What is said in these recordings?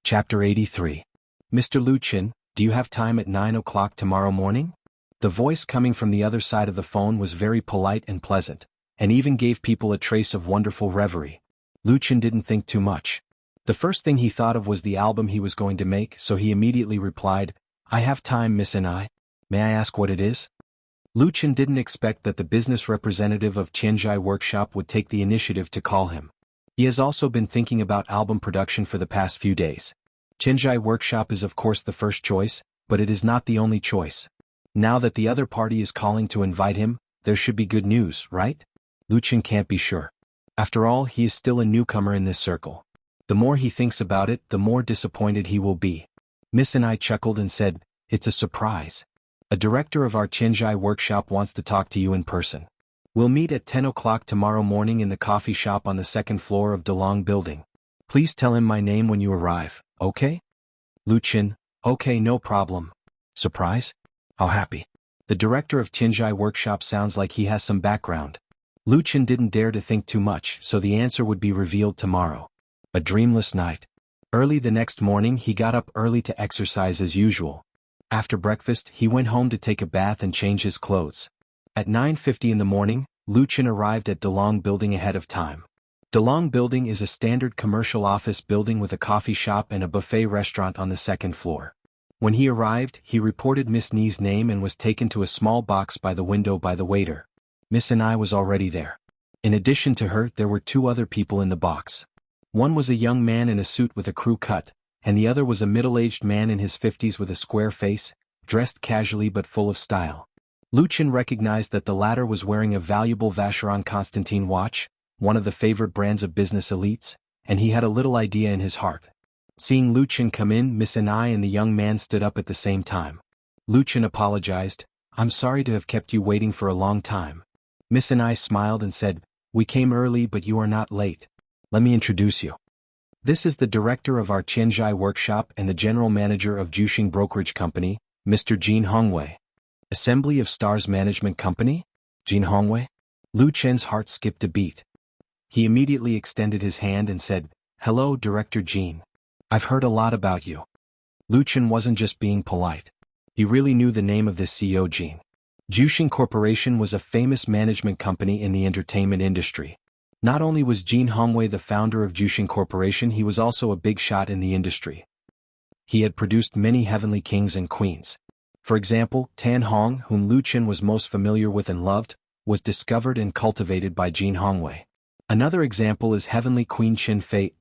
Chapter 83. Mr. Lu Chen, do you have time at 9 o'clock tomorrow morning? The voice coming from the other side of the phone was very polite and pleasant, and even gave people a trace of wonderful reverie. Lu Chen didn't think too much. The first thing he thought of was the album he was going to make, so he immediately replied, "I have time, Miss and I. May I ask what it is?" Lu Chen didn't expect that the business representative of Tianjai Workshop would take the initiative to call him. He has also been thinking about album production for the past few days. Tianjai Workshop is of course the first choice, but it is not the only choice. Now that the other party is calling to invite him, there should be good news, right? Lu Chen can't be sure. After all, he is still a newcomer in this circle. The more he thinks about it, the more disappointed he will be. Miss and I chuckled and said, "It's a surprise. A director of our Tianjai Workshop wants to talk to you in person. We'll meet at 10 o'clock tomorrow morning in the coffee shop on the second floor of DeLong Building. Please tell him my name when you arrive, okay?" Lu Chen, "Okay, no problem." Surprise? How happy. The director of Tianjai Workshop sounds like he has some background. Lu Chen didn't dare to think too much, so the answer would be revealed tomorrow. A dreamless night. Early the next morning he got up early to exercise as usual. After breakfast he went home to take a bath and change his clothes. At 9:50 in the morning, Lu Chen arrived at DeLong Building ahead of time. DeLong Building is a standard commercial office building with a coffee shop and a buffet restaurant on the second floor. When he arrived, he reported Miss Ni's name and was taken to a small box by the window by the waiter. Miss and I was already there. In addition to her, there were two other people in the box. One was a young man in a suit with a crew cut, and the other was a middle-aged man in his 50s with a square face, dressed casually but full of style. Lu Chen recognized that the latter was wearing a valuable Vacheron Constantin watch, one of the favorite brands of business elites, and he had a little idea in his heart. Seeing Lu Chen come in, Miss and I and the young man stood up at the same time. Lu Chen apologized, "I'm sorry to have kept you waiting for a long time." Miss and I smiled and said, "We came early but you are not late. Let me introduce you. This is the director of our Tianjai Workshop and the general manager of Juxing Brokerage Company, Mr. Jin Hongwei." Assembly of Stars Management Company? Jin Hongwei? Lu Chen's heart skipped a beat. He immediately extended his hand and said, "Hello, Director Jin. I've heard a lot about you." Lu Chen wasn't just being polite. He really knew the name of this CEO Jin. Juxing Corporation was a famous management company in the entertainment industry. Not only was Jin Hongwei the founder of Juxing Corporation, he was also a big shot in the industry. He had produced many heavenly kings and queens. For example, Tan Hong, whom Lu Chen was most familiar with and loved, was discovered and cultivated by Jin Hongwei. Another example is Heavenly Queen Qin Fei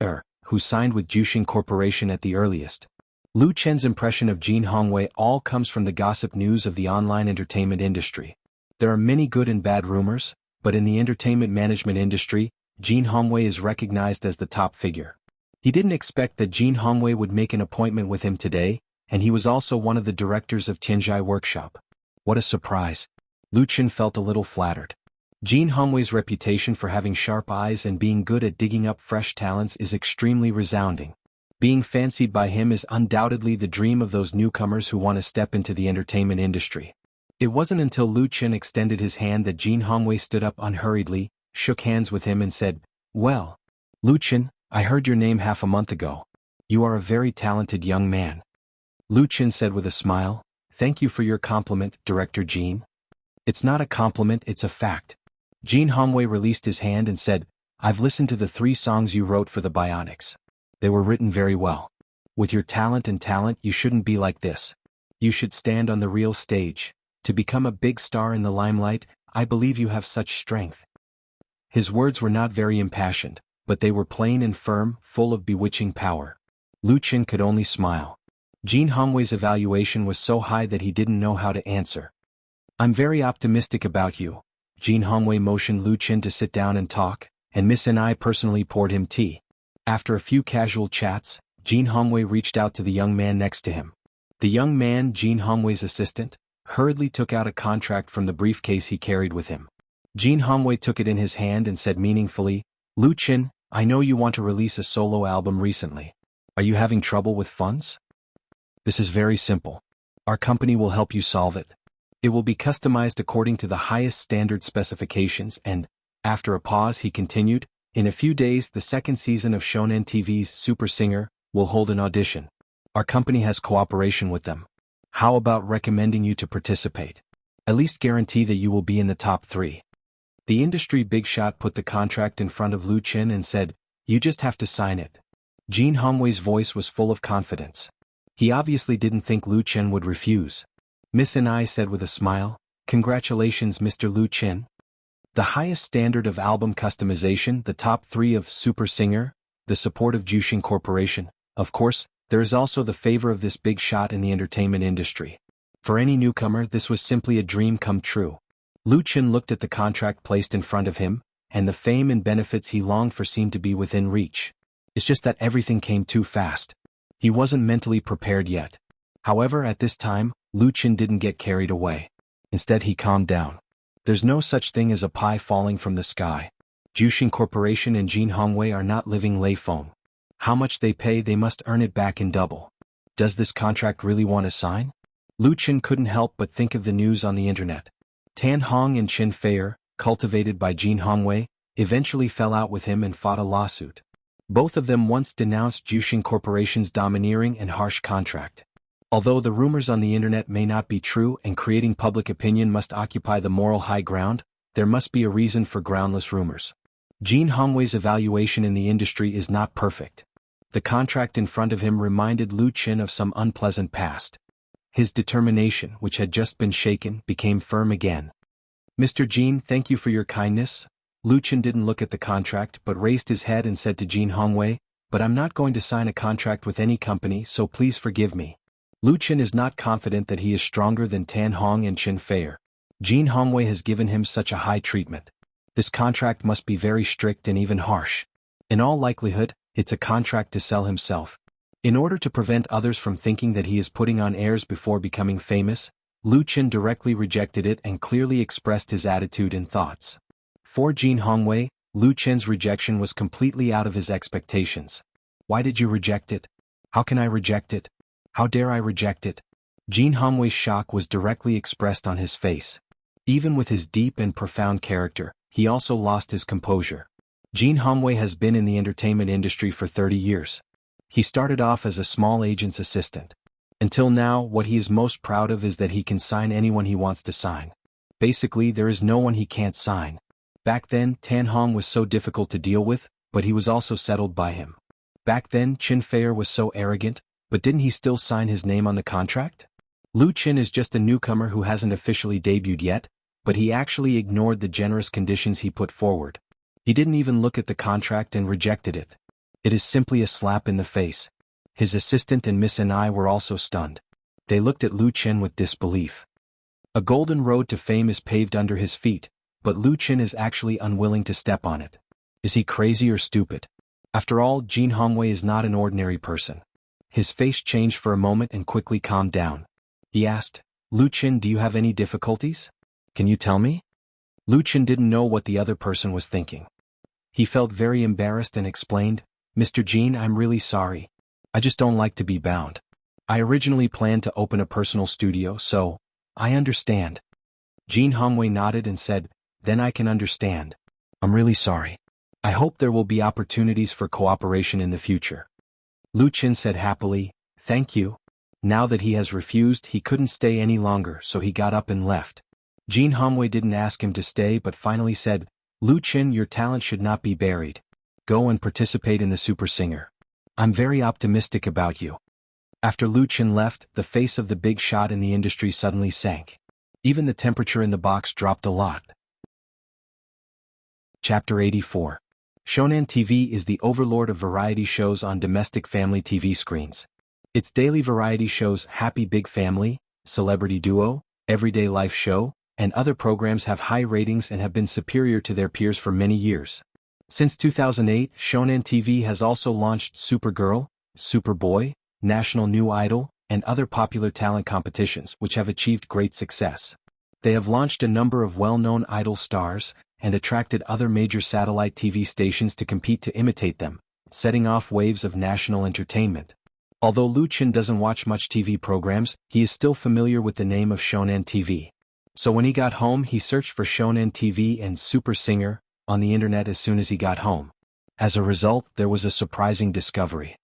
who signed with Juxing Corporation at the earliest. Lu Chen's impression of Jin Hongwei all comes from the gossip news of the online entertainment industry. There are many good and bad rumors, but in the entertainment management industry, Jin Hongwei is recognized as the top figure. He didn't expect that Jin Hongwei would make an appointment with him today, and he was also one of the directors of Tianjai Workshop. What a surprise. Lu Chen felt a little flattered. Jin Hongwei's reputation for having sharp eyes and being good at digging up fresh talents is extremely resounding. Being fancied by him is undoubtedly the dream of those newcomers who want to step into the entertainment industry. It wasn't until Lu Chen extended his hand that Jin Hongwei stood up unhurriedly, shook hands with him and said, "Well, Lu Chen, I heard your name half a month ago. You are a very talented young man." Lu Chen said with a smile, "Thank you for your compliment, Director Jin." "It's not a compliment, it's a fact." Jin Hongwei released his hand and said, "I've listened to the 3 songs you wrote for the Bionics. They were written very well. With your talent, you shouldn't be like this. You should stand on the real stage. To become a big star in the limelight, I believe you have such strength." His words were not very impassioned, but they were plain and firm, full of bewitching power. Lu Chen could only smile. Jin Hongwei's evaluation was so high that he didn't know how to answer. "I'm very optimistic about you." Jin Hongwei motioned Lu Chen to sit down and talk, and Miss and I personally poured him tea. After a few casual chats, Jin Hongwei reached out to the young man next to him. The young man, Jin Hongwei's assistant, hurriedly took out a contract from the briefcase he carried with him. Jin Hongwei took it in his hand and said meaningfully, "Lu Chen, I know you want to release a solo album recently. Are you having trouble with funds? This is very simple. Our company will help you solve it. It will be customized according to the highest standard specifications and," after a pause he continued, "in a few days the second season of Shonen TV's Super Singer, we'll hold an audition. Our company has cooperation with them. How about recommending you to participate? At least guarantee that you will be in the top 3. The industry big shot put the contract in front of Lu Qin and said, "You just have to sign it." Jin Hongwei's voice was full of confidence. He obviously didn't think Lu Qin would refuse. Miss An said with a smile, "Congratulations, Mr. Lu Qin. The highest standard of album customization, the top 3 of Super Singer, the support of Jushin Corporation. Of course, there is also the favor of this big shot in the entertainment industry. For any newcomer, this was simply a dream come true." Lu Qin looked at the contract placed in front of him, and the fame and benefits he longed for seemed to be within reach. It's just that everything came too fast. He wasn't mentally prepared yet. However, at this time, Lu Qin didn't get carried away. Instead, he calmed down. There's no such thing as a pie falling from the sky. Jushin Corporation and Jin Hongwei are not living lay phone. How much they pay, they must earn it back in double. Does this contract really want to sign? Lu Qin couldn't help but think of the news on the internet. Tan Hong and Qin Feier, cultivated by Jin Hongwei, eventually fell out with him and fought a lawsuit. Both of them once denounced Jushin Corporation's domineering and harsh contract. Although the rumors on the internet may not be true and creating public opinion must occupy the moral high ground, there must be a reason for groundless rumors. Jin Hongwei's evaluation in the industry is not perfect. The contract in front of him reminded Lu Qin of some unpleasant past. His determination, which had just been shaken, became firm again. "Mr. Jin, thank you for your kindness." Lu Qin didn't look at the contract but raised his head and said to Jin Hongwei, "But I'm not going to sign a contract with any company, so please forgive me." Lu Qin is not confident that he is stronger than Tan Hong and Qin Feier. Jin Hongwei has given him such a high treatment. This contract must be very strict and even harsh. In all likelihood, it's a contract to sell himself. In order to prevent others from thinking that he is putting on airs before becoming famous, Lu Qin directly rejected it and clearly expressed his attitude and thoughts. For Jin Hongwei, Lu Qin's rejection was completely out of his expectations. "Why did you reject it? How can I reject it? How dare I reject it?" Jin Hongwei's shock was directly expressed on his face. Even with his deep and profound character, he also lost his composure. Jin Hongwei has been in the entertainment industry for 30 years. He started off as a small agent's assistant. Until now, what he is most proud of is that he can sign anyone he wants to sign. Basically, there is no one he can't sign. Back then, Tan Hong was so difficult to deal with, but he was also settled by him. Back then, Qin Feier was so arrogant, but didn't he still sign his name on the contract? Lu Qin is just a newcomer who hasn't officially debuted yet, but he actually ignored the generous conditions he put forward. He didn't even look at the contract and rejected it. It is simply a slap in the face. His assistant and Miss An were also stunned. They looked at Lu Qin with disbelief. A golden road to fame is paved under his feet, but Lu Qin is actually unwilling to step on it. Is he crazy or stupid? After all, Jin Hongwei is not an ordinary person. His face changed for a moment and quickly calmed down. He asked, "Lu Qin, do you have any difficulties? Can you tell me?" Lu Qin didn't know what the other person was thinking. He felt very embarrassed and explained, "Mr. Jin, I'm really sorry. I just don't like to be bound. I originally planned to open a personal studio, so I understand." Jin Hongwei nodded and said, "Then I can understand. I'm really sorry. I hope there will be opportunities for cooperation in the future." Lu Qin said happily, "Thank you." Now that he has refused, he couldn't stay any longer, so he got up and left. Jin Hongwei didn't ask him to stay but finally said, "Lu Qin, your talent should not be buried. Go and participate in the Super Singer. I'm very optimistic about you." After Lu Qin left, the face of the big shot in the industry suddenly sank. Even the temperature in the box dropped a lot. Chapter 84. Shonen TV is the overlord of variety shows on domestic family TV screens. Its daily variety shows Happy Big Family, Celebrity Duo, Everyday Life Show, and other programs have high ratings and have been superior to their peers for many years. Since 2008, Shonen TV has also launched Supergirl, Superboy, National New Idol, and other popular talent competitions which have achieved great success. They have launched a number of well-known idol stars, and attracted other major satellite TV stations to compete to imitate them, setting off waves of national entertainment. Although Lu Qin doesn't watch much TV programs, he is still familiar with the name of Shonen TV. So when he got home, he searched for Shonen TV and Super Singer on the internet as soon as he got home. As a result, there was a surprising discovery.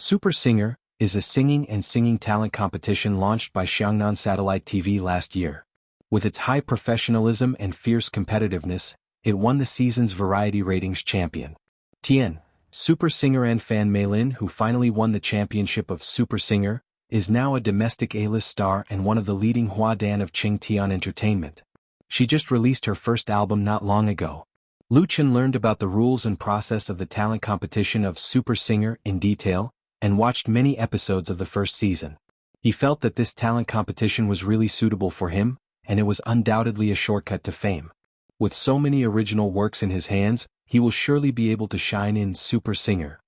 Super Singer is a singing talent competition launched by Xiangnan Satellite TV last year. With its high professionalism and fierce competitiveness, it won the season's variety ratings champion. Tian, Super Singer and Fan Meilin, who finally won the championship of Super Singer, is now a domestic A-list star and one of the leading Huadan of Tian Entertainment. She just released her first album not long ago. Lu Chen learned about the rules and process of the talent competition of Super Singer in detail, and watched many episodes of the first season. He felt that this talent competition was really suitable for him, and it was undoubtedly a shortcut to fame. With so many original works in his hands, he will surely be able to shine in Super Singer.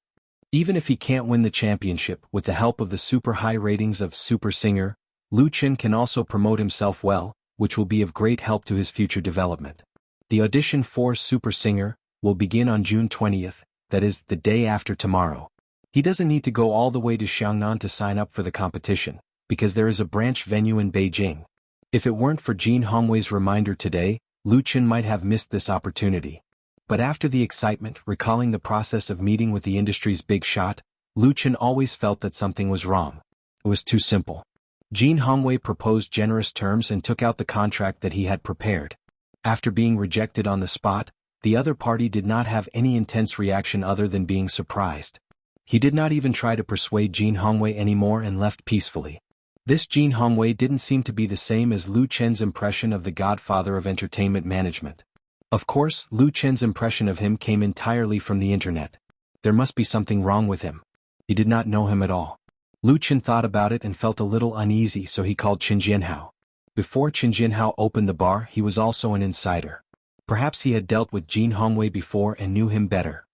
Even if he can't win the championship, with the help of the super high ratings of Super Singer, Lu Chen can also promote himself well, which will be of great help to his future development. The audition for Super Singer will begin on June 20th, that is, the day after tomorrow. He doesn't need to go all the way to Xiangnan to sign up for the competition, because there is a branch venue in Beijing. If it weren't for Jin Hongwei's reminder today, Lu Chen might have missed this opportunity. But after the excitement, recalling the process of meeting with the industry's big shot, Lu Chen always felt that something was wrong. It was too simple. Jin Hongwei proposed generous terms and took out the contract that he had prepared. After being rejected on the spot, the other party did not have any intense reaction other than being surprised. He did not even try to persuade Jin Hongwei anymore and left peacefully. This Jin Hongwei didn't seem to be the same as Lu Chen's impression of the godfather of entertainment management. Of course, Lu Chen's impression of him came entirely from the internet. There must be something wrong with him. He did not know him at all. Lu Chen thought about it and felt a little uneasy, so he called Qin Jianhao. Before Qin Jianhao opened the bar, he was also an insider. Perhaps he had dealt with Jin Hongwei before and knew him better.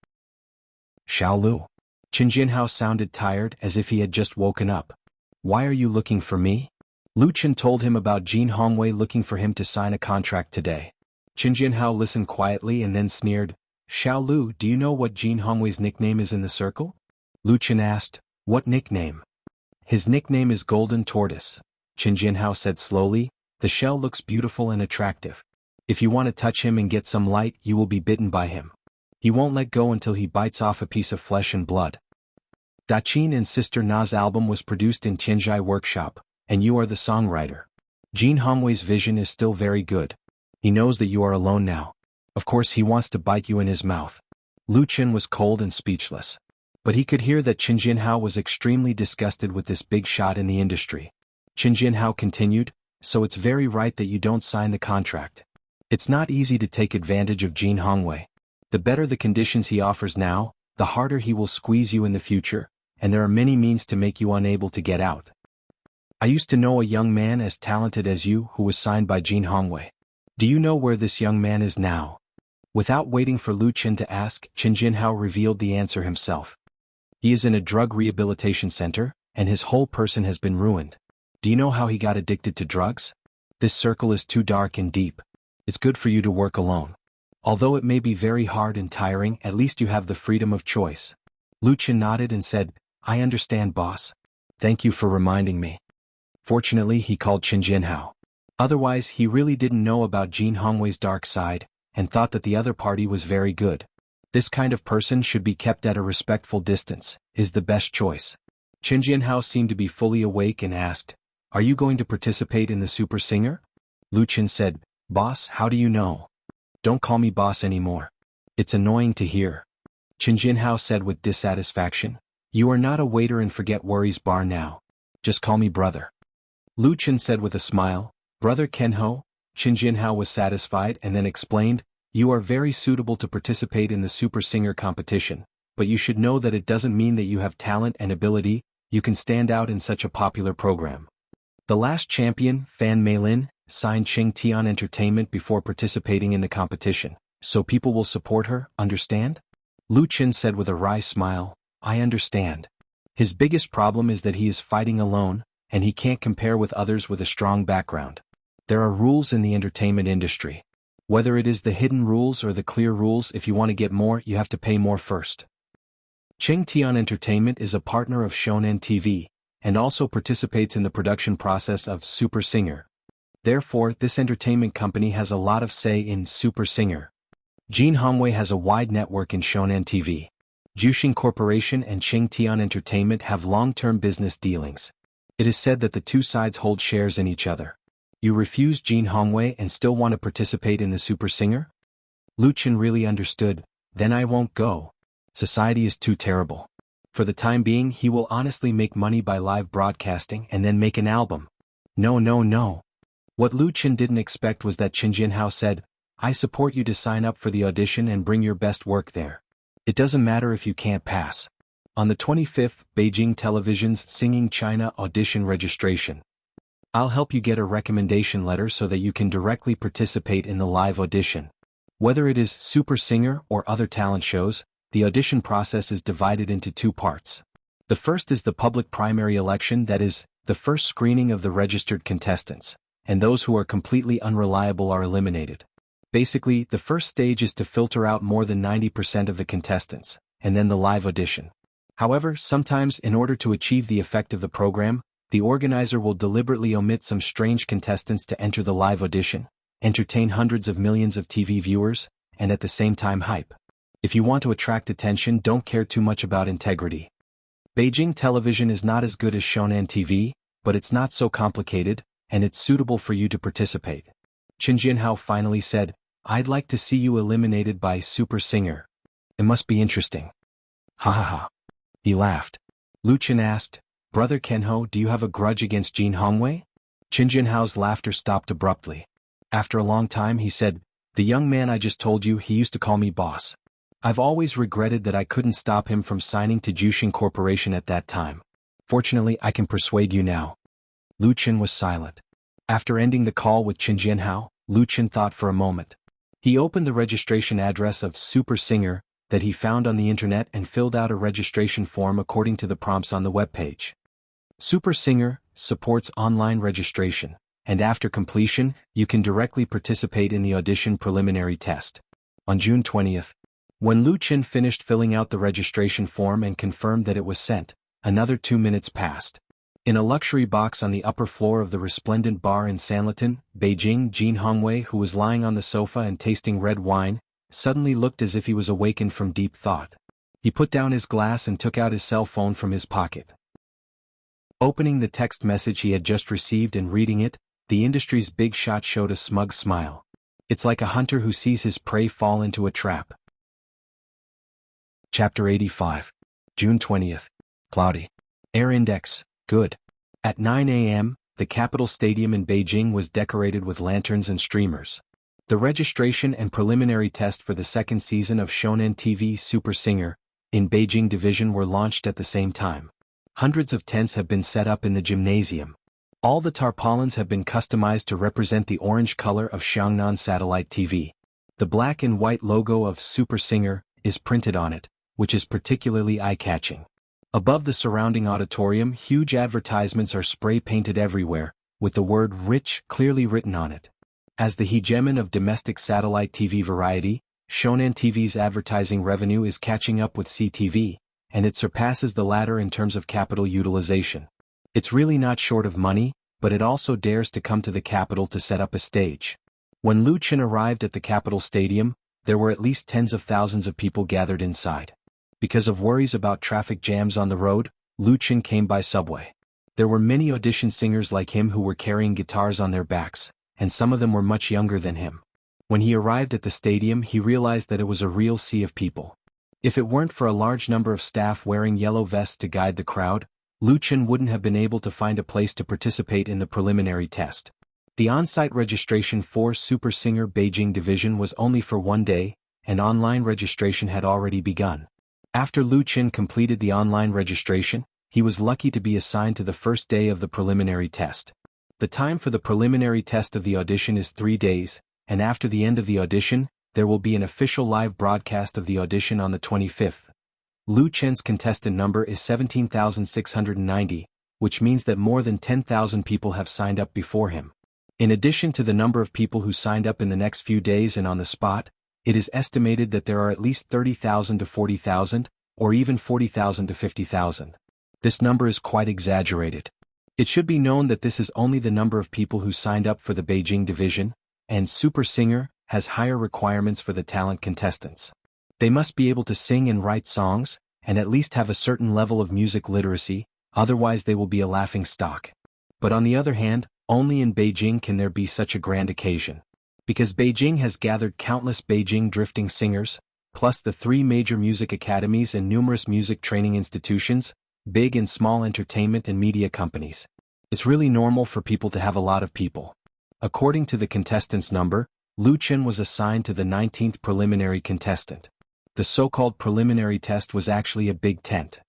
Xiao Lu. Qin Jianhao sounded tired, as if he had just woken up. Why are you looking for me? Lu Chen told him about Jin Hongwei looking for him to sign a contract today. Qin Jianhao listened quietly and then sneered. Xiao Lu, do you know what Jin Hongwei's nickname is in the circle? Lu Chen asked. What nickname? His nickname is Golden Tortoise. Qin Jianhao said slowly. The shell looks beautiful and attractive. If you want to touch him and get some light, you will be bitten by him. He won't let go until he bites off a piece of flesh and blood. Daqin and Sister Na's album was produced in Tianzhai workshop, and you are the songwriter. Jin Hongwei's vision is still very good. He knows that you are alone now. Of course he wants to bite you in his mouth. Lu Chen was cold and speechless. But he could hear that Qin Jianhao was extremely disgusted with this big shot in the industry. Qin Jianhao continued, so it's very right that you don't sign the contract. It's not easy to take advantage of Jin Hongwei. The better the conditions he offers now, the harder he will squeeze you in the future, and there are many means to make you unable to get out. I used to know a young man as talented as you who was signed by Jin Hongwei. Do you know where this young man is now? Without waiting for Lu Chen to ask, Qin Jianhao revealed the answer himself. He is in a drug rehabilitation center, and his whole person has been ruined. Do you know how he got addicted to drugs? This circle is too dark and deep. It's good for you to work alone. Although it may be very hard and tiring, at least you have the freedom of choice. Lu Chen nodded and said, I understand, boss. Thank you for reminding me. Fortunately, he called Qin Jianhao. Otherwise, he really didn't know about Jin Hongwei's dark side, and thought that the other party was very good. This kind of person should be kept at a respectful distance, is the best choice. Qin Jianhao seemed to be fully awake and asked, Are you going to participate in the Super Singer? Lu Chen said, Boss, how do you know? Don't call me boss anymore. It's annoying to hear. Qin Jianhao said with dissatisfaction, You are not a waiter in Forget Worries bar now. Just call me brother. Lu Chen said with a smile, Brother Kenho. Qin Jianhao was satisfied and then explained, You are very suitable to participate in the Super Singer competition, but you should know that it doesn't mean that you have talent and ability, you can stand out in such a popular program. The last champion, Fan Meilin, signed Tian Entertainment before participating in the competition, so people will support her, understand? Lu Chen said with a wry smile, I understand. His biggest problem is that he is fighting alone, and he can't compare with others with a strong background. There are rules in the entertainment industry. Whether it is the hidden rules or the clear rules, if you want to get more, you have to pay more first. Tian Entertainment is a partner of Shonen TV, and also participates in the production process of Super Singer. Therefore, this entertainment company has a lot of say in Super Singer. Jin Hongwei has a wide network in Shonen TV. Juxing Corporation and Qingtian Entertainment have long-term business dealings. It is said that the two sides hold shares in each other. You refuse Jin Hongwei and still want to participate in the Super Singer? Lu Chen really understood. Then I won't go. Society is too terrible. For the time being, he will honestly make money by live broadcasting and then make an album. No, no, no. What Lu Chen didn't expect was that Chen Jinhao said, I support you to sign up for the audition and bring your best work there. It doesn't matter if you can't pass. On the 25th, Beijing Television's Singing China audition registration. I'll help you get a recommendation letter so that you can directly participate in the live audition. Whether it is Super Singer or other talent shows, the audition process is divided into two parts. The first is the public primary election, that is, the first screening of the registered contestants, and those who are completely unreliable are eliminated. Basically, the first stage is to filter out more than 90% of the contestants, and then the live audition. However, sometimes in order to achieve the effect of the program, the organizer will deliberately omit some strange contestants to enter the live audition, entertain hundreds of millions of TV viewers, and at the same time hype. If you want to attract attention, don't care too much about integrity. Beijing Television is not as good as Shonan TV, but it's not so complicated, and it's suitable for you to participate. Chen Jinhao finally said, I'd like to see you eliminated by Super Singer. It must be interesting. Ha ha ha. He laughed. Lu Chen asked, Brother Kenho, do you have a grudge against Jin Hongwei? Chen Jinhao's laughter stopped abruptly. After a long time he said, the young man I just told you, he used to call me boss. I've always regretted that I couldn't stop him from signing to Juxing Corporation at that time. Fortunately, I can persuade you now. Lu Chen was silent. After ending the call with Chen Jinhao, Lu Chen thought for a moment. He opened the registration address of Super Singer that he found on the internet and filled out a registration form according to the prompts on the webpage. Super Singer supports online registration, and after completion, you can directly participate in the audition preliminary test. On June 20th, when Lu Chen finished filling out the registration form and confirmed that it was sent, another 2 minutes passed. In a luxury box on the upper floor of the resplendent bar in Sanlitun, Beijing, Jin Hongwei, who was lying on the sofa and tasting red wine, suddenly looked as if he was awakened from deep thought. He put down his glass and took out his cell phone from his pocket. Opening the text message he had just received and reading it, the industry's big shot showed a smug smile. It's like a hunter who sees his prey fall into a trap. Chapter 85. June 20th. Cloudy. Air index, good. At 9 a.m., the Capitol Stadium in Beijing was decorated with lanterns and streamers. The registration and preliminary test for the second season of Shonen TV Super Singer in Beijing Division were launched at the same time. Hundreds of tents have been set up in the gymnasium. All the tarpaulins have been customized to represent the orange color of Xiangnan Satellite TV. The black and white logo of Super Singer is printed on it, which is particularly eye-catching. Above the surrounding auditorium, huge advertisements are spray-painted everywhere, with the word "Rich" clearly written on it. As the hegemon of domestic satellite TV variety, Shonen TV's advertising revenue is catching up with CTV, and it surpasses the latter in terms of capital utilization. It's really not short of money, but it also dares to come to the capital to set up a stage. When Lu Chen arrived at the Capitol Stadium, there were at least tens of thousands of people gathered inside. Because of worries about traffic jams on the road, Lu Chen came by subway. There were many audition singers like him who were carrying guitars on their backs, and some of them were much younger than him. When he arrived at the stadium, he realized that it was a real sea of people. If it weren't for a large number of staff wearing yellow vests to guide the crowd, Lu Chen wouldn't have been able to find a place to participate in the preliminary test. The on-site registration for Super Singer Beijing Division was only for 1 day, and online registration had already begun. After Lu Chen completed the online registration, he was lucky to be assigned to the first day of the preliminary test. The time for the preliminary test of the audition is 3 days, and after the end of the audition, there will be an official live broadcast of the audition on the 25th. Lu Chen's contestant number is 17,690, which means that more than 10,000 people have signed up before him. In addition to the number of people who signed up in the next few days and on the spot, it is estimated that there are at least 30,000 to 40,000, or even 40,000 to 50,000. This number is quite exaggerated. It should be known that this is only the number of people who signed up for the Beijing division, and Super Singer has higher requirements for the talent contestants. They must be able to sing and write songs, and at least have a certain level of music literacy, otherwise they will be a laughing stock. But on the other hand, only in Beijing can there be such a grand occasion. Because Beijing has gathered countless Beijing drifting singers, plus the 3 major music academies and numerous music training institutions, big and small entertainment and media companies. It's really normal for people to have a lot of people. According to the contestants' number, Lu Chen was assigned to the 19th preliminary contestant. The so-called preliminary test was actually a big tent.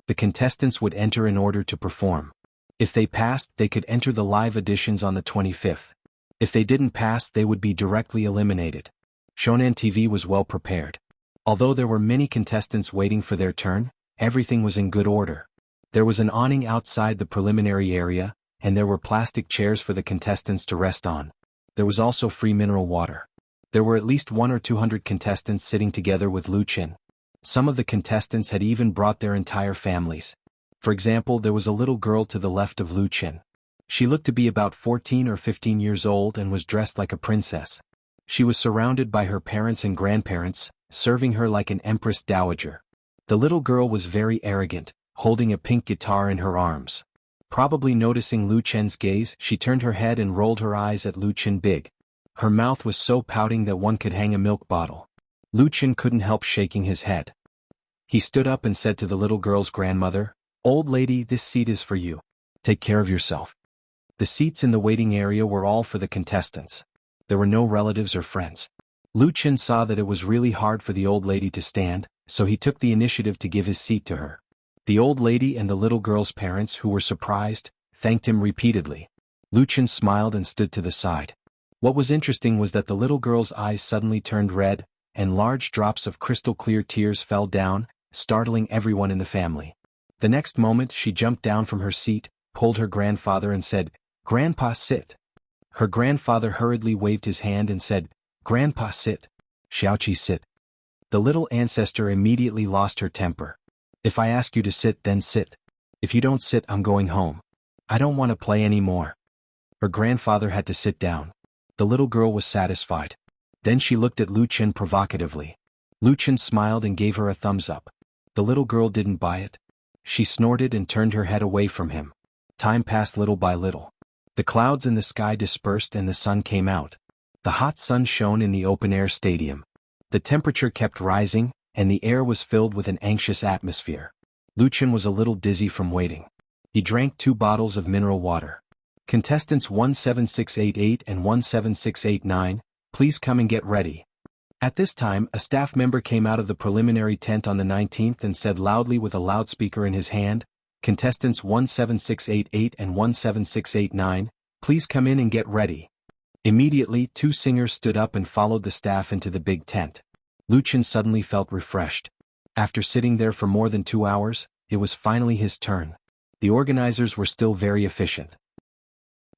The contestants would enter in order to perform. If they passed, they could enter the live auditions on the 25th. If they didn't pass, they would be directly eliminated. Shonan TV was well prepared. Although there were many contestants waiting for their turn, everything was in good order. There was an awning outside the preliminary area, and there were plastic chairs for the contestants to rest on. There was also free mineral water. There were at least 100 or 200 contestants sitting together with Lu Chen. Some of the contestants had even brought their entire families. For example, there was a little girl to the left of Lu Chen. She looked to be about 14 or 15 years old and was dressed like a princess. She was surrounded by her parents and grandparents, serving her like an empress dowager. The little girl was very arrogant, holding a pink guitar in her arms. Probably noticing Lu Chen's gaze, she turned her head and rolled her eyes at Lu Chen big. Her mouth was so pouting that one could hang a milk bottle. Lu Chen couldn't help shaking his head. He stood up and said to the little girl's grandmother, "Old lady, this seat is for you. Take care of yourself." The seats in the waiting area were all for the contestants. There were no relatives or friends. Lu Chen saw that it was really hard for the old lady to stand, so he took the initiative to give his seat to her. The old lady and the little girl's parents, who were surprised, thanked him repeatedly. Lu Chen smiled and stood to the side. What was interesting was that the little girl's eyes suddenly turned red, and large drops of crystal-clear tears fell down, startling everyone in the family. The next moment she jumped down from her seat, pulled her grandfather and said, "Grandpa, sit." Her grandfather hurriedly waved his hand and said, "Grandpa, sit. Xiaoqi, sit." The little ancestor immediately lost her temper. "If I ask you to sit, then sit. If you don't sit, I'm going home. I don't want to play anymore." Her grandfather had to sit down. The little girl was satisfied. Then she looked at Lu Chen provocatively. Lu Chen smiled and gave her a thumbs up. The little girl didn't buy it. She snorted and turned her head away from him. Time passed little by little. The clouds in the sky dispersed and the sun came out. The hot sun shone in the open-air stadium. The temperature kept rising, and the air was filled with an anxious atmosphere. Lu Chen was a little dizzy from waiting. He drank 2 bottles of mineral water. "Contestants 17688 and 17689, please come and get ready." At this time, a staff member came out of the preliminary tent on the 19th and said loudly with a loudspeaker in his hand, "Contestants 17688 and 17689, please come in and get ready." Immediately, 2 singers stood up and followed the staff into the big tent. Lu Chen suddenly felt refreshed. After sitting there for more than 2 hours, it was finally his turn. The organizers were still very efficient.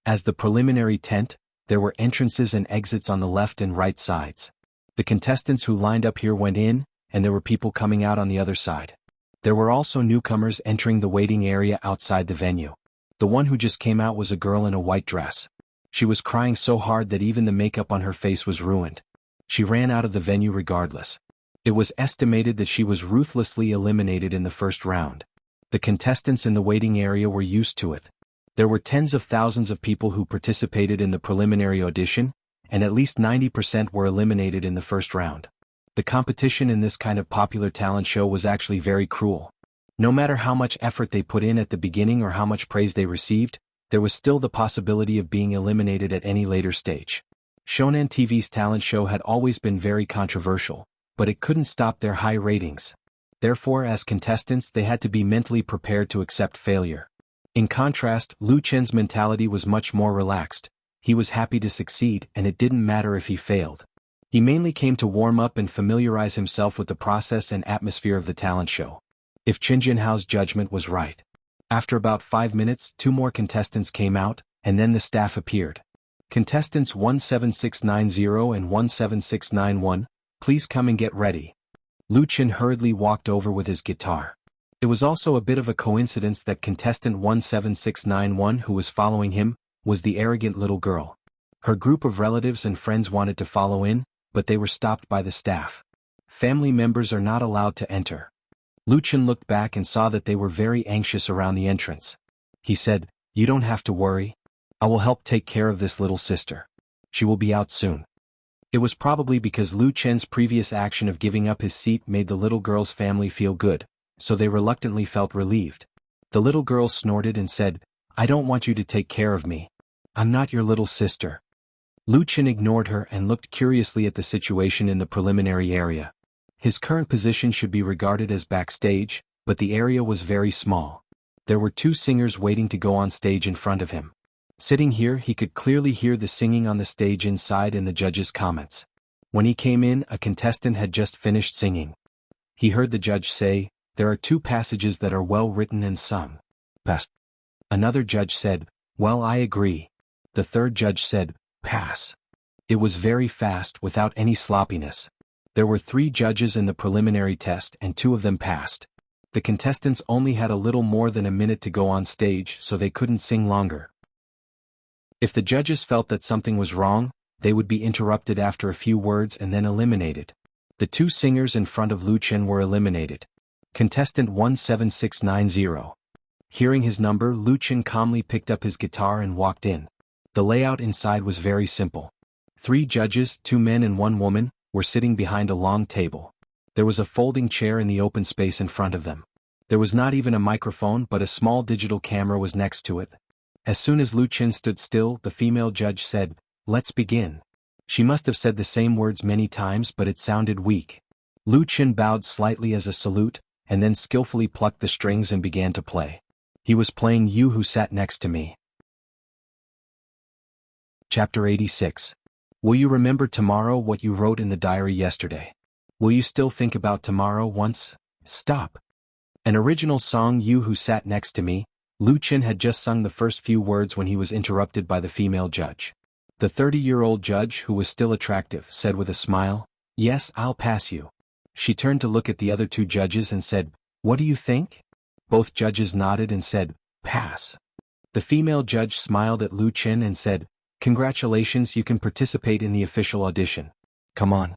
As the preliminary tent, there were entrances and exits on the left and right sides. The contestants who lined up here went in, and there were people coming out on the other side. There were also newcomers entering the waiting area outside the venue. The one who just came out was a girl in a white dress. She was crying so hard that even the makeup on her face was ruined. She ran out of the venue regardless. It was estimated that she was ruthlessly eliminated in the first round. The contestants in the waiting area were used to it. There were tens of thousands of people who participated in the preliminary audition, and at least 90% were eliminated in the first round. The competition in this kind of popular talent show was actually very cruel. No matter how much effort they put in at the beginning or how much praise they received, there was still the possibility of being eliminated at any later stage. Shonan TV's talent show had always been very controversial, but it couldn't stop their high ratings. Therefore, as contestants, they had to be mentally prepared to accept failure. In contrast, Lu Chen's mentality was much more relaxed. He was happy to succeed, and it didn't matter if he failed. He mainly came to warm up and familiarize himself with the process and atmosphere of the talent show. If Chen Jinhao's judgment was right. After about 5 minutes, 2 more contestants came out, and then the staff appeared. "Contestants 17690 and 17691, please come and get ready." Lu Chen hurriedly walked over with his guitar. It was also a bit of a coincidence that contestant 17691, who was following him, was the arrogant little girl. Her group of relatives and friends wanted to follow in, but they were stopped by the staff. Family members are not allowed to enter. Lucien looked back and saw that they were very anxious around the entrance. He said, "You don't have to worry. I will help take care of this little sister. She will be out soon." It was probably because Lu Chen's previous action of giving up his seat made the little girl's family feel good, so they reluctantly felt relieved. The little girl snorted and said, "I don't want you to take care of me. I'm not your little sister." Lu Chen ignored her and looked curiously at the situation in the preliminary area. His current position should be regarded as backstage, but the area was very small. There were two singers waiting to go on stage in front of him. Sitting here, he could clearly hear the singing on the stage inside and the judges' comments. When he came in, a contestant had just finished singing. He heard the judge say, "There are two passages that are well written and sung." Pass. Another judge said, "Well, I agree." The third judge said, "Pass." It was very fast without any sloppiness. There were 3 judges in the preliminary test and 2 of them passed. The contestants only had a little more than a minute to go on stage, so they couldn't sing longer. If the judges felt that something was wrong, they would be interrupted after a few words and then eliminated. The 2 singers in front of Lu Chen were eliminated. Contestant 17690. Hearing his number, Lu Chen calmly picked up his guitar and walked in. The layout inside was very simple. 3 judges, 2 men and 1 woman, were sitting behind a long table. There was a folding chair in the open space in front of them. There was not even a microphone, but a small digital camera was next to it. As soon as Lu Chen stood still, the female judge said, "Let's begin." She must have said the same words many times, but it sounded weak. Lu Chen bowed slightly as a salute, and then skillfully plucked the strings and began to play. He was playing "You Who Sat Next to Me." Chapter 86. Will you remember tomorrow what you wrote in the diary yesterday? Will you still think about tomorrow once? Stop. An original song, "You Who Sat Next to Me." Lu Chen had just sung the first few words when he was interrupted by the female judge. The 30-year-old judge, who was still attractive, said with a smile, "Yes, I'll pass you." She turned to look at the other 2 judges and said, "What do you think?" Both judges nodded and said, "Pass." The female judge smiled at Lu Chen and said, "Congratulations, you can participate in the official audition. Come on."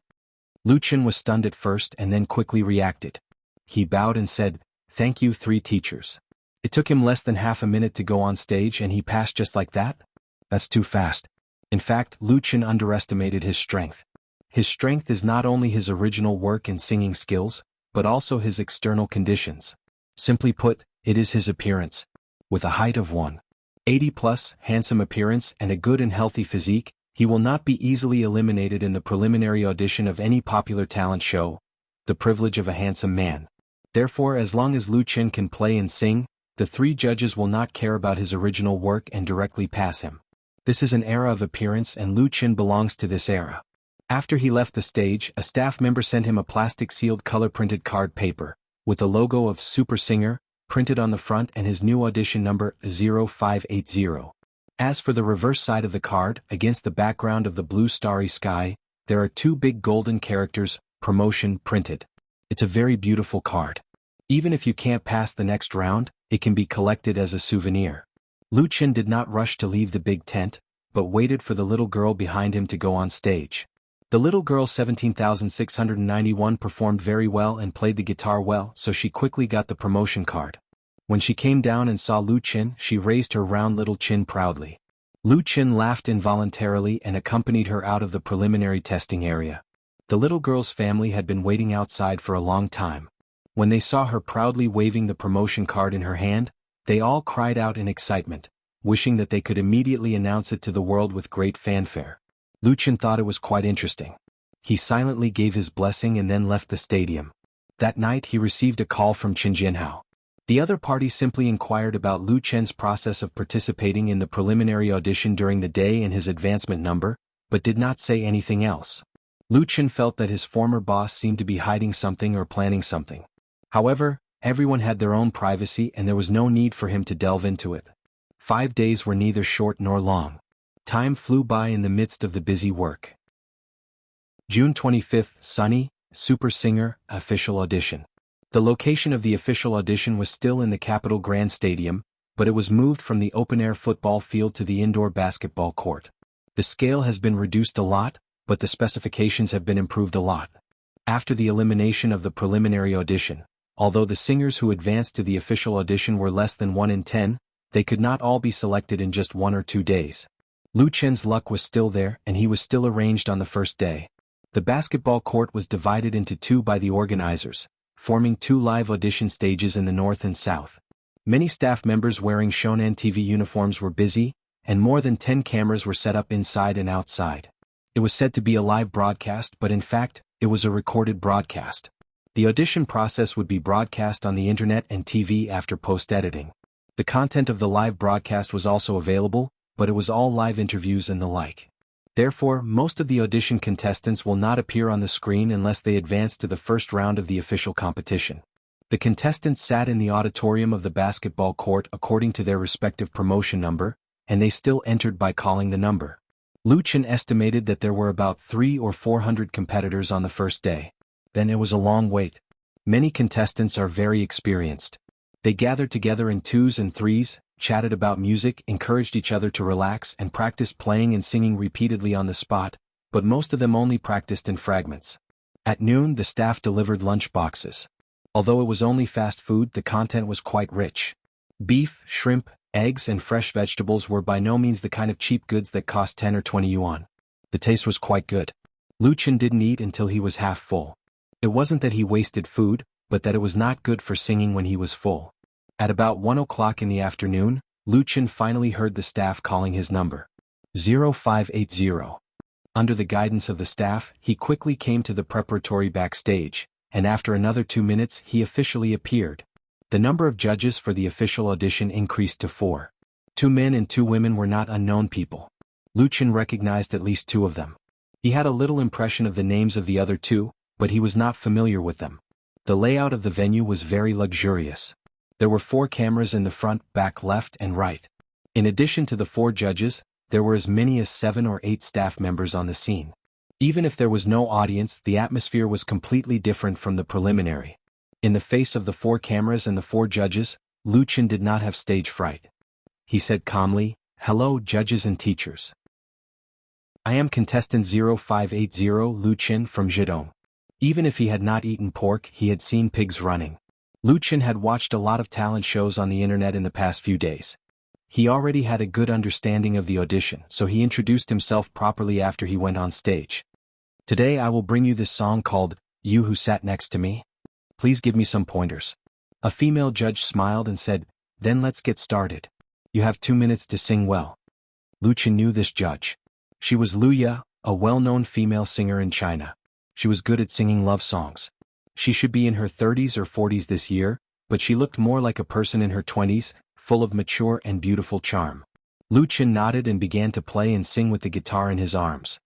Lu Chen was stunned at first and then quickly reacted. He bowed and said, "Thank you, 3 teachers." It took him less than half a minute to go on stage and he passed just like that? That's too fast. In fact, Lu Chen underestimated his strength. His strength is not only his original work and singing skills, but also his external conditions. Simply put, it is his appearance. With a height of 180 plus, handsome appearance and a good and healthy physique, he will not be easily eliminated in the preliminary audition of any popular talent show. The privilege of a handsome man. Therefore, as long as Lu Chen can play and sing, the 3 judges will not care about his original work and directly pass him. This is an era of appearance and Lu Chen belongs to this era. After he left the stage, a staff member sent him a plastic-sealed color-printed card paper, with the logo of Super Singer, printed on the front and his new audition number 0580. As for the reverse side of the card, against the background of the blue starry sky, there are 2 big golden characters, "Promotion," printed. It's a very beautiful card. Even if you can't pass the next round, it can be collected as a souvenir. Lu Chen did not rush to leave the big tent, but waited for the little girl behind him to go on stage. The little girl 17,691 performed very well and played the guitar well, so she quickly got the promotion card. When she came down and saw Lu Chen, she raised her round little chin proudly. Lu Chen laughed involuntarily and accompanied her out of the preliminary testing area. The little girl's family had been waiting outside for a long time. When they saw her proudly waving the promotion card in her hand, they all cried out in excitement, wishing that they could immediately announce it to the world with great fanfare. Lu Chen thought it was quite interesting. He silently gave his blessing and then left the stadium. That night he received a call from Chen Jianhao. The other party simply inquired about Lu Chen's process of participating in the preliminary audition during the day and his advancement number, but did not say anything else. Lu Chen felt that his former boss seemed to be hiding something or planning something. However, everyone had their own privacy and there was no need for him to delve into it. 5 days were neither short nor long. Time flew by in the midst of the busy work. June 25th, sunny, Super Singer, official audition. The location of the official audition was still in the Capitol Grand Stadium, but it was moved from the open-air football field to the indoor basketball court. The scale has been reduced a lot, but the specifications have been improved a lot. After the elimination of the preliminary audition, Although the singers who advanced to the official audition were less than 1 in 10, they could not all be selected in just 1 or 2 days. Lu Chen's luck was still there, and he was still arranged on the first day. The basketball court was divided into 2 by the organizers, forming 2 live audition stages in the north and south. Many staff members wearing Shonen TV uniforms were busy, and more than 10 cameras were set up inside and outside. It was said to be a live broadcast, but in fact, it was a recorded broadcast. The audition process would be broadcast on the internet and TV after post-editing. The content of the live broadcast was also available, but it was all live interviews and the like. Therefore, most of the audition contestants will not appear on the screen unless they advance to the first round of the official competition. The contestants sat in the auditorium of the basketball court according to their respective promotion number, and they still entered by calling the number. Lu Chen estimated that there were about 300 or 400 competitors on the first day. Then it was a long wait. Many contestants are very experienced. They gathered together in 2s and 3s, chatted about music, encouraged each other to relax, and practiced playing and singing repeatedly on the spot, but most of them only practiced in fragments. At noon, the staff delivered lunch boxes. Although it was only fast food, the content was quite rich. Beef, shrimp, eggs, and fresh vegetables were by no means the kind of cheap goods that cost 10 or 20 yuan. The taste was quite good. Lu Chen didn't eat until he was half full. It wasn't that he wasted food, but that it was not good for singing when he was full. At about 1 o'clock in the afternoon, Lu Chen finally heard the staff calling his number. 0580. Under the guidance of the staff, he quickly came to the preparatory backstage, and after another 2 minutes he officially appeared. The number of judges for the official audition increased to 4. 2 men and 2 women were not unknown people. Lu Chen recognized at least 2 of them. He had a little impression of the names of the other 2, but he was not familiar with them. The layout of the venue was very luxurious. There were 4 cameras in the front, back, left, and right. In addition to the 4 judges, there were as many as 7 or 8 staff members on the scene. Even if there was no audience, the atmosphere was completely different from the preliminary. In the face of the 4 cameras and the 4 judges, Lu Chen did not have stage fright. He said calmly, "Hello, judges and teachers. I am contestant 0580 Lu Chen from Zhejiang." Even if he had not eaten pork, he had seen pigs running. Lu Chen had watched a lot of talent shows on the internet in the past few days. He already had a good understanding of the audition, so he introduced himself properly after he went on stage. "Today I will bring you this song called, 'You Who Sat Next to Me.' Please give me some pointers." A female judge smiled and said, "Then let's get started. You have 2 minutes to sing well." Lu Chen knew this judge. She was Lu Ya, a well-known female singer in China. She was good at singing love songs. She should be in her 30s or 40s this year, but she looked more like a person in her 20s, full of mature and beautiful charm. Lu Chen nodded and began to play and sing with the guitar in his arms.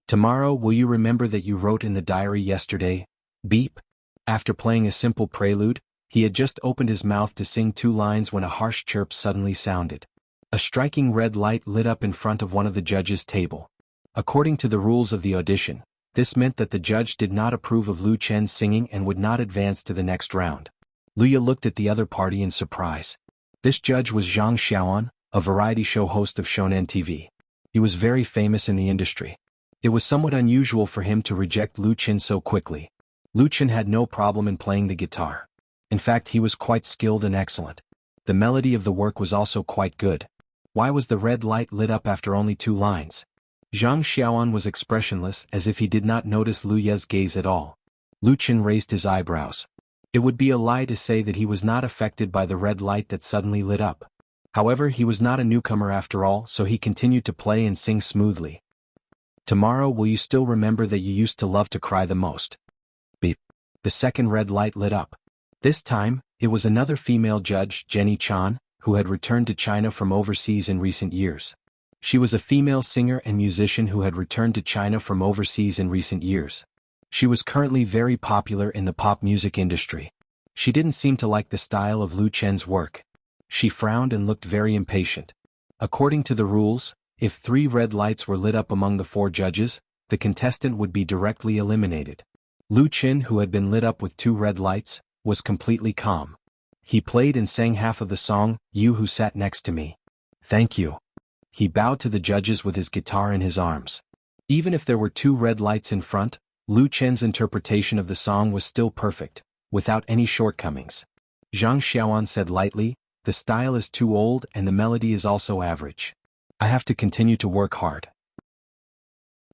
"Tomorrow will you remember that you wrote in the diary yesterday? Beep." After playing a simple prelude, he had just opened his mouth to sing 2 lines when a harsh chirp suddenly sounded. A striking red light lit up in front of one of the judges' table. According to the rules of the audition, this meant that the judge did not approve of Lu Chen's singing and would not advance to the next round. Lu Ya looked at the other party in surprise. This judge was Zhang Xiaoan, a variety show host of Shonen TV. He was very famous in the industry. It was somewhat unusual for him to reject Lu Chen so quickly. Lu Chen had no problem in playing the guitar. In fact, he was quite skilled and excellent. The melody of the work was also quite good. Why was the red light lit up after only 2 lines? Zhang Xiaoan was expressionless, as if he did not notice Lu Ya's gaze at all. Lu Chen raised his eyebrows. It would be a lie to say that he was not affected by the red light that suddenly lit up. However, he was not a newcomer after all, so he continued to play and sing smoothly. "Tomorrow will you still remember that you used to love to cry the most?" Beep. The second red light lit up. This time, it was another female judge, Jenny Chan, who had returned to China from overseas in recent years. She was a female singer and musician who had returned to China from overseas in recent years. She was currently very popular in the pop music industry. She didn't seem to like the style of Lu Chen's work. She frowned and looked very impatient. According to the rules, if 3 red lights were lit up among the 4 judges, the contestant would be directly eliminated. Lu Chen, who had been lit up with 2 red lights, was completely calm. He played and sang half of the song, "You Who Sat Next to Me." "Thank you." He bowed to the judges with his guitar in his arms. Even if there were 2 red lights in front, Lu Chen's interpretation of the song was still perfect. without any shortcomings. Zhang Xiaoan said lightly, the style is too old and the melody is also average. I have to continue to work hard.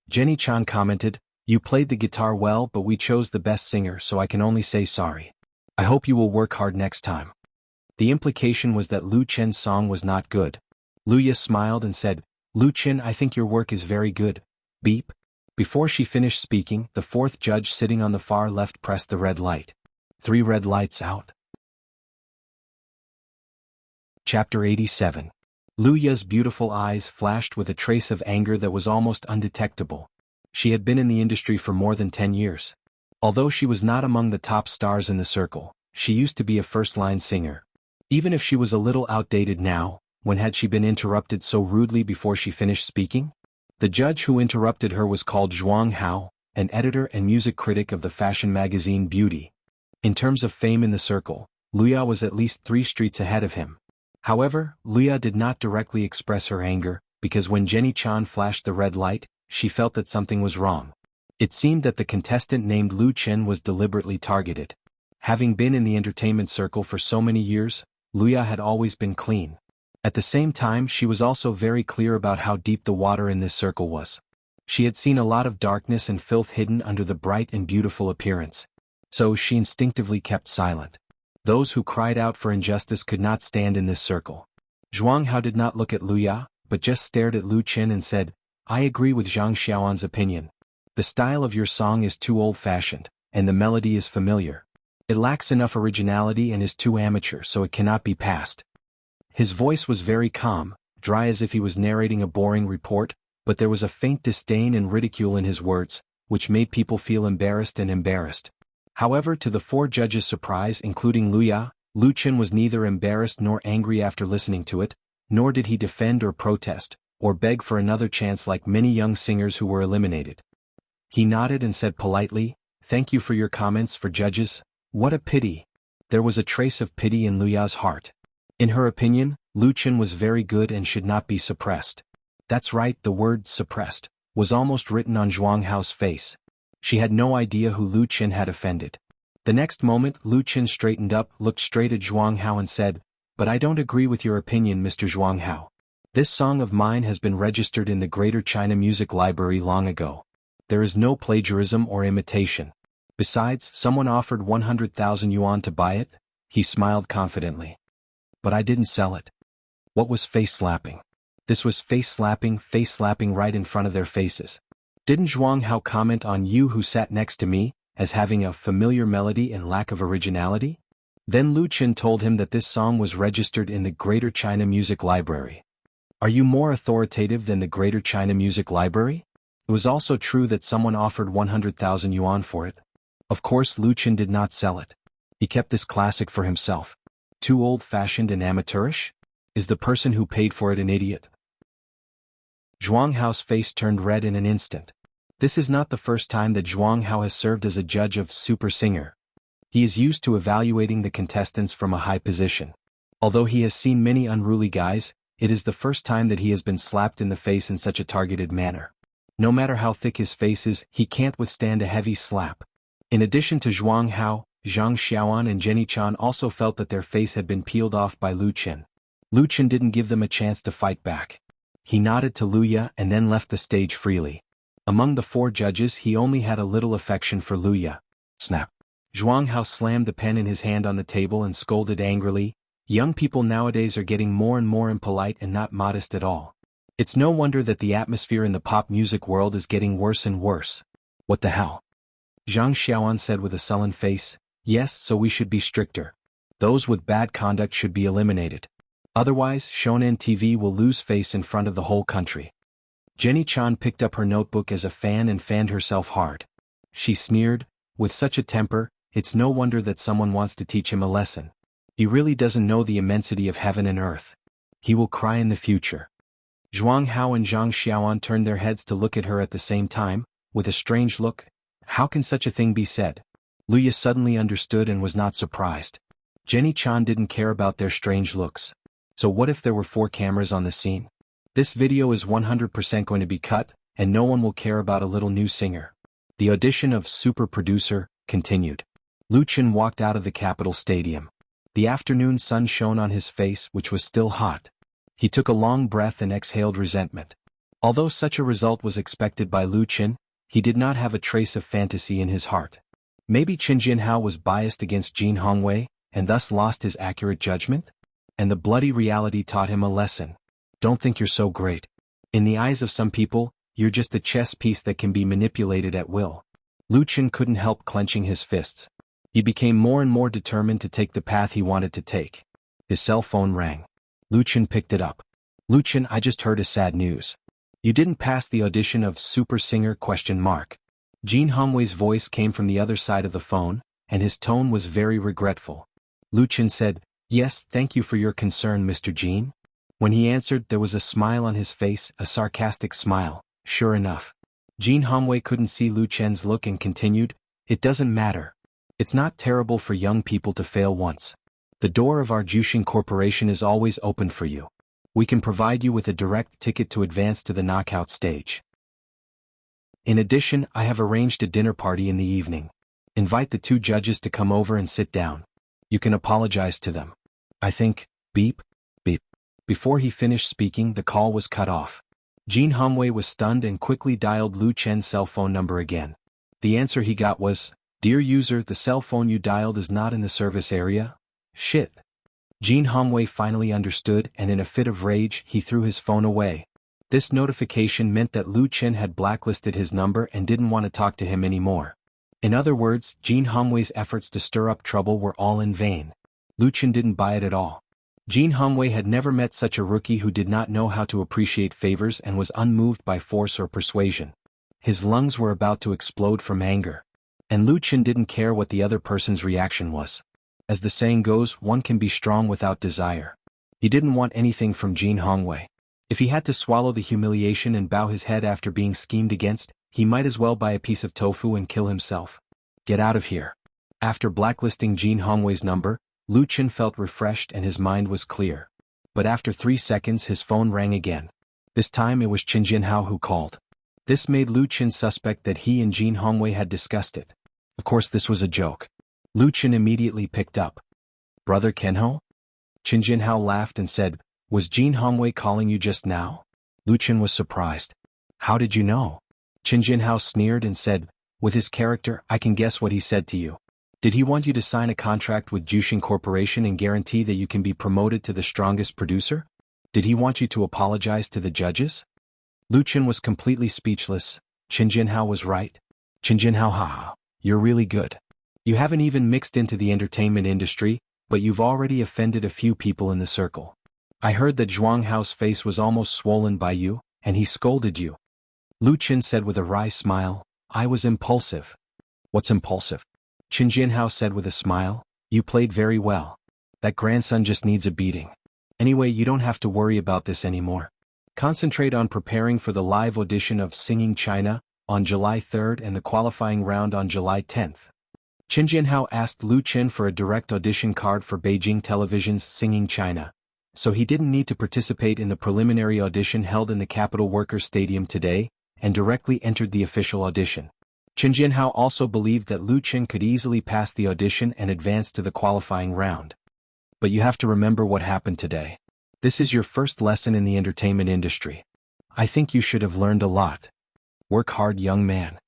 Jenny Chan commented, you played the guitar well but we chose the best singer so I can only say sorry. I hope you will work hard next time. The implication was that Lu Chen's song was not good. Luya smiled and said, Lu Chen, I think your work is very good. Beep. Before she finished speaking, the fourth judge sitting on the far left pressed the red light. 3 red lights out. Chapter 87. Luya's beautiful eyes flashed with a trace of anger that was almost undetectable. She had been in the industry for more than 10 years. Although she was not among the top stars in the circle, she used to be a first-line singer. Even if she was a little outdated now, when had she been interrupted so rudely before she finished speaking? The judge who interrupted her was called Zhuang Hao, an editor and music critic of the fashion magazine Beauty. In terms of fame in the circle, Luya was at least 3 streets ahead of him. However, Luya did not directly express her anger, because when Jenny Chan flashed the red light, she felt that something was wrong. It seemed that the contestant named Lu Chen was deliberately targeted. Having been in the entertainment circle for so many years, Luya had always been clean. At the same time, she was also very clear about how deep the water in this circle was. She had seen a lot of darkness and filth hidden under the bright and beautiful appearance. So she instinctively kept silent. Those who cried out for injustice could not stand in this circle. Zhuang Hao did not look at Luya, but just stared at Lu Chen and said, I agree with Zhang Xiaoan's opinion. The style of your song is too old-fashioned, and the melody is familiar. It lacks enough originality and is too amateur so it cannot be passed. His voice was very calm, dry as if he was narrating a boring report, but there was a faint disdain and ridicule in his words, which made people feel embarrassed and embarrassed. However, to the 4 judges' surprise, including Luya, Lu Chen was neither embarrassed nor angry after listening to it, nor did he defend or protest, or beg for another chance like many young singers who were eliminated. He nodded and said politely, Thank you for your comments for judges. What a pity. There was a trace of pity in Luya's heart. In her opinion, Lu Chen was very good and should not be suppressed. That's right, the word suppressed was almost written on Zhuang Hao's face. She had no idea who Lu Chen had offended. The next moment, Lu Chen straightened up, looked straight at Zhuang Hao and said, But I don't agree with your opinion, Mr. Zhuang Hao. This song of mine has been registered in the Greater China Music Library long ago. There is no plagiarism or imitation. Besides, someone offered 100,000 yuan to buy it. He smiled confidently. But I didn't sell it. What was face-slapping? This was face-slapping right in front of their faces. Didn't Zhuang Hao comment on you who sat next to me, as having a familiar melody and lack of originality? Then Lu Chen told him that this song was registered in the Greater China Music Library. Are you more authoritative than the Greater China Music Library? It was also true that someone offered 100,000 yuan for it. Of course Lu Chen did not sell it. He kept this classic for himself. Too old-fashioned and amateurish? Is the person who paid for it an idiot? Zhuang Hao's face turned red in an instant. This is not the first time that Zhuang Hao has served as a judge of Super Singer. He is used to evaluating the contestants from a high position. Although he has seen many unruly guys, it is the first time that he has been slapped in the face in such a targeted manner. No matter how thick his face is, he can't withstand a heavy slap. In addition to Zhuang Hao, Zhang Xiaoan and Jenny Chan also felt that their face had been peeled off by Lu Chen. Lu Chen didn't give them a chance to fight back. He nodded to Luya and then left the stage freely. Among the 4 judges he only had a little affection for Luya. Snap. Zhuang Hao slammed the pen in his hand on the table and scolded angrily, Young people nowadays are getting more and more impolite and not modest at all. It's no wonder that the atmosphere in the pop music world is getting worse and worse. What the hell? Zhang Xiaoan said with a sullen face, Yes, so we should be stricter. Those with bad conduct should be eliminated. Otherwise, Shonen TV will lose face in front of the whole country. Jenny Chan picked up her notebook as a fan and fanned herself hard. She sneered, with such a temper, it's no wonder that someone wants to teach him a lesson. He really doesn't know the immensity of heaven and earth. He will cry in the future. Zhuang Hao and Zhang Xiaoan turned their heads to look at her at the same time, with a strange look. How can such a thing be said? Luya suddenly understood and was not surprised. Jenny Chan didn't care about their strange looks. So what if there were 4 cameras on the scene? This video is 100% going to be cut, and no one will care about a little new singer. The audition of Super Producer continued. Lu Chen walked out of the Capitol Stadium. The afternoon sun shone on his face, which was still hot. He took a long breath and exhaled resentment. Although such a result was expected by Lu Chen, he did not have a trace of fantasy in his heart. Maybe Qin Jianhao was biased against Jin Hongwei, and thus lost his accurate judgment? And the bloody reality taught him a lesson. Don't think you're so great. In the eyes of some people, you're just a chess piece that can be manipulated at will. Lu Chen couldn't help clenching his fists. He became more and more determined to take the path he wanted to take. His cell phone rang. Lu Chen picked it up. Lu Chen, I just heard a sad news. You didn't pass the audition of Super Singer ? Jin Hongwei's voice came from the other side of the phone, and his tone was very regretful. Lu Chen said, Yes, thank you for your concern, Mr. Jin. When he answered, there was a smile on his face, a sarcastic smile. Sure enough. Jin Hongwei couldn't see Lu Chen's look and continued, It doesn't matter. It's not terrible for young people to fail once. The door of our Jushin Corporation is always open for you. We can provide you with a direct ticket to advance to the knockout stage. In addition, I have arranged a dinner party in the evening. Invite the 2 judges to come over and sit down. You can apologize to them. I think, beep, beep. Before he finished speaking, the call was cut off. Jin Hongwei was stunned and quickly dialed Lu Chen's cell phone number again. The answer he got was, Dear user, the cell phone you dialed is not in the service area. Shit. Jin Hongwei finally understood, and in a fit of rage, he threw his phone away. This notification meant that Lu Chen had blacklisted his number and didn't want to talk to him anymore. In other words, Jin Hongwei's efforts to stir up trouble were all in vain. Lu Chen didn't buy it at all. Jin Hongwei had never met such a rookie who did not know how to appreciate favors and was unmoved by force or persuasion. His lungs were about to explode from anger. And Lu Chen didn't care what the other person's reaction was. As the saying goes, one can be strong without desire. He didn't want anything from Jin Hongwei. If he had to swallow the humiliation and bow his head after being schemed against, he might as well buy a piece of tofu and kill himself. Get out of here. After blacklisting Jin Hongwei's number, Lu Chen felt refreshed and his mind was clear. But after 3 seconds his phone rang again. This time it was Qin Jianhao who called. This made Lu Chen suspect that he and Jin Hongwei had discussed it. Of course this was a joke. Lu Chen immediately picked up. Brother Kenho? Qin Jianhao laughed and said, Was Jin Hongwei calling you just now? Lu Chen was surprised. How did you know? Qin Jianhao sneered and said, With his character, I can guess what he said to you. Did he want you to sign a contract with Jushin Corporation and guarantee that you can be promoted to the strongest producer? Did he want you to apologize to the judges? Lu Chen was completely speechless. Qin Jianhao was right. Qin Jianhao, haha, you're really good. You haven't even mixed into the entertainment industry, but you've already offended a few people in the circle. I heard that Zhuang Hao's face was almost swollen by you, and he scolded you. Lu Chen said with a wry smile, I was impulsive. What's impulsive? Qin Jianhao said with a smile, You played very well. That grandson just needs a beating. Anyway, you don't have to worry about this anymore. Concentrate on preparing for the live audition of Singing China on July 3rd and the qualifying round on July 10th. Qin Jianhao asked Lu Chen for a direct audition card for Beijing Television's Singing China, so he didn't need to participate in the preliminary audition held in the Capitol Workers' Stadium today, and directly entered the official audition. Qin Jianhao also believed that Lu Chen could easily pass the audition and advance to the qualifying round. But you have to remember what happened today. This is your first lesson in the entertainment industry. I think you should have learned a lot. Work hard, young man.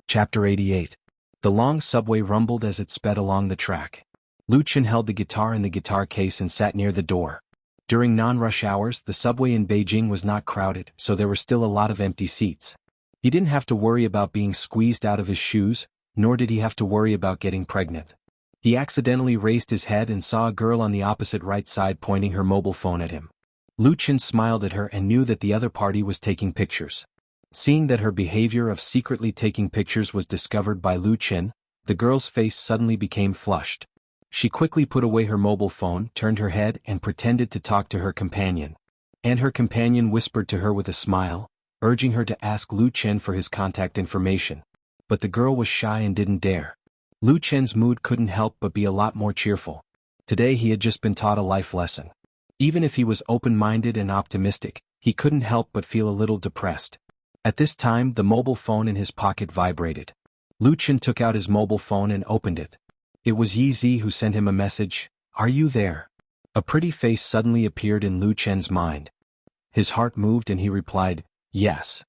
Chapter 88. The long subway rumbled as it sped along the track. Lu Chen held the guitar in the guitar case and sat near the door. During non-rush hours, the subway in Beijing was not crowded, so there were still a lot of empty seats. He didn't have to worry about being squeezed out of his shoes, nor did he have to worry about getting pregnant. He accidentally raised his head and saw a girl on the opposite right side pointing her mobile phone at him. Lu Chen smiled at her and knew that the other party was taking pictures. Seeing that her behavior of secretly taking pictures was discovered by Lu Chen, the girl's face suddenly became flushed. She quickly put away her mobile phone, turned her head and pretended to talk to her companion. And her companion whispered to her with a smile, urging her to ask Lu Chen for his contact information. But the girl was shy and didn't dare. Lu Chen's mood couldn't help but be a lot more cheerful. Today he had just been taught a life lesson. Even if he was open-minded and optimistic, he couldn't help but feel a little depressed. At this time the mobile phone in his pocket vibrated. Lu Chen took out his mobile phone and opened it. It was Yi Zi who sent him a message, "Are you there?" A pretty face suddenly appeared in Lu Chen's mind. His heart moved and he replied, "Yes."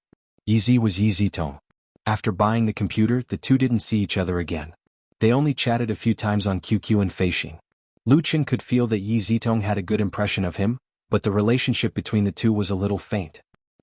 Yi Zi was Yi Zitong. After buying the computer, the two didn't see each other again. They only chatted a few times on QQ and Feishing. Lu Chen could feel that Yi Zitong had a good impression of him, but the relationship between the two was a little faint.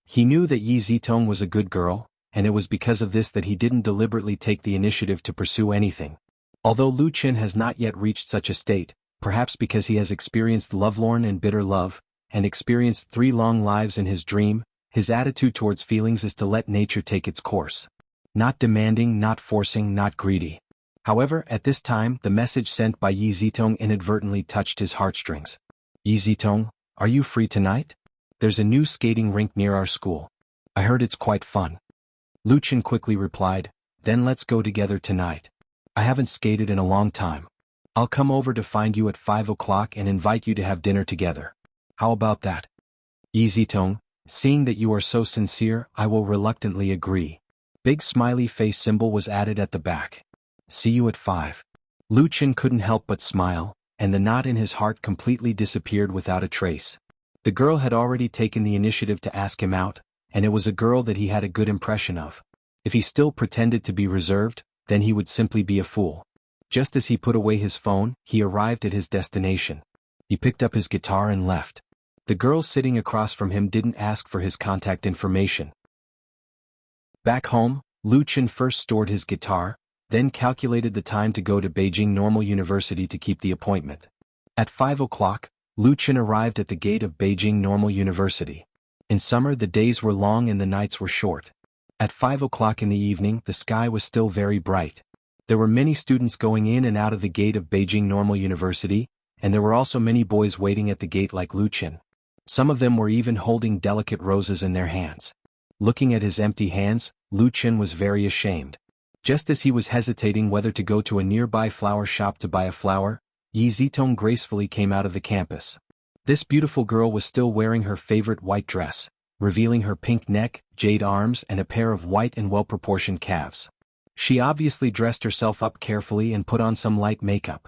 He knew that Yi Zitong was a good girl, and it was because of this that he didn't deliberately take the initiative to pursue anything. Although Lu Chen has not yet reached such a state, perhaps because he has experienced lovelorn and bitter love, and experienced 3 long lives in his dream, his attitude towards feelings is to let nature take its course. Not demanding, not forcing, not greedy. However, at this time the message sent by Yi Zitong inadvertently touched his heartstrings. "Yi Zitong, are you free tonight? There's a new skating rink near our school. I heard it's quite fun." Lu Chen quickly replied, "Then let's go together tonight. I haven't skated in a long time. I'll come over to find you at 5 o'clock and invite you to have dinner together. How about that?" "Yi Zitong, seeing that you are so sincere, I will reluctantly agree." Big smiley face symbol was added at the back. "See you at 5. Lu Chen couldn't help but smile, and the knot in his heart completely disappeared without a trace. The girl had already taken the initiative to ask him out, and it was a girl that he had a good impression of. If he still pretended to be reserved, then he would simply be a fool. Just as he put away his phone, he arrived at his destination. He picked up his guitar and left. The girl sitting across from him didn't ask for his contact information. Back home, Lu Chen first stored his guitar, then calculated the time to go to Beijing Normal University to keep the appointment. At 5 o'clock, Lu Chen arrived at the gate of Beijing Normal University. In summer the days were long and the nights were short. At 5 o'clock in the evening the sky was still very bright. There were many students going in and out of the gate of Beijing Normal University, and there were also many boys waiting at the gate like Lu Chen. Some of them were even holding delicate roses in their hands. Looking at his empty hands, Lu Chen was very ashamed. Just as he was hesitating whether to go to a nearby flower shop to buy a flower, Yi Zitong gracefully came out of the campus. This beautiful girl was still wearing her favorite white dress, revealing her pink neck, jade arms and a pair of white and well-proportioned calves. She obviously dressed herself up carefully and put on some light makeup.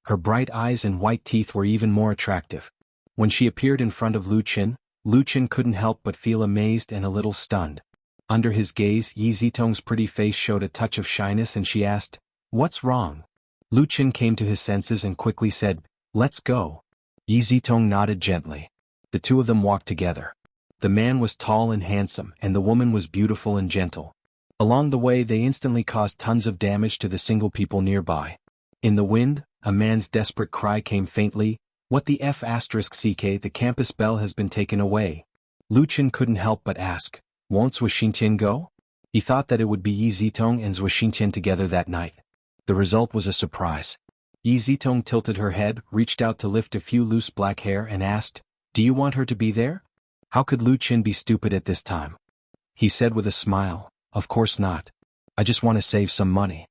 Her bright eyes and white teeth were even more attractive. When she appeared in front of Lu Chen couldn't help but feel amazed and a little stunned. Under his gaze, Yi Zitong's pretty face showed a touch of shyness and she asked, "What's wrong?" Lu Chen came to his senses and quickly said, "Let's go." Yi Zitong nodded gently. The two of them walked together. The man was tall and handsome and the woman was beautiful and gentle. Along the way they instantly caused tons of damage to the single people nearby. In the wind, a man's desperate cry came faintly, "What the F***ck, the campus bell has been taken away." Lu Chen couldn't help but ask, "Won't Zhuo Xintian go?" He thought that it would be Yi Zitong and Zhuo Xintian together that night. The result was a surprise. Yi Zitong tilted her head, reached out to lift a few loose black hair and asked, "Do you want her to be there?" How could Lu Chen be stupid at this time? He said with a smile, "Of course not. I just want to save some money."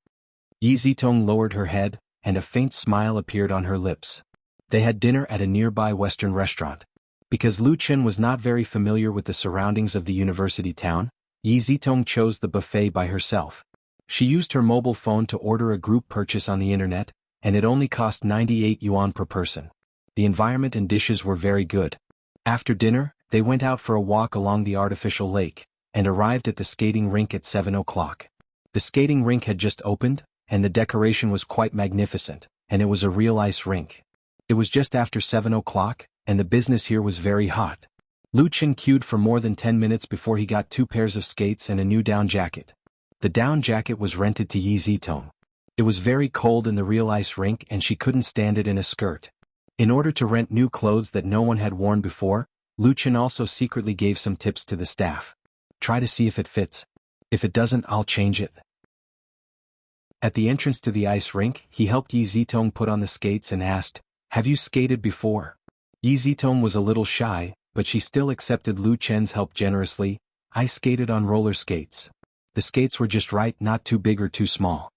Yi Zitong lowered her head, and a faint smile appeared on her lips. They had dinner at a nearby Western restaurant. Because Lu Chen was not very familiar with the surroundings of the university town, Yi Zitong chose the buffet by herself. She used her mobile phone to order a group purchase on the internet, and it only cost 98 yuan per person. The environment and dishes were very good. After dinner, they went out for a walk along the artificial lake, and arrived at the skating rink at 7 o'clock. The skating rink had just opened, and the decoration was quite magnificent, and it was a real ice rink. It was just after 7 o'clock, and the business here was very hot. Lu Chen queued for more than 10 minutes before he got 2 pairs of skates and a new down jacket. The down jacket was rented to Yi Zitong. It was very cold in the real ice rink and she couldn't stand it in a skirt. In order to rent new clothes that no one had worn before, Lu Chen also secretly gave some tips to the staff. "Try to see if it fits. If it doesn't, I'll change it." At the entrance to the ice rink, he helped Yi Zitong put on the skates and asked, "Have you skated before?" Yi Zitong was a little shy, but she still accepted Lu Chen's help generously. "I skated on roller skates. The skates were just right, not too big or too small."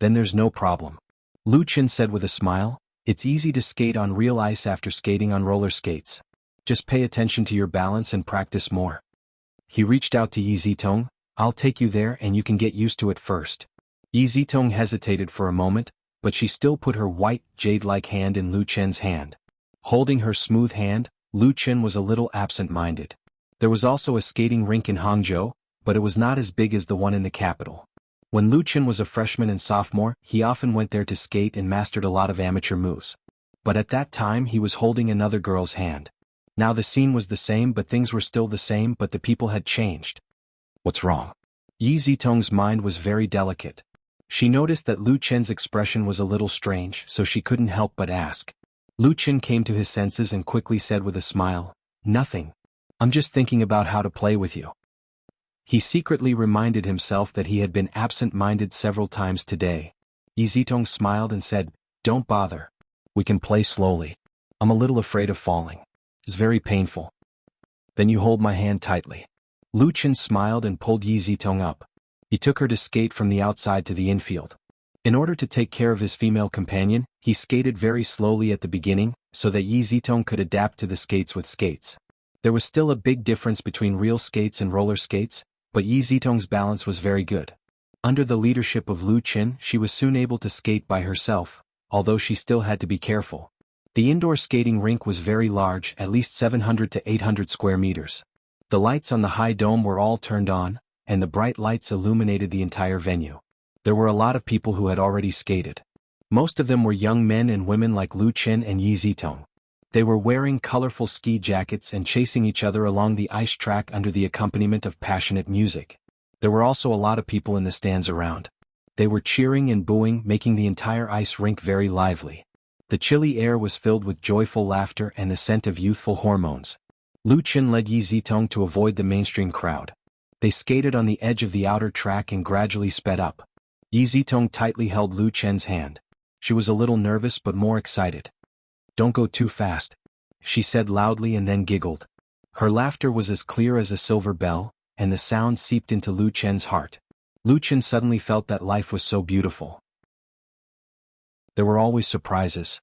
"Then there's no problem," Lu Chen said with a smile. "It's easy to skate on real ice after skating on roller skates. Just pay attention to your balance and practice more." He reached out to Yi Zitong. "I'll take you there and you can get used to it first." Yi Zitong hesitated for a moment, but she still put her white, jade-like hand in Lu Chen's hand. Holding her smooth hand, Lu Chen was a little absent-minded. There was also a skating rink in Hangzhou, but it was not as big as the one in the capital. When Lu Chen was a freshman and sophomore, he often went there to skate and mastered a lot of amateur moves. But at that time he was holding another girl's hand. Now the scene was the same, but things were still the same, but the people had changed. What's wrong? Yi Zitong's mind was very delicate. She noticed that Lu Chen's expression was a little strange, so she couldn't help but ask. Lu Chen came to his senses and quickly said with a smile, "Nothing. I'm just thinking about how to play with you." He secretly reminded himself that he had been absent-minded several times today. Yi Zitong smiled and said, "Don't bother. We can play slowly. I'm a little afraid of falling. It's very painful." "Then you hold my hand tightly." Lu Chen smiled and pulled Yi Zitong up. He took her to skate from the outside to the infield. In order to take care of his female companion, he skated very slowly at the beginning, so that Yi Zitong could adapt to the skates with skates. There was still a big difference between real skates and roller skates, but Yi Zitong's balance was very good. Under the leadership of Lu Chen, she was soon able to skate by herself, although she still had to be careful. The indoor skating rink was very large, at least 700 to 800 square meters. The lights on the high dome were all turned on, and the bright lights illuminated the entire venue. There were a lot of people who had already skated. Most of them were young men and women like Lu Chen and Yi Zitong. They were wearing colorful ski jackets and chasing each other along the ice track under the accompaniment of passionate music. There were also a lot of people in the stands around. They were cheering and booing, making the entire ice rink very lively. The chilly air was filled with joyful laughter and the scent of youthful hormones. Lu Chen led Yi Zitong to avoid the mainstream crowd. They skated on the edge of the outer track and gradually sped up. Yi Zitong tightly held Lu Chen's hand. She was a little nervous but more excited. "Don't go too fast," she said loudly and then giggled. Her laughter was as clear as a silver bell, and the sound seeped into Lu Chen's heart. Lu Chen suddenly felt that life was so beautiful. There were always surprises.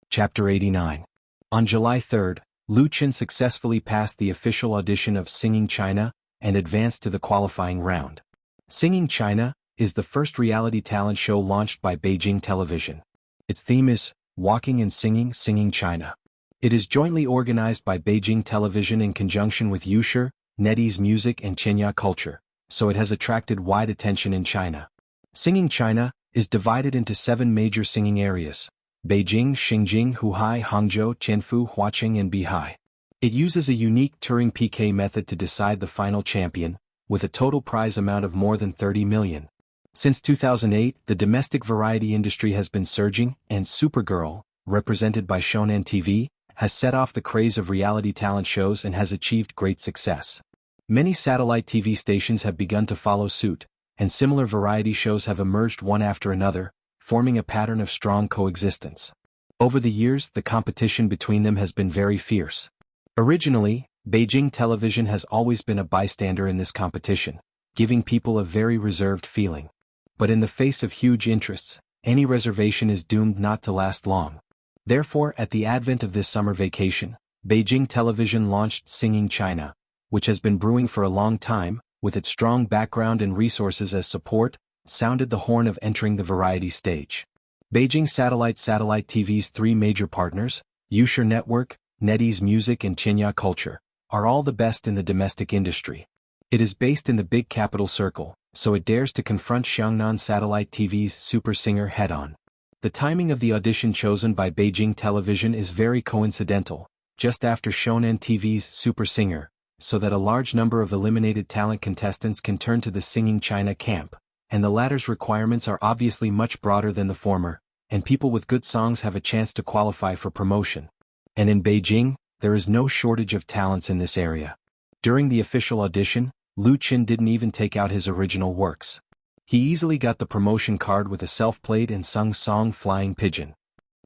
Chapter 89. On July 3rd, Lu Chen successfully passed the official audition of Singing China and advanced to the qualifying round. Singing China is the first reality talent show launched by Beijing Television. Its theme is Walking and Singing, Singing China. It is jointly organized by Beijing Television in conjunction with Wuxia, NetEase Music and China Culture, so it has attracted wide attention in China. Singing China is divided into 7 major singing areas: Beijing, Xinjiang, Huhai, Hangzhou, Tianfu, Huaqing and Bihai. It uses a unique Turing PK method to decide the final champion, with a total prize amount of more than 30 million. Since 2008, the domestic variety industry has been surging, and Supergirl, represented by Shonen TV, has set off the craze of reality talent shows and has achieved great success. Many satellite TV stations have begun to follow suit, and similar variety shows have emerged one after another, forming a pattern of strong coexistence. Over the years, the competition between them has been very fierce. Originally, Beijing Television has always been a bystander in this competition, giving people a very reserved feeling. But in the face of huge interests, any reservation is doomed not to last long. Therefore, at the advent of this summer vacation, Beijing Television launched Singing China, which has been brewing for a long time, with its strong background and resources as support, sounded the horn of entering the variety stage. Beijing Satellite TV's 3 major partners, Wuxia Network, NetEase Music and China Culture, are all the best in the domestic industry. It is based in the big capital circle, so it dares to confront Xiangnan Satellite TV's Super Singer head-on. The timing of the audition chosen by Beijing Television is very coincidental, just after Shonen TV's Super Singer, so that a large number of eliminated talent contestants can turn to the Singing China camp, and the latter's requirements are obviously much broader than the former, and people with good songs have a chance to qualify for promotion. And in Beijing, there is no shortage of talents in this area. During the official audition, Lu Chen didn't even take out his original works. He easily got the promotion card with a self-played and sung song Flying Pigeon.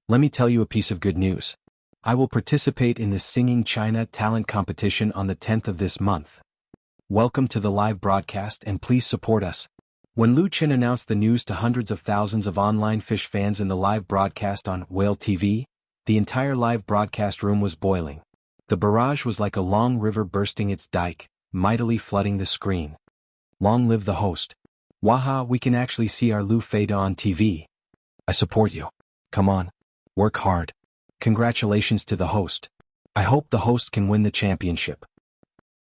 Let me tell you a piece of good news. I will participate in the Singing China talent competition on the 10th of this month. Welcome to the live broadcast and please support us. When Lu Chen announced the news to hundreds of thousands of online fish fans in the live broadcast on Whale TV, the entire live broadcast room was boiling. The barrage was like a long river bursting its dike, mightily flooding the screen. Long live the host. Waha, we can actually see our Lu Feida on TV. I support you. Come on. Work hard. Congratulations to the host. I hope the host can win the championship.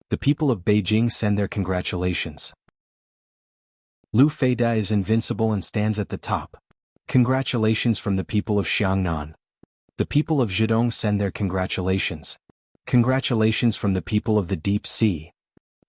The people of Beijing send their congratulations. Lu Feida is invincible and stands at the top. Congratulations from the people of Xiangnan. The people of Zhidong send their congratulations. Congratulations from the people of the deep sea.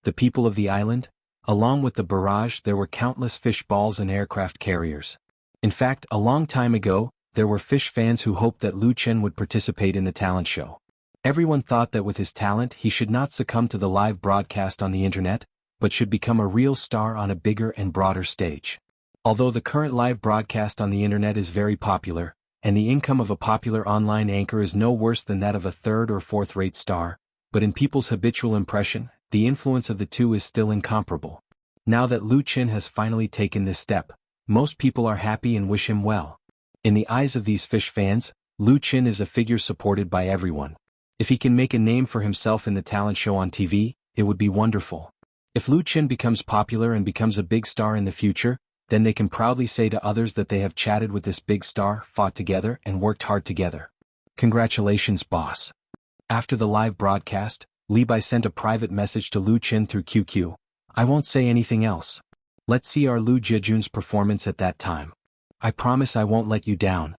The people of the island. Along with the barrage, there were countless fish balls and aircraft carriers. In fact, a long time ago, there were fish fans who hoped that Lu Chen would participate in the talent show. Everyone thought that with his talent he should not succumb to the live broadcast on the internet, but should become a real star on a bigger and broader stage. Although the current live broadcast on the internet is very popular, and the income of a popular online anchor is no worse than that of a third or fourth-rate star, but in people's habitual impression, the influence of the two is still incomparable. Now that Lu Chen has finally taken this step, most people are happy and wish him well. In the eyes of these fish fans, Lu Chen is a figure supported by everyone. If he can make a name for himself in the talent show on TV, it would be wonderful. If Lu Chen becomes popular and becomes a big star in the future, then they can proudly say to others that they have chatted with this big star, fought together, and worked hard together. Congratulations, boss. After the live broadcast, Li Bai sent a private message to Lu Chen through QQ. I won't say anything else. Let's see our Lu Jiejun's performance at that time. I promise I won't let you down.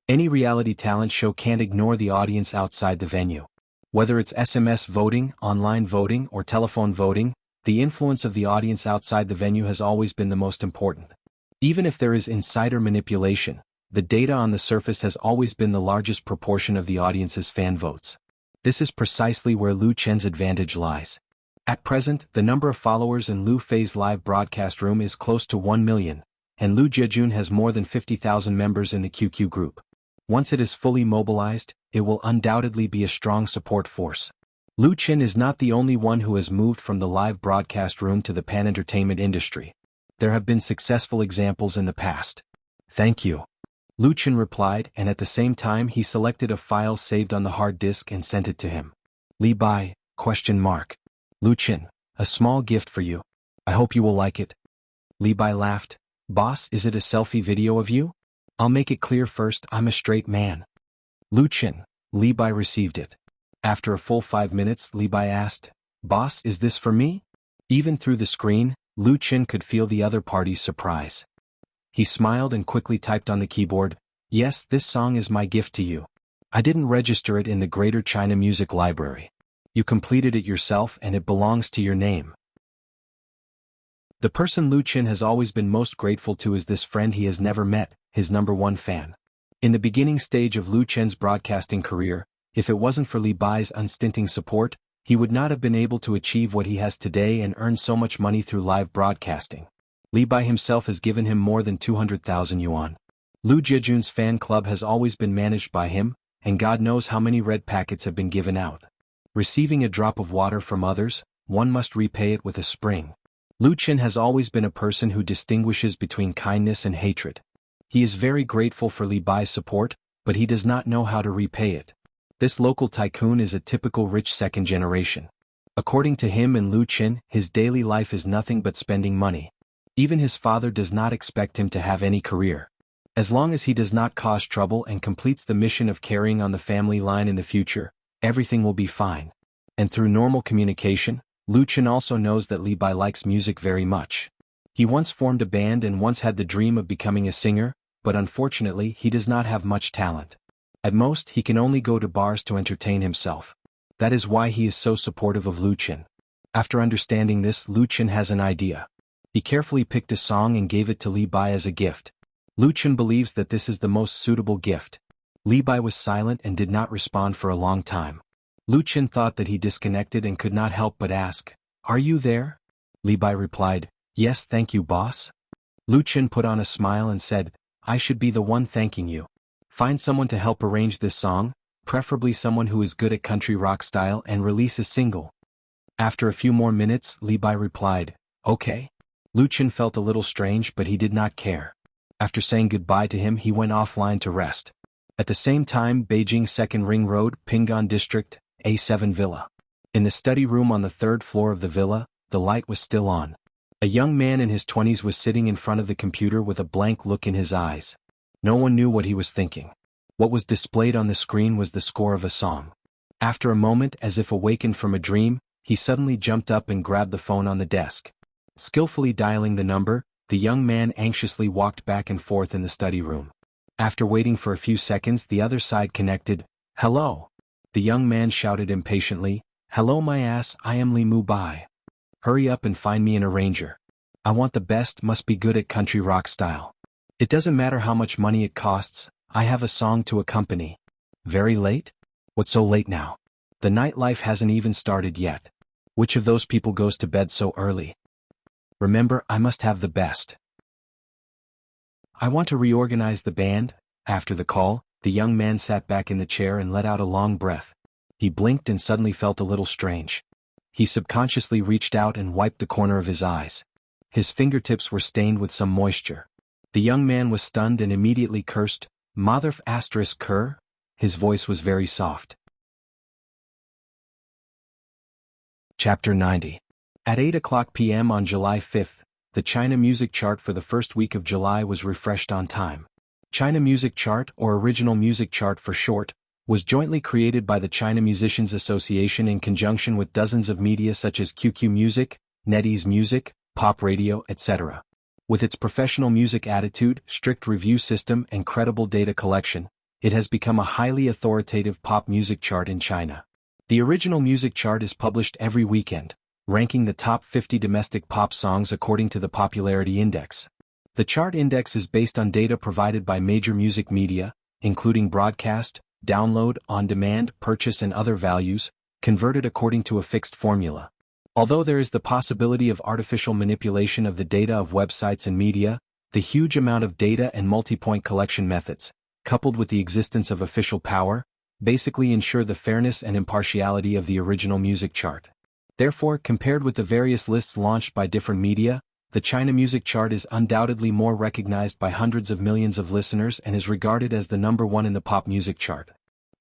Any reality talent show can't ignore the audience outside the venue. Whether it's SMS voting, online voting, or telephone voting, the influence of the audience outside the venue has always been the most important. Even if there is insider manipulation, the data on the surface has always been the largest proportion of the audience's fan votes. This is precisely where Lu Chen's advantage lies. At present, the number of followers in Lu Fei's live broadcast room is close to 1 million, and Lu Jiejun has more than 50,000 members in the QQ group. Once it is fully mobilized, it will undoubtedly be a strong support force. Lu Chen is not the only one who has moved from the live broadcast room to the pan-entertainment industry. There have been successful examples in the past. Thank you. Lu Chen replied, and at the same time he selected a file saved on the hard disk and sent it to him. Li Bai, ? Lu Chen, a small gift for you. I hope you will like it. Li Bai laughed. Boss, is it a selfie video of you? I'll make it clear first, I'm a straight man. Lu Chen. Li Bai received it. After a full 5 minutes, Li Bai asked, Boss, is this for me? Even through the screen, Lu Chen could feel the other party's surprise. He smiled and quickly typed on the keyboard, Yes, this song is my gift to you. I didn't register it in the Greater China Music Library. You completed it yourself and it belongs to your name. The person Lu Chen has always been most grateful to is this friend he has never met, his #1 fan. In the beginning stage of Lu Chen's broadcasting career, if it wasn't for Li Bai's unstinting support, he would not have been able to achieve what he has today and earn so much money through live broadcasting. Li Bai himself has given him more than 200,000 yuan. Lu Jiejun's fan club has always been managed by him, and God knows how many red packets have been given out. Receiving a drop of water from others, one must repay it with a spring. Lu Chen has always been a person who distinguishes between kindness and hatred. He is very grateful for Li Bai's support, but he does not know how to repay it. This local tycoon is a typical rich second generation. According to him and Lu Chen, his daily life is nothing but spending money. Even his father does not expect him to have any career. As long as he does not cause trouble and completes the mission of carrying on the family line in the future, everything will be fine. And through normal communication, Lu Chen also knows that Li Bai likes music very much. He once formed a band and once had the dream of becoming a singer, but unfortunately he does not have much talent. At most, he can only go to bars to entertain himself. That is why he is so supportive of Lu Chen. After understanding this, Lu Chen has an idea. He carefully picked a song and gave it to Li Bai as a gift. Lu Chen believes that this is the most suitable gift. Li Bai was silent and did not respond for a long time. Lu Chen thought that he disconnected and could not help but ask, Are you there? Li Bai replied, Yes, thank you, boss. Lu Chen put on a smile and said, I should be the one thanking you. Find someone to help arrange this song, preferably someone who is good at country rock style, and release a single. After a few more minutes, Li Bai replied, Okay. Lu Chen felt a little strange, but he did not care. After saying goodbye to him, he went offline to rest. At the same time, Beijing 2nd Ring Road, Pinggan District, A7 villa. In the study room on the third floor of the villa, the light was still on. A young man in his 20s was sitting in front of the computer with a blank look in his eyes. No one knew what he was thinking. What was displayed on the screen was the score of a song. After a moment, as if awakened from a dream, he suddenly jumped up and grabbed the phone on the desk. Skillfully dialing the number, the young man anxiously walked back and forth in the study room. After waiting for a few seconds, the other side connected. "Hello." The young man shouted impatiently, "Hello my ass, I am Li Mu Bai. Hurry up and find me an arranger. I want the best, must be good at country rock style. It doesn't matter how much money it costs, I have a song to accompany." Very late? What's so late now? The nightlife hasn't even started yet. Which of those people goes to bed so early? Remember, I must have the best. I want to reorganize the band. After the call, the young man sat back in the chair and let out a long breath. He blinked and suddenly felt a little strange. He subconsciously reached out and wiped the corner of his eyes. His fingertips were stained with some moisture. The young man was stunned and immediately cursed, "Motherf asterisk cur?" His voice was very soft. Chapter 90. At 8 p.m. on July 5th, the China Music Chart for the first week of July was refreshed on time. China Music Chart, or Original Music Chart for short, was jointly created by the China Musicians Association in conjunction with dozens of media such as QQ Music, NetEase Music, Pop Radio, etc. With its professional music attitude, strict review system, and credible data collection, it has become a highly authoritative pop music chart in China. The Original Music Chart is published every weekend, ranking the top 50 domestic pop songs according to the Popularity Index. The chart index is based on data provided by major music media, including broadcast, download, on-demand, purchase and other values, converted according to a fixed formula. Although there is the possibility of artificial manipulation of the data of websites and media, the huge amount of data and multi-point collection methods, coupled with the existence of official power, basically ensure the fairness and impartiality of the Original Music Chart. Therefore, compared with the various lists launched by different media, the China Music Chart is undoubtedly more recognized by hundreds of millions of listeners and is regarded as the number one in the pop music chart.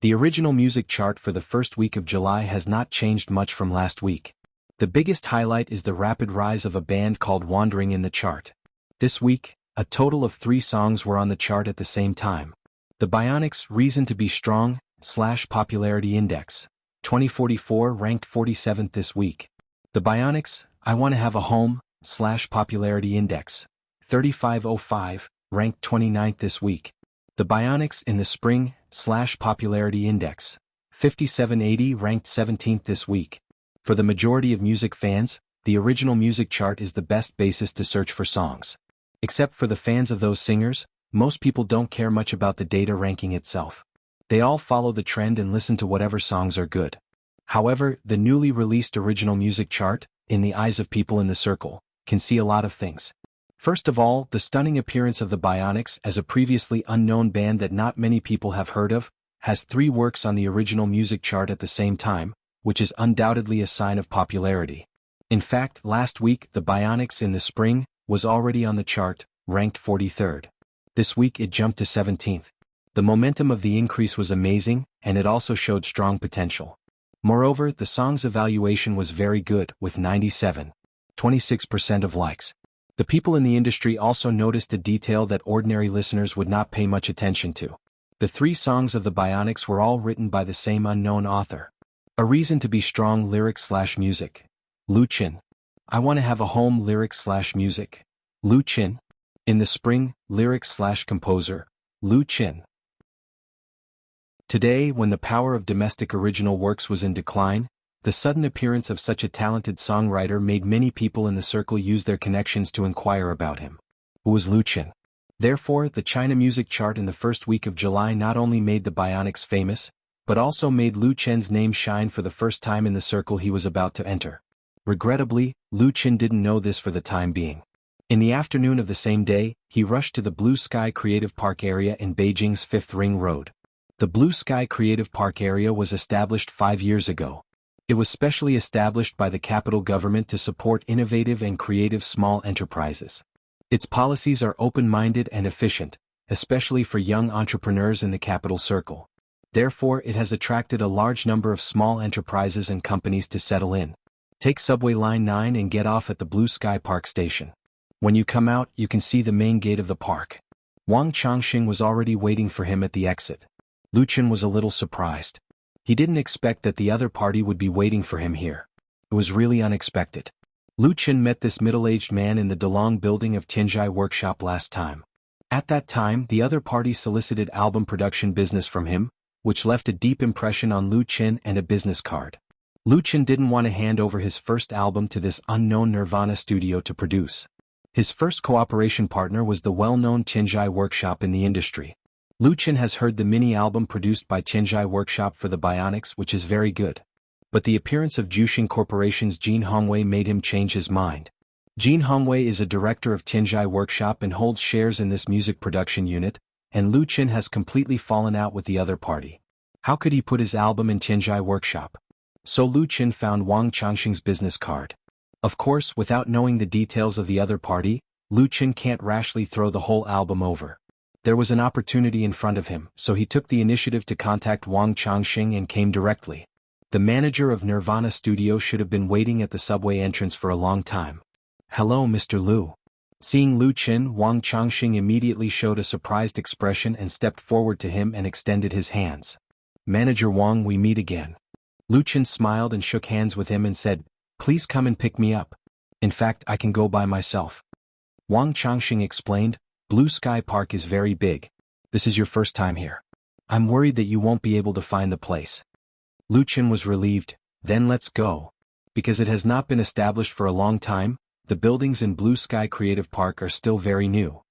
The Original Music Chart for the first week of July has not changed much from last week. The biggest highlight is the rapid rise of a band called Wandering in the chart. This week, a total of 3 songs were on the chart at the same time. The Bionics' Reason to Be Strong / Popularity Index 2044 ranked 47th this week. The Bionics' I Want to Have a Home / Popularity Index 3505 ranked 29th this week. The Bionics' In the Spring / Popularity Index 5780 ranked 17th this week. For the majority of music fans, the Original Music Chart is the best basis to search for songs. Except for the fans of those singers, most people don't care much about the data ranking itself. They all follow the trend and listen to whatever songs are good. However, the newly released Original Music Chart, in the eyes of people in the circle, can see a lot of things. First of all, the stunning appearance of the Bionics as a previously unknown band that not many people have heard of, has 3 works on the Original Music Chart at the same time, which is undoubtedly a sign of popularity. In fact, last week the Bionics' In the Spring was already on the chart, ranked 43rd. This week it jumped to 17th. The momentum of the increase was amazing, and it also showed strong potential. Moreover, the song's evaluation was very good, with 97.26% of likes. The people in the industry also noticed a detail that ordinary listeners would not pay much attention to. The 3 songs of the Bionics were all written by the same unknown author. A Reason to Be Strong lyrics / music, Lu Qin. I Want to Have a Home lyrics / music, Lu Qin. In the Spring lyrics / composer, Lu Qin. Today, when the power of domestic original works was in decline, the sudden appearance of such a talented songwriter made many people in the circle use their connections to inquire about him. Who was Lu Qin? Therefore, the China Music Chart in the first week of July not only made the Bionics famous, but also made Lu Qin's name shine for the first time in the circle he was about to enter. Regrettably, Lu Qin didn't know this for the time being. In the afternoon of the same day, he rushed to the Blue Sky Creative Park area in Beijing's 5th Ring Road. The Blue Sky Creative Park area was established 5 years ago. It was specially established by the capital government to support innovative and creative small enterprises. Its policies are open-minded and efficient, especially for young entrepreneurs in the capital circle. Therefore, it has attracted a large number of small enterprises and companies to settle in. Take subway line 9 and get off at the Blue Sky Park station. When you come out, you can see the main gate of the park. Wang Changxing was already waiting for him at the exit. Lu Chen was a little surprised. He didn't expect that the other party would be waiting for him here. It was really unexpected. Lu Chen met this middle-aged man in the Delong building of Tianjai workshop last time. At that time, the other party solicited album production business from him, which left a deep impression on Lu Chen and a business card. Lu Chen didn't want to hand over his first album to this unknown Nirvana studio to produce. His first cooperation partner was the well-known Tianjai workshop in the industry. Lu Chen has heard the mini-album produced by Tianjai Workshop for the Bionics, which is very good. But the appearance of Juxing Corporation's Jin Hongwei made him change his mind. Jin Hongwei is a director of Tianjai Workshop and holds shares in this music production unit, and Lu Chen has completely fallen out with the other party. How could he put his album in Tianjai Workshop? So Lu Chen found Wang Changxing's business card. Of course, without knowing the details of the other party, Lu Chen can't rashly throw the whole album over. There was an opportunity in front of him, so he took the initiative to contact Wang Changxing and came directly. The manager of Nirvana Studio should have been waiting at the subway entrance for a long time. "Hello, Mr. Lu." Seeing Lu Chen, Wang Changxing immediately showed a surprised expression and stepped forward to him and extended his hands. "Manager Wang, we meet again." Lu Chen smiled and shook hands with him and said, "Please come and pick me up. In fact, I can go by myself." Wang Changxing explained, "Blue Sky Park is very big. This is your first time here. I'm worried that you won't be able to find the place." Lu Chen was relieved. "Then let's go. Because it has not been established for a long time, the buildings in Blue Sky Creative Park are still very new.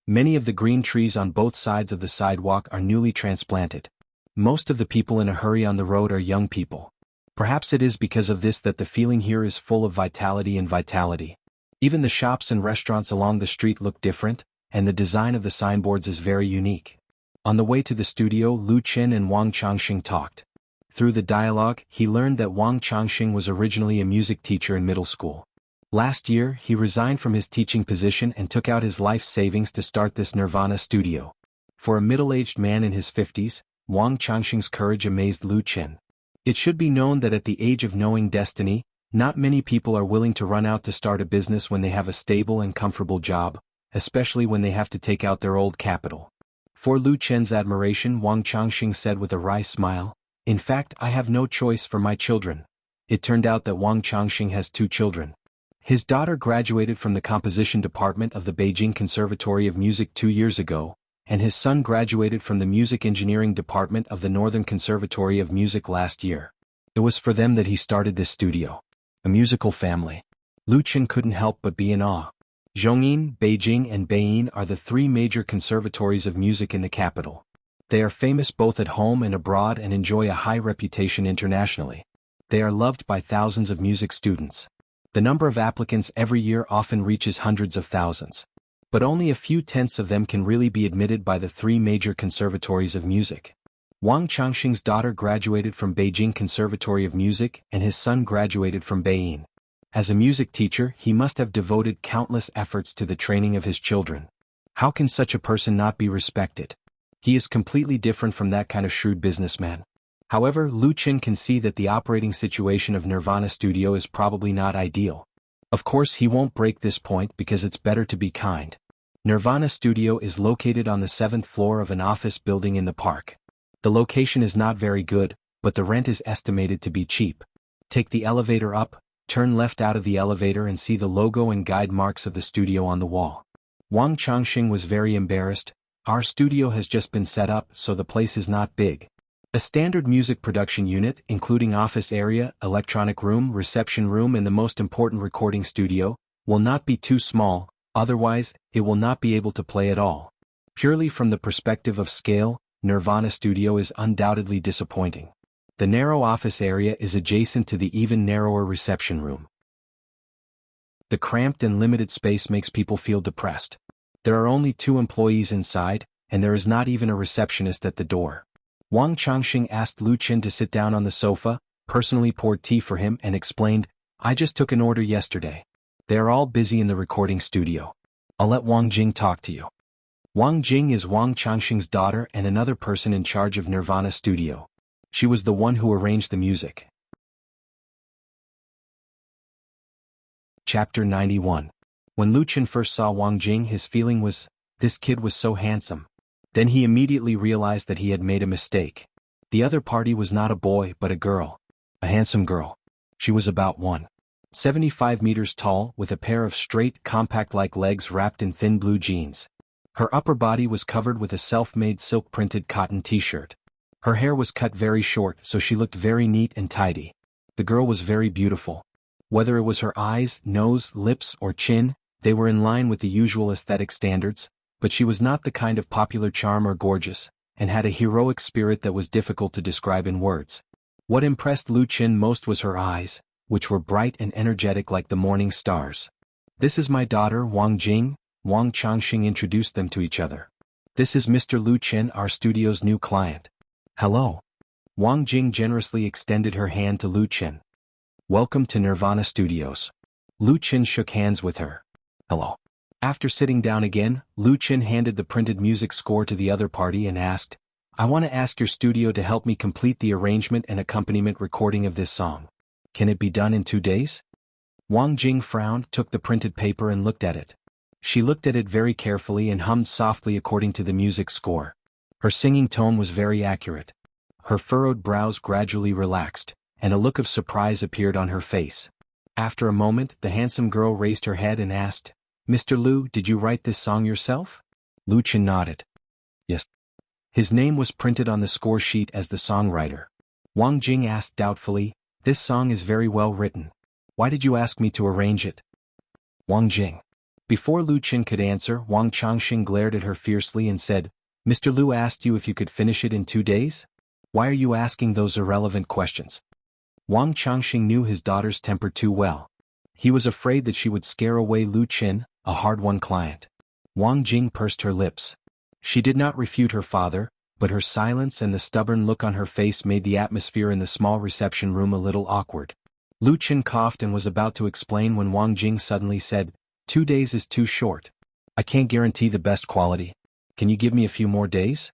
Many of the green trees on both sides of the sidewalk are newly transplanted. Most of the people in a hurry on the road are young people. Perhaps it is because of this that the feeling here is full of vitality and vitality. Even the shops and restaurants along the street look different, and the design of the signboards is very unique." On the way to the studio, Lu Chen and Wang Changxing talked. Through the dialogue, he learned that Wang Changxing was originally a music teacher in middle school. Last year, he resigned from his teaching position and took out his life savings to start this Nirvana studio. For a middle-aged man in his 50s, Wang Changxing's courage amazed Lu Chen. It should be known that at the age of knowing destiny, not many people are willing to run out to start a business when they have a stable and comfortable job, especially when they have to take out their old capital. For Lu Chen's admiration, Wang Changxing said with a wry smile, "In fact, I have no choice for my children." It turned out that Wang Changxing has 2 children. His daughter graduated from the composition department of the Beijing Conservatory of Music 2 years ago, and his son graduated from the music engineering department of the Northern Conservatory of Music last year. It was for them that he started this studio. A musical family. Lu Chen couldn't help but be in awe. Zhongyin, Beijing and Beiying are the 3 major conservatories of music in the capital. They are famous both at home and abroad and enjoy a high reputation internationally. They are loved by thousands of music students. The number of applicants every year often reaches hundreds of thousands. But only a few tenths of them can really be admitted by the 3 major conservatories of music. Wang Changxing's daughter graduated from Beijing Conservatory of Music and his son graduated from Beiying. As a music teacher, he must have devoted countless efforts to the training of his children. How can such a person not be respected? He is completely different from that kind of shrewd businessman. However, Lu Chen can see that the operating situation of Nirvana Studio is probably not ideal. Of course, he won't break this point because it's better to be kind. Nirvana Studio is located on the 7th floor of an office building in the park. The location is not very good, but the rent is estimated to be cheap. Take the elevator up, turn left out of the elevator and see the logo and guide marks of the studio on the wall. Wang Changxing was very embarrassed. "Our studio has just been set up, so the place is not big. A standard music production unit, including office area, electronic room, reception room and the most important recording studio, will not be too small, otherwise, it will not be able to play at all. Purely from the perspective of scale, Nirvana Studio is undoubtedly disappointing. The narrow office area is adjacent to the even narrower reception room. The cramped and limited space makes people feel depressed. There are only 2 employees inside, and there is not even a receptionist at the door." Wang Changxing asked Lu Chen to sit down on the sofa, personally poured tea for him and explained, "I just took an order yesterday. They are all busy in the recording studio. I'll let Wang Jing talk to you." Wang Jing is Wang Changxing's daughter and another person in charge of Nirvana Studio. She was the one who arranged the music. Chapter 91. When Lu Chen first saw Wang Jing, his feeling was, this kid was so handsome. Then he immediately realized that he had made a mistake. The other party was not a boy but a girl. A handsome girl. She was about 1.75 meters tall, with a pair of straight, compact-like legs wrapped in thin blue jeans. Her upper body was covered with a self-made silk-printed cotton t-shirt. Her hair was cut very short, so she looked very neat and tidy. The girl was very beautiful. Whether it was her eyes, nose, lips, or chin, they were in line with the usual aesthetic standards, but she was not the kind of popular charm or gorgeous, and had a heroic spirit that was difficult to describe in words. What impressed Lu Chen most was her eyes, which were bright and energetic like the morning stars. This is my daughter Wang Jing. Wang Changxing introduced them to each other. This is Mr. Lu Chen, our studio's new client. Hello. Wang Jing generously extended her hand to Lu Chen. Welcome to Nirvana Studios. Lu Chen shook hands with her. Hello. After sitting down again, Lu Chen handed the printed music score to the other party and asked, I want to ask your studio to help me complete the arrangement and accompaniment recording of this song. Can it be done in 2 days? Wang Jing frowned, took the printed paper and looked at it. She looked at it very carefully and hummed softly according to the music score. Her singing tone was very accurate. Her furrowed brows gradually relaxed, and a look of surprise appeared on her face. After a moment, the handsome girl raised her head and asked, Mr. Lu, did you write this song yourself? Lu Chen nodded. Yes. His name was printed on the score sheet as the songwriter. Wang Jing asked doubtfully, This song is very well written. Why did you ask me to arrange it? Wang Jing. Before Lu Chen could answer, Wang Changxing glared at her fiercely and said, Mr. Lu asked you if you could finish it in 2 days? Why are you asking those irrelevant questions? Wang Changxing knew his daughter's temper too well. He was afraid that she would scare away Lu Chen, a hard-won client. Wang Jing pursed her lips. She did not refute her father, but her silence and the stubborn look on her face made the atmosphere in the small reception room a little awkward. Lu Chen coughed and was about to explain when Wang Jing suddenly said, 2 days is too short. I can't guarantee the best quality. Can you give me a few more days?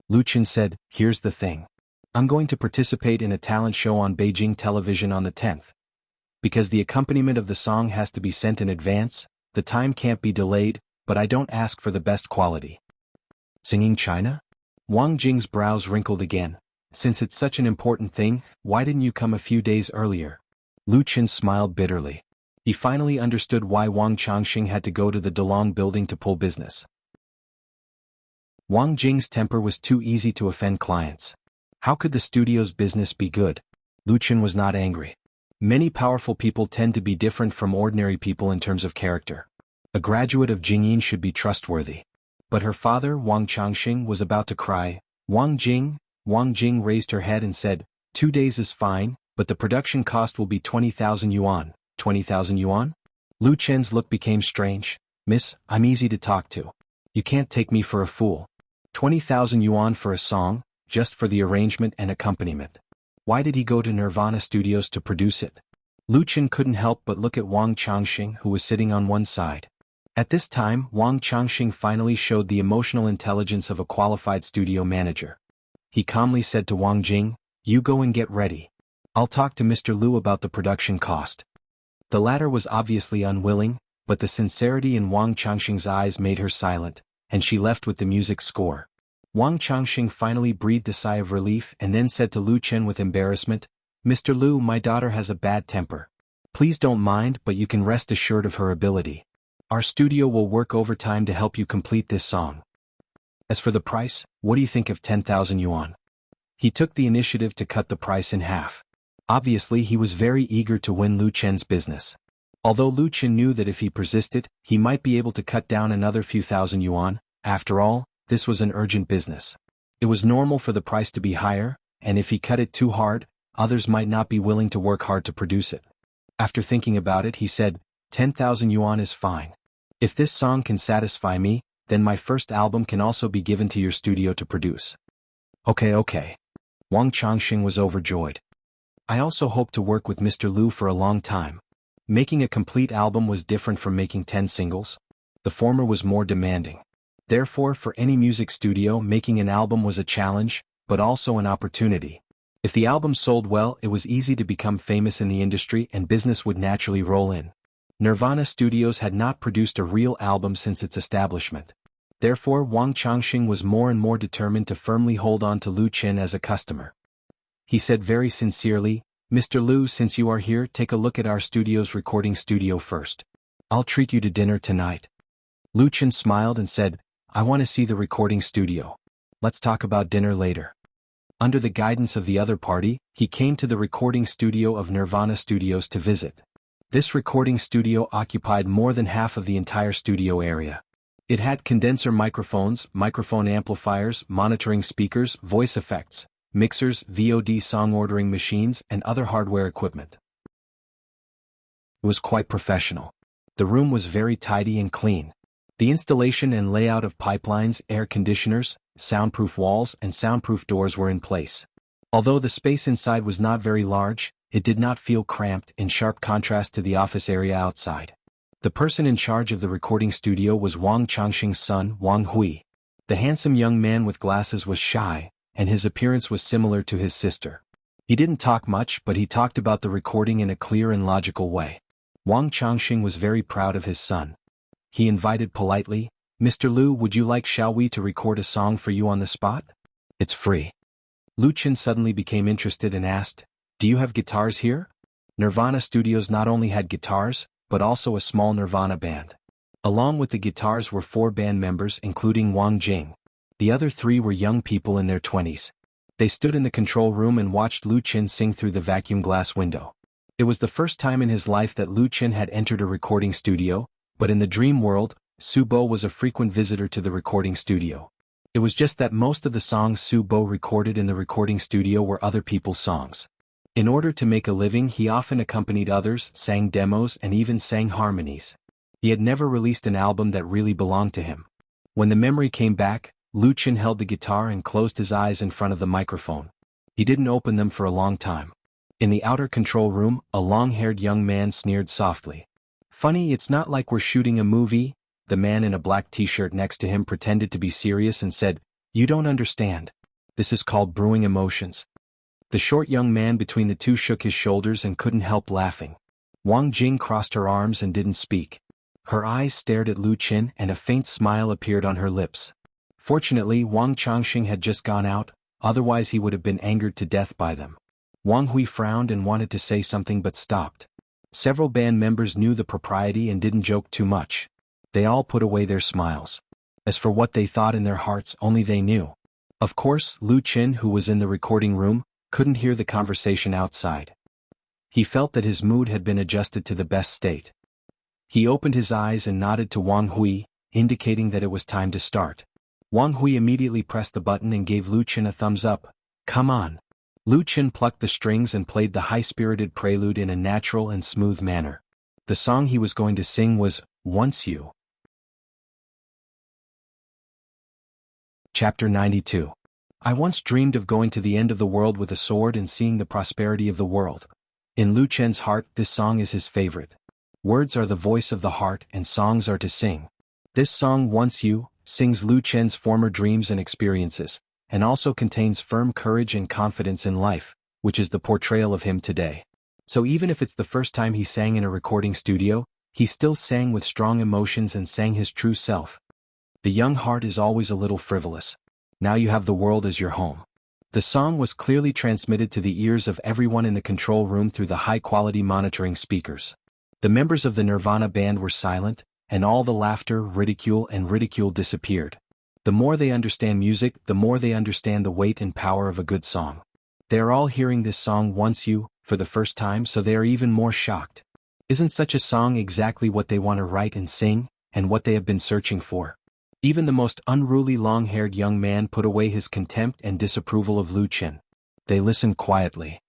Lu Chen said, Here's the thing. I'm going to participate in a talent show on Beijing television on the 10th. Because the accompaniment of the song has to be sent in advance, the time can't be delayed, but I don't ask for the best quality. Singing China? Wang Jing's brows wrinkled again. Since it's such an important thing, why didn't you come a few days earlier? Lu Chen smiled bitterly. He finally understood why Wang Changxing had to go to the Delong building to pull business. Wang Jing's temper was too easy to offend clients. How could the studio's business be good? Lu Chen was not angry. Many powerful people tend to be different from ordinary people in terms of character. A graduate of Jingyin should be trustworthy. But her father, Wang Changxing, was about to cry. Wang Jing raised her head and said, 2 days is fine, but the production cost will be 20,000 yuan. 20,000 yuan? Lu Chen's look became strange. Miss, I'm easy to talk to. You can't take me for a fool. 20,000 yuan for a song, just for the arrangement and accompaniment. Why did he go to Nirvana Studios to produce it? Lu Chen couldn't help but look at Wang Changxing, who was sitting on one side. At this time, Wang Changxing finally showed the emotional intelligence of a qualified studio manager. He calmly said to Wang Jing, You go and get ready. I'll talk to Mr. Lu about the production cost. The latter was obviously unwilling, but the sincerity in Wang Changxing's eyes made her silent, and she left with the music score. Wang Changxing finally breathed a sigh of relief and then said to Lu Chen with embarrassment, Mr. Lu, my daughter has a bad temper. Please don't mind, but you can rest assured of her ability. Our studio will work overtime to help you complete this song. As for the price, what do you think of 10,000 yuan? He took the initiative to cut the price in half. Obviously he was very eager to win Lu Chen's business. Although Lu Chen knew that if he persisted, he might be able to cut down another few thousand yuan, after all, this was an urgent business. It was normal for the price to be higher, and if he cut it too hard, others might not be willing to work hard to produce it. After thinking about it, he said, 10,000 yuan is fine. If this song can satisfy me, then my first album can also be given to your studio to produce. Okay. Wang Changxing was overjoyed. I also hope to work with Mr. Lu for a long time. Making a complete album was different from making 10 singles. The former was more demanding. Therefore, for any music studio, making an album was a challenge, but also an opportunity. If the album sold well, it was easy to become famous in the industry and business would naturally roll in. Nirvana Studios had not produced a real album since its establishment. Therefore, Wang Changxing was more and more determined to firmly hold on to Lu Qin as a customer. He said very sincerely, "Mr. Lu, since you are here, take a look at our studio's recording studio first. I'll treat you to dinner tonight." Lu Qin smiled and said, "I want to see the recording studio. Let's talk about dinner later." Under the guidance of the other party, he came to the recording studio of Nirvana Studios to visit. This recording studio occupied more than half of the entire studio area. It had condenser microphones, microphone amplifiers, monitoring speakers, voice effects, mixers, VOD song ordering machines, and other hardware equipment. It was quite professional. The room was very tidy and clean. The installation and layout of pipelines, air conditioners, soundproof walls, and soundproof doors were in place. Although the space inside was not very large, it did not feel cramped, in sharp contrast to the office area outside. The person in charge of the recording studio was Wang Changxing's son, Wang Hui. The handsome young man with glasses was shy, and his appearance was similar to his sister. He didn't talk much, but he talked about the recording in a clear and logical way. Wang Changxing was very proud of his son. He invited politely, "Mr. Lu, would you like shall we to record a song for you on the spot? It's free." Lu Qin suddenly became interested and asked, "Do you have guitars here?" Nirvana Studios not only had guitars, but also a small Nirvana band. Along with the guitars were 4 band members including Wang Jing. The other 3 were young people in their 20s. They stood in the control room and watched Lu Qin sing through the vacuum glass window. It was the first time in his life that Lu Qin had entered a recording studio, but in the dream world, Su Bo was a frequent visitor to the recording studio. It was just that most of the songs Su Bo recorded in the recording studio were other people's songs. In order to make a living, he often accompanied others, sang demos, and even sang harmonies. He had never released an album that really belonged to him. When the memory came back, Lu Qin held the guitar and closed his eyes in front of the microphone. He didn't open them for a long time. In the outer control room, a long-haired young man sneered softly. "Funny, it's not like we're shooting a movie." The man in a black t-shirt next to him pretended to be serious and said, "You don't understand. This is called brewing emotions." The short young man between the two shook his shoulders and couldn't help laughing. Wang Jing crossed her arms and didn't speak. Her eyes stared at Lu Qin and a faint smile appeared on her lips. Fortunately, Wang Changxing had just gone out, otherwise he would have been angered to death by them. Wang Hui frowned and wanted to say something but stopped. Several band members knew the propriety and didn't joke too much. They all put away their smiles. As for what they thought in their hearts, only they knew. Of course, Lu Qin, who was in the recording room, couldn't hear the conversation outside. He felt that his mood had been adjusted to the best state. He opened his eyes and nodded to Wang Hui, indicating that it was time to start. Wang Hui immediately pressed the button and gave Lu Qin a thumbs up. "Come on." Lu Qin plucked the strings and played the high-spirited prelude in a natural and smooth manner. The song he was going to sing was, "Once You." Chapter 92. I once dreamed of going to the end of the world with a sword and seeing the prosperity of the world. In Lu Qin's heart, this song is his favorite. Words are the voice of the heart and songs are to sing. This song, "Once You," sings Lu Qin's former dreams and experiences, and also contains firm courage and confidence in life, which is the portrayal of him today. So even if it's the first time he sang in a recording studio, he still sang with strong emotions and sang his true self. The young heart is always a little frivolous. Now you have the world as your home. The song was clearly transmitted to the ears of everyone in the control room through the high-quality monitoring speakers. The members of the Nirvana band were silent, and all the laughter, ridicule disappeared. The more they understand music, the more they understand the weight and power of a good song. They are all hearing this song, "Once You," for the first time, so they are even more shocked. Isn't such a song exactly what they want to write and sing, and what they have been searching for? Even the most unruly long-haired young man put away his contempt and disapproval of Lu Qin. They listened quietly.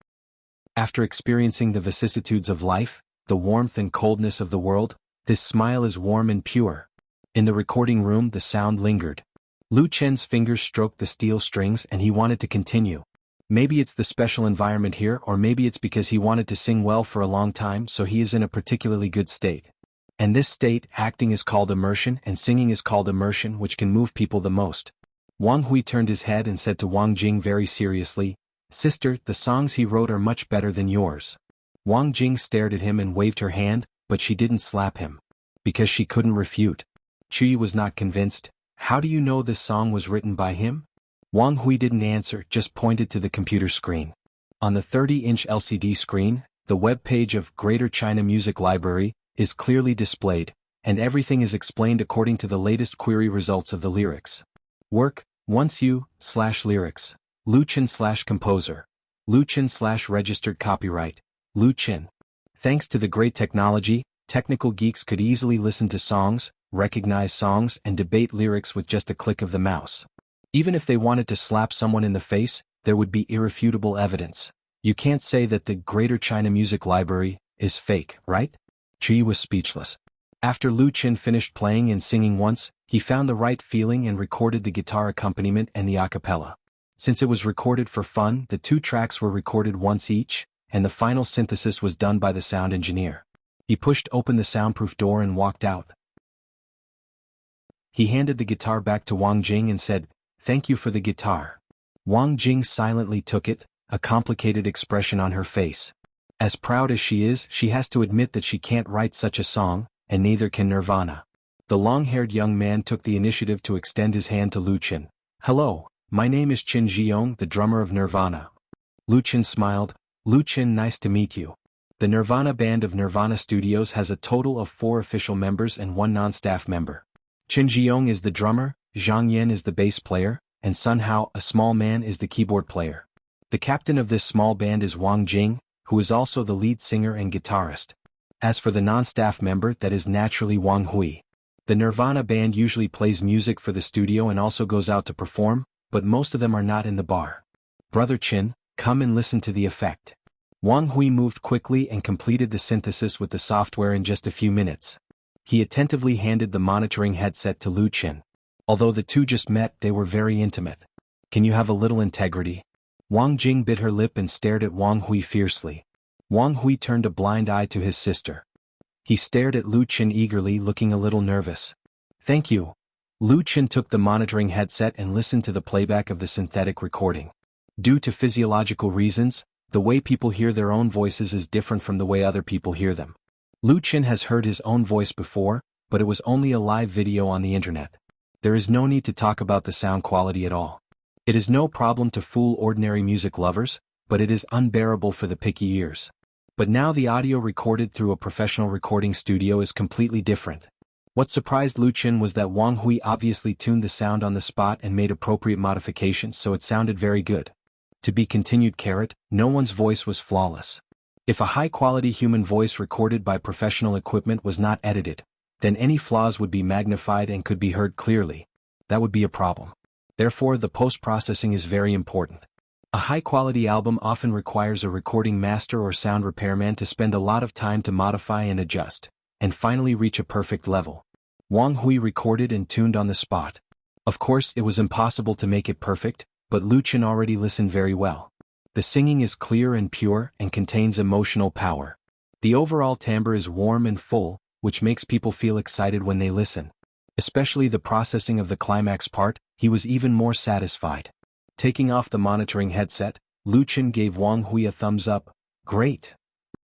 After experiencing the vicissitudes of life, the warmth and coldness of the world, this smile is warm and pure. In the recording room, the sound lingered. Lu Qin's fingers stroked the steel strings and he wanted to continue. Maybe it's the special environment here, or maybe it's because he wanted to sing well for a long time, so he is in a particularly good state. And this state, acting is called immersion and singing is called immersion, which can move people the most. Wang Hui turned his head and said to Wang Jing very seriously, "Sister, the songs he wrote are much better than yours." Wang Jing stared at him and waved her hand, but she didn't slap him. Because she couldn't refute. Chuyi was not convinced. "How do you know this song was written by him?" Wang Hui didn't answer, just pointed to the computer screen. On the 30-inch LCD screen, the web page of Greater China Music Library is clearly displayed, and everything is explained according to the latest query results of the lyrics. Work, once you/lyrics. Luchin/composer. Luchin/registered copyright. Luchin. Thanks to the great technology, technical geeks could easily listen to songs, recognize songs and debate lyrics with just a click of the mouse. Even if they wanted to slap someone in the face, there would be irrefutable evidence. You can't say that the Greater China Music Library is fake, right? Chuyi was speechless. After Lu Qin finished playing and singing once, he found the right feeling and recorded the guitar accompaniment and the a cappella. Since it was recorded for fun, the two tracks were recorded once each, and the final synthesis was done by the sound engineer. He pushed open the soundproof door and walked out. He handed the guitar back to Wang Jing and said, "Thank you for the guitar." Wang Jing silently took it, a complicated expression on her face. As proud as she is, she has to admit that she can't write such a song, and neither can Nirvana. The long-haired young man took the initiative to extend his hand to Lu Qin. "Hello, my name is Qin Jiong, the drummer of Nirvana." Lu Qin smiled. "Lu Qin, nice to meet you." The Nirvana band of Nirvana Studios has a total of 4 official members and 1 non-staff member. Qin Jiong is the drummer, Zhang Yan is the bass player, and Sun Hao, a small man, is the keyboard player. The captain of this small band is Wang Jing, who is also the lead singer and guitarist. As for the non-staff member, that is naturally Wang Hui. The Nirvana band usually plays music for the studio and also goes out to perform, but most of them are not in the bar. "Brother Qin, come and listen to the effect." Wang Hui moved quickly and completed the synthesis with the software in just a few minutes. He attentively handed the monitoring headset to Lu Qin. Although the two just met, they were very intimate. "Can you have a little integrity?" Wang Jing bit her lip and stared at Wang Hui fiercely. Wang Hui turned a blind eye to his sister. He stared at Lu Qin eagerly, looking a little nervous. "Thank you." Lu Qin took the monitoring headset and listened to the playback of the synthetic recording. Due to physiological reasons, the way people hear their own voices is different from the way other people hear them. Lu Qin has heard his own voice before, but it was only a live video on the internet. There is no need to talk about the sound quality at all. It is no problem to fool ordinary music lovers, but it is unbearable for the picky ears. But now the audio recorded through a professional recording studio is completely different. What surprised Lu Qin was that Wang Hui obviously tuned the sound on the spot and made appropriate modifications, so it sounded very good. To be continued. No one's voice was flawless. If a high-quality human voice recorded by professional equipment was not edited, then any flaws would be magnified and could be heard clearly. That would be a problem. Therefore, the post-processing is very important. A high-quality album often requires a recording master or sound repairman to spend a lot of time to modify and adjust, and finally reach a perfect level. Wang Hui recorded and tuned on the spot. Of course, it was impossible to make it perfect, but Lu Qin already listened very well. The singing is clear and pure and contains emotional power. The overall timbre is warm and full, which makes people feel excited when they listen. Especially the processing of the climax part, he was even more satisfied. Taking off the monitoring headset, Lu Qin gave Wang Hui a thumbs up. "Great."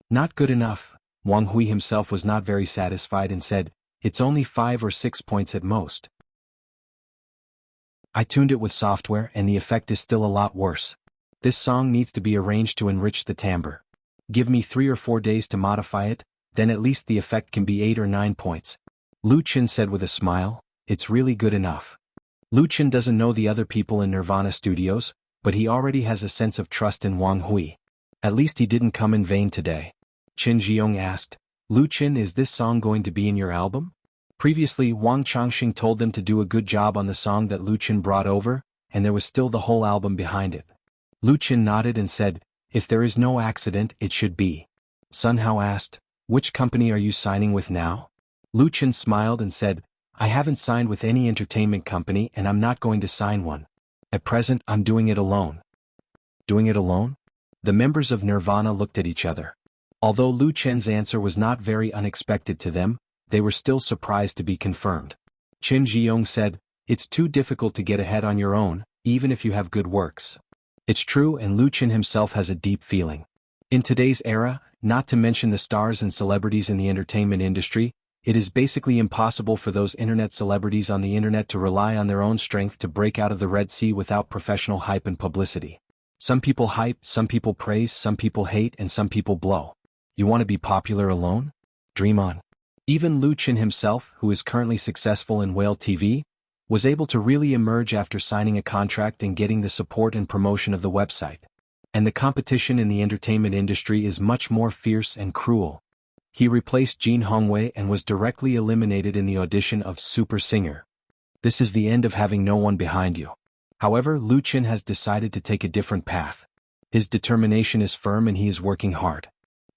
"Not good enough." Wang Hui himself was not very satisfied and said, "It's only 5 or 6 points at most. I tuned it with software and the effect is still a lot worse. This song needs to be arranged to enrich the timbre. Give me 3 or 4 days to modify it, then at least the effect can be 8 or 9 points. Lu Qin said with a smile, "It's really good enough." Lu Qin doesn't know the other people in Nirvana Studios, but he already has a sense of trust in Wang Hui. At least he didn't come in vain today. Qin Jiong asked, "Lu Qin, is this song going to be in your album?" Previously, Wang Changxing told them to do a good job on the song that Lu Qin brought over, and there was still the whole album behind it. Lu Qin nodded and said, "If there is no accident, it should be." Sun Hao asked, "Which company are you signing with now?" Lu Qin smiled and said, "I haven't signed with any entertainment company and I'm not going to sign one. At present, I'm doing it alone." Doing it alone? The members of Nirvana looked at each other. Although Lu Qin's answer was not very unexpected to them, they were still surprised to be confirmed. Qin Zhiyong said, "It's too difficult to get ahead on your own, even if you have good works." It's true, and Lu Qin himself has a deep feeling. In today's era, not to mention the stars and celebrities in the entertainment industry, it is basically impossible for those internet celebrities on the internet to rely on their own strength to break out of the Red Sea without professional hype and publicity. Some people hype, some people praise, some people hate, and some people blow. You want to be popular alone? Dream on. Even Lu Qin himself, who is currently successful in Whale TV, was able to really emerge after signing a contract and getting the support and promotion of the website. And the competition in the entertainment industry is much more fierce and cruel. He replaced Jin Hongwei and was directly eliminated in the audition of Super Singer. This is the end of having no one behind you. However, Lu Qin has decided to take a different path. His determination is firm and he is working hard.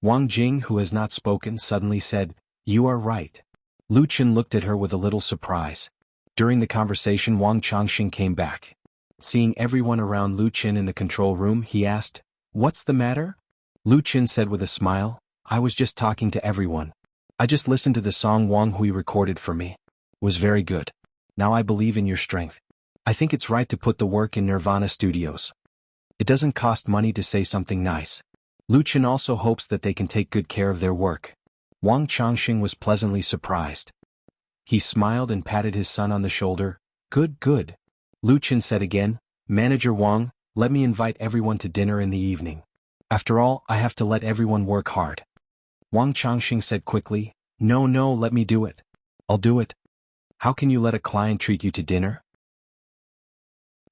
Wang Jing, who has not spoken, suddenly said, "You are right." Lu Qin looked at her with a little surprise. During the conversation, Wang Changxing came back. Seeing everyone around Lu Qin in the control room, he asked, "What's the matter?" Lu Qin said with a smile, "I was just talking to everyone. I just listened to the song Wang Hui recorded for me. It was very good. Now I believe in your strength. I think it's right to put the work in Nirvana Studios. It doesn't cost money to say something nice." Lu Qin also hopes that they can take good care of their work. Wang Changxing was pleasantly surprised. He smiled and patted his son on the shoulder. "Good, good." Lu Qin said again, "Manager Wang, let me invite everyone to dinner in the evening. After all, I have to let everyone work hard." Wang Changxing said quickly, "No, no, let me do it. I'll do it." "How can you let a client treat you to dinner?"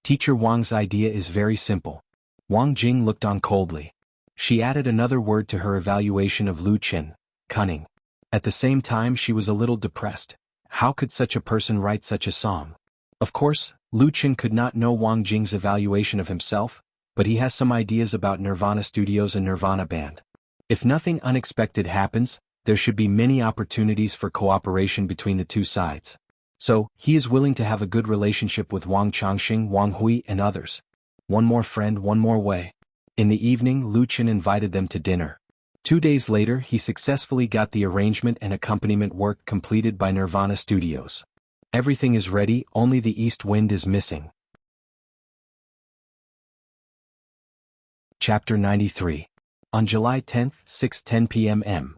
Teacher Wang's idea is very simple. Wang Jing looked on coldly. She added another word to her evaluation of Lu Qin: cunning. At the same time, she was a little depressed. How could such a person write such a song? Of course, Lu Qin could not know Wang Jing's evaluation of himself, but he has some ideas about Nirvana Studios and Nirvana Band. If nothing unexpected happens, there should be many opportunities for cooperation between the two sides. So, he is willing to have a good relationship with Wang Changxing, Wang Hui, and others. One more friend, one more way. In the evening, Lu Qin invited them to dinner. 2 days later, he successfully got the arrangement and accompaniment work completed by Nirvana Studios. Everything is ready, only the east wind is missing. Chapter 93. On July 10, 6:10 p.m.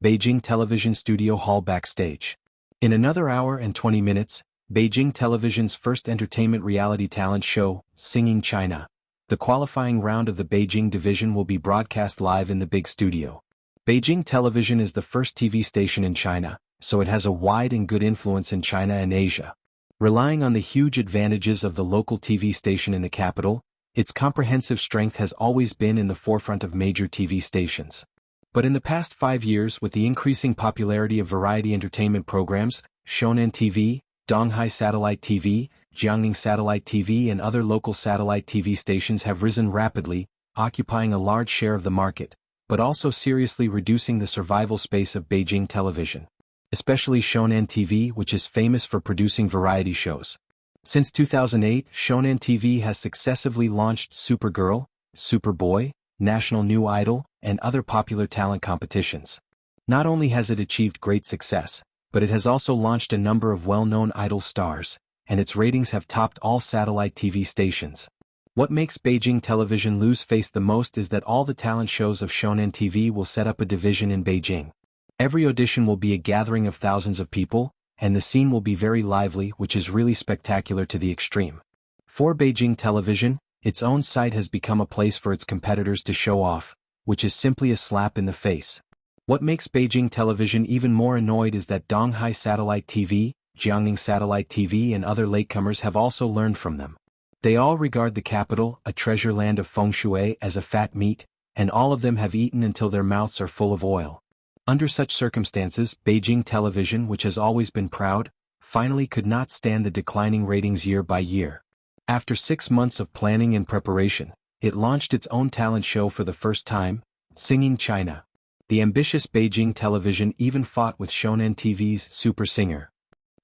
Beijing Television Studio Hall backstage. In another hour and 20 minutes, Beijing Television's first entertainment reality talent show, Singing China. The qualifying round of the Beijing division will be broadcast live in the big studio. Beijing Television is the first TV station in China, so it has a wide and good influence in China and Asia. Relying on the huge advantages of the local TV station in the capital, its comprehensive strength has always been in the forefront of major TV stations. But in the past 5 years, with the increasing popularity of variety entertainment programs, Shonen TV, Donghai Satellite TV, Jiangning Satellite TV and other local satellite TV stations have risen rapidly, occupying a large share of the market, but also seriously reducing the survival space of Beijing Television. Especially Shonen TV, which is famous for producing variety shows. Since 2008, Shonen TV has successively launched Supergirl, Superboy, National New Idol, and other popular talent competitions. Not only has it achieved great success, but it has also launched a number of well-known idol stars, and its ratings have topped all satellite TV stations. What makes Beijing Television lose face the most is that all the talent shows of Shonen TV will set up a division in Beijing. Every audition will be a gathering of thousands of people, and the scene will be very lively, which is really spectacular to the extreme. For Beijing Television, its own site has become a place for its competitors to show off, which is simply a slap in the face. What makes Beijing Television even more annoyed is that Donghai Satellite TV, Jiangning Satellite TV and other latecomers have also learned from them. They all regard the capital, a treasure land of feng shui, as a fat meat, and all of them have eaten until their mouths are full of oil. Under such circumstances, Beijing Television, which has always been proud, finally could not stand the declining ratings year by year. After 6 months of planning and preparation, it launched its own talent show for the first time, Singing China. The ambitious Beijing Television even fought with Shonen TV's Super Singer.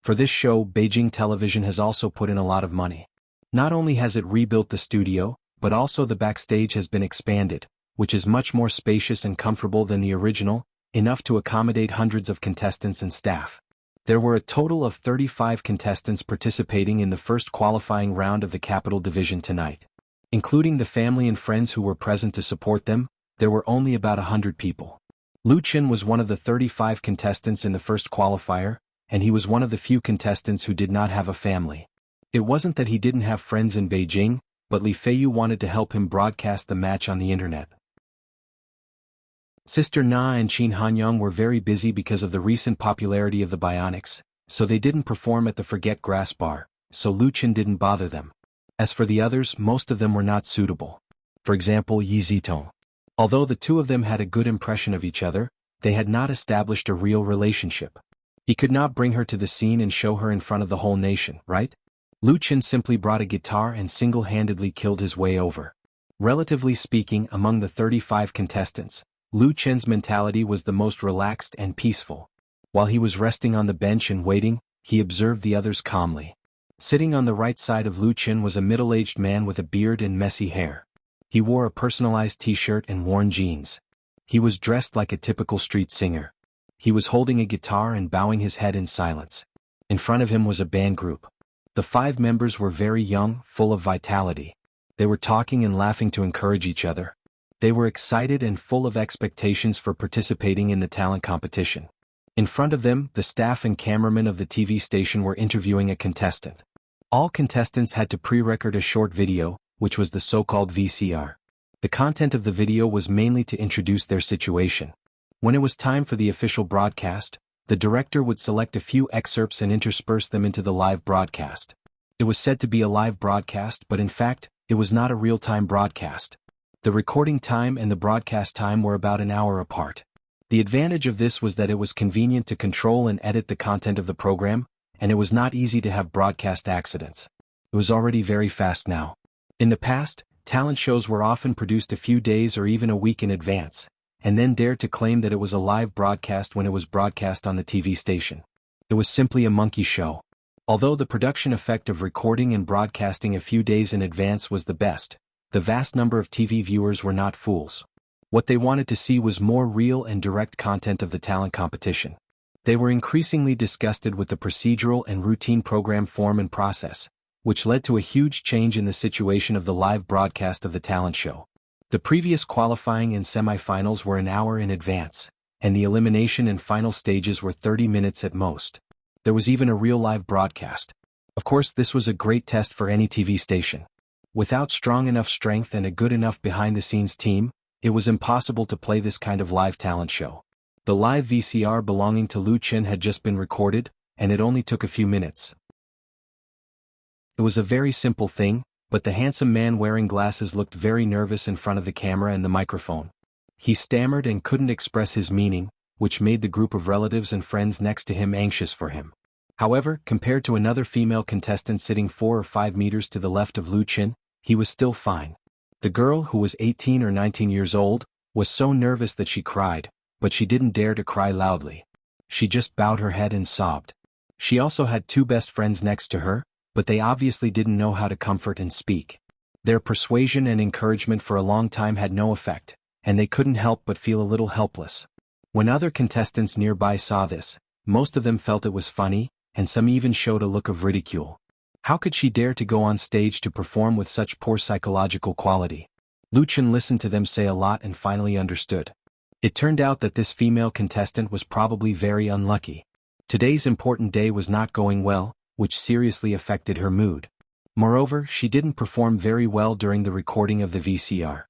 For this show, Beijing Television has also put in a lot of money. Not only has it rebuilt the studio, but also the backstage has been expanded, which is much more spacious and comfortable than the original. enough to accommodate hundreds of contestants and staff. There were a total of 35 contestants participating in the first qualifying round of the Capital Division tonight. Including the family and friends who were present to support them, there were only about 100 people. Lu Qin was one of the 35 contestants in the first qualifier, and he was one of the few contestants who did not have a family. It wasn't that he didn't have friends in Beijing, but Li Feiyu wanted to help him broadcast the match on the internet. Sister Na and Qin Hanyang were very busy because of the recent popularity of the Bionics, so they didn't perform at the Forget Grass Bar, so Lu Qin didn't bother them. As for the others, most of them were not suitable. For example, Yi Zitong. Although the two of them had a good impression of each other, they had not established a real relationship. He could not bring her to the scene and show her in front of the whole nation, right? Lu Qin simply brought a guitar and single-handedly killed his way over. Relatively speaking, among the 35 contestants, Lu Qin's mentality was the most relaxed and peaceful. While he was resting on the bench and waiting, he observed the others calmly. Sitting on the right side of Lu Qin was a middle-aged man with a beard and messy hair. He wore a personalized t-shirt and worn jeans. He was dressed like a typical street singer. He was holding a guitar and bowing his head in silence. In front of him was a band group. The 5 members were very young, full of vitality. They were talking and laughing to encourage each other. They were excited and full of expectations for participating in the talent competition. In front of them, the staff and cameramen of the TV station were interviewing a contestant. All contestants had to pre-record a short video, which was the so-called VCR. The content of the video was mainly to introduce their situation. When it was time for the official broadcast, the director would select a few excerpts and intersperse them into the live broadcast. It was said to be a live broadcast, but in fact, it was not a real-time broadcast. The recording time and the broadcast time were about an hour apart. The advantage of this was that it was convenient to control and edit the content of the program, and it was not easy to have broadcast accidents. It was already very fast now. In the past, talent shows were often produced a few days or even a week in advance, and then dared to claim that it was a live broadcast when it was broadcast on the TV station. It was simply a monkey show. Although the production effect of recording and broadcasting a few days in advance was the best, the vast number of TV viewers were not fools. What they wanted to see was more real and direct content of the talent competition. They were increasingly disgusted with the procedural and routine program form and process, which led to a huge change in the situation of the live broadcast of the talent show. The previous qualifying and semifinals were an hour in advance, and the elimination and final stages were 30 minutes at most. There was even a real live broadcast. Of course, this was a great test for any TV station. Without strong enough strength and a good enough behind-the-scenes team, it was impossible to play this kind of live talent show. The live VCR belonging to Lu Qin had just been recorded, and it only took a few minutes. It was a very simple thing, but the handsome man wearing glasses looked very nervous in front of the camera and the microphone. He stammered and couldn't express his meaning, which made the group of relatives and friends next to him anxious for him. However, compared to another female contestant sitting 4 or 5 meters to the left of Lu Qin, he was still fine. The girl, who was 18 or 19 years old, was so nervous that she cried, but she didn't dare to cry loudly. She just bowed her head and sobbed. She also had 2 best friends next to her, but they obviously didn't know how to comfort and speak. Their persuasion and encouragement for a long time had no effect, and they couldn't help but feel a little helpless. When other contestants nearby saw this, most of them felt it was funny, and some even showed a look of ridicule. How could she dare to go on stage to perform with such poor psychological quality? Lu Qin listened to them say a lot and finally understood. It turned out that this female contestant was probably very unlucky. Today's important day was not going well, which seriously affected her mood. Moreover, she didn't perform very well during the recording of the VCR.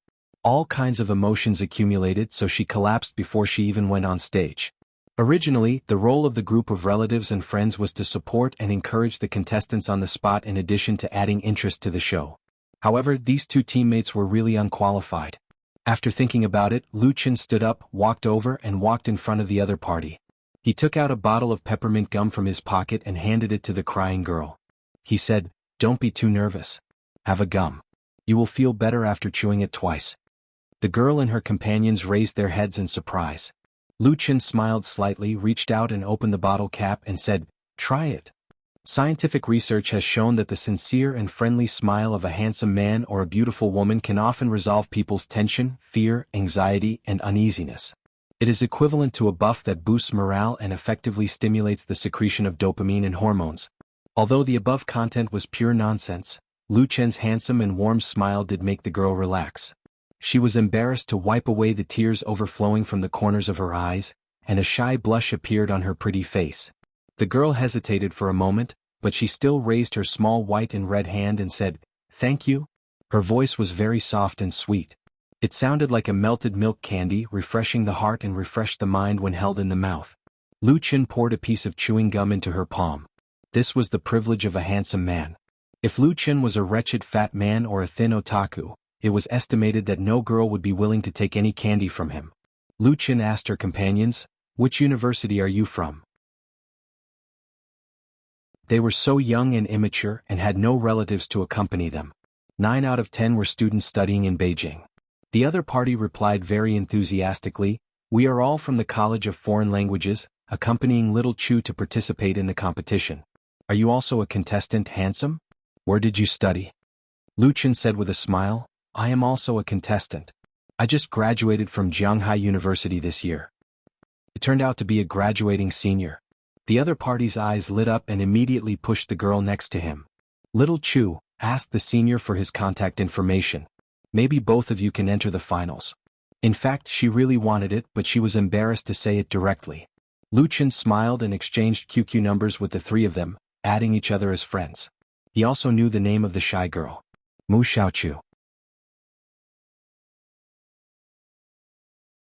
All kinds of emotions accumulated, so she collapsed before she even went on stage. Originally, the role of the group of relatives and friends was to support and encourage the contestants on the spot in addition to adding interest to the show. However, these 2 teammates were really unqualified. After thinking about it, Lu Qin stood up, walked over and walked in front of the other party. He took out a bottle of peppermint gum from his pocket and handed it to the crying girl. He said, "Don't be too nervous. Have a gum. You will feel better after chewing it twice." The girl and her companions raised their heads in surprise. Lu Qin smiled slightly, reached out and opened the bottle cap and said, "Try it." Scientific research has shown that the sincere and friendly smile of a handsome man or a beautiful woman can often resolve people's tension, fear, anxiety, and uneasiness. It is equivalent to a buff that boosts morale and effectively stimulates the secretion of dopamine and hormones. Although the above content was pure nonsense, Lu Chen's handsome and warm smile did make the girl relax. She was embarrassed to wipe away the tears overflowing from the corners of her eyes, and a shy blush appeared on her pretty face. The girl hesitated for a moment, but she still raised her small white and red hand and said, "Thank you." Her voice was very soft and sweet. It sounded like a melted milk candy, refreshing the heart and refreshed the mind when held in the mouth. Lu Chen poured a piece of chewing gum into her palm. This was the privilege of a handsome man. If Lu Chen was a wretched fat man or a thin otaku, it was estimated that no girl would be willing to take any candy from him. Lu Chen asked her companions, "Which university are you from?" They were so young and immature and had no relatives to accompany them. 9 out of 10 were students studying in Beijing. The other party replied very enthusiastically, "We are all from the College of Foreign Languages," accompanying little Chu to participate in the competition. "Are you also a contestant, handsome? Where did you study?" Lu Chen said with a smile, "I am also a contestant. I just graduated from Jianghai University this year." It turned out to be a graduating senior. The other party's eyes lit up and immediately pushed the girl next to him. Little Chu asked the senior for his contact information. "Maybe both of you can enter the finals." In fact, she really wanted it, but she was embarrassed to say it directly. Lu Chen smiled and exchanged QQ numbers with the three of them, adding each other as friends. He also knew the name of the shy girl. Mu Xiaochu.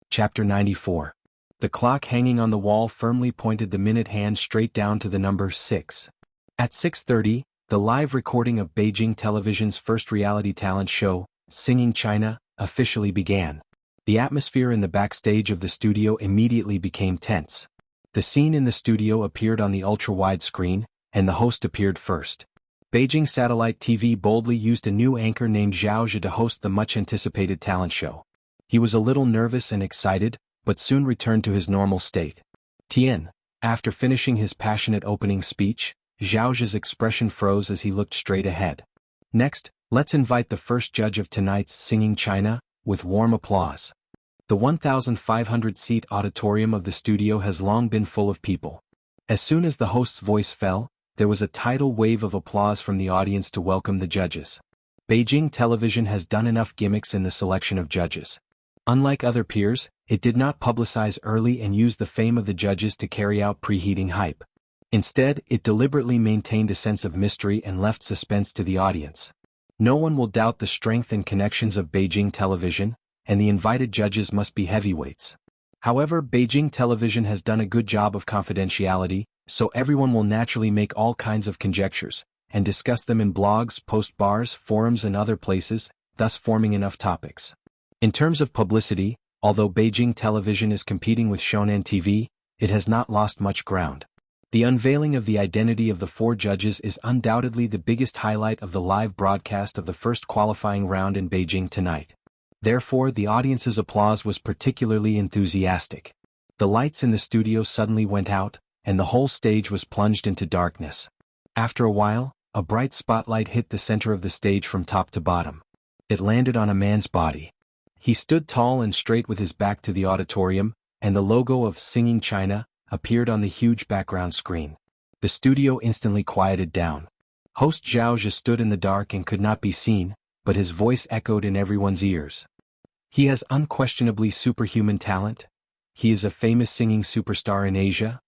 Chapter 94. The clock hanging on the wall firmly pointed the minute hand straight down to the number 6. At 6:30, the live recording of Beijing Television's first reality talent show, Singing China, officially began. The atmosphere in the backstage of the studio immediately became tense. The scene in the studio appeared on the ultra-wide screen, and the host appeared first. Beijing Satellite TV boldly used a new anchor named Zhao Zhe to host the much-anticipated talent show. He was a little nervous and excited, but soon returned to his normal state. Tian, after finishing his passionate opening speech, Zhao Zhe's expression froze as he looked straight ahead. "Next, let's invite the first judge of tonight's Singing China," with warm applause. The 1,500-seat auditorium of the studio has long been full of people. As soon as the host's voice fell, there was a tidal wave of applause from the audience to welcome the judges. Beijing Television has done enough gimmicks in the selection of judges. Unlike other peers, it did not publicize early and use the fame of the judges to carry out preheating hype. Instead, it deliberately maintained a sense of mystery and left suspense to the audience. No one will doubt the strength and connections of Beijing Television, and the invited judges must be heavyweights. However, Beijing Television has done a good job of confidentiality, so everyone will naturally make all kinds of conjectures, and discuss them in blogs, post bars, forums and other places, thus forming enough topics. In terms of publicity, although Beijing Television is competing with Shonan TV, it has not lost much ground. The unveiling of the identity of the 4 judges is undoubtedly the biggest highlight of the live broadcast of the first qualifying round in Beijing tonight. Therefore, the audience's applause was particularly enthusiastic. The lights in the studio suddenly went out, and the whole stage was plunged into darkness. After a while, a bright spotlight hit the center of the stage from top to bottom. It landed on a man's body. He stood tall and straight with his back to the auditorium, and the logo of Singing China appeared on the huge background screen. The studio instantly quieted down. Host Zhao Zhe stood in the dark and could not be seen, but his voice echoed in everyone's ears. He has unquestionably superhuman talent. He is a famous singing superstar in Asia.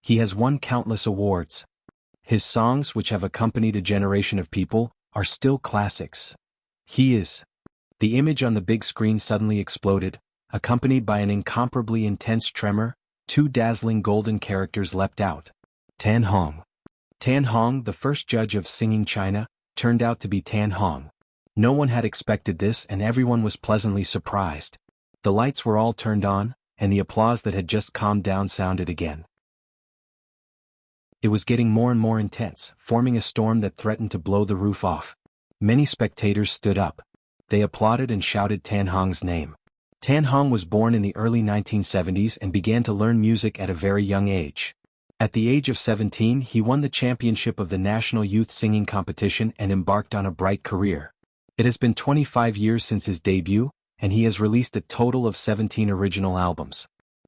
He has won countless awards. His songs, which have accompanied a generation of people, are still classics. He is. The image on the big screen suddenly exploded, accompanied by an incomparably intense tremor. 2 dazzling golden characters leapt out. Tan Hong. Tan Hong, the first judge of Singing China, turned out to be Tan Hong. No one had expected this and everyone was pleasantly surprised. The lights were all turned on, and the applause that had just calmed down sounded again. It was getting more and more intense, forming a storm that threatened to blow the roof off. Many spectators stood up. They applauded and shouted Tan Hong's name. Tan Hong was born in the early 1970s and began to learn music at a very young age. At the age of 17, he won the championship of the National Youth Singing Competition and embarked on a bright career. It has been 25 years since his debut, and he has released a total of 17 original albums.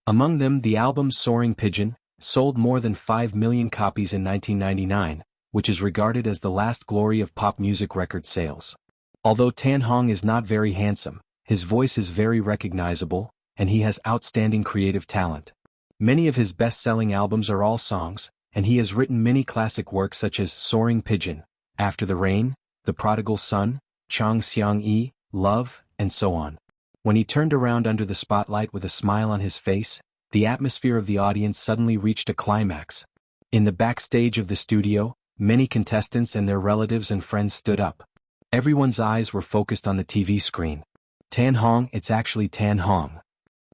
Among them the album Soaring Pigeon sold more than 5 million copies in 1999, which is regarded as the last glory of pop music record sales. Although Tan Hong is not very handsome, his voice is very recognizable, and he has outstanding creative talent. Many of his best-selling albums are all songs, and he has written many classic works such as Soaring Pigeon, After the Rain, The Prodigal Son, Chang Xiang-yi, Love, and so on. When he turned around under the spotlight with a smile on his face, the atmosphere of the audience suddenly reached a climax. In the backstage of the studio, many contestants and their relatives and friends stood up. Everyone's eyes were focused on the TV screen. Tan Hong, it's actually Tan Hong.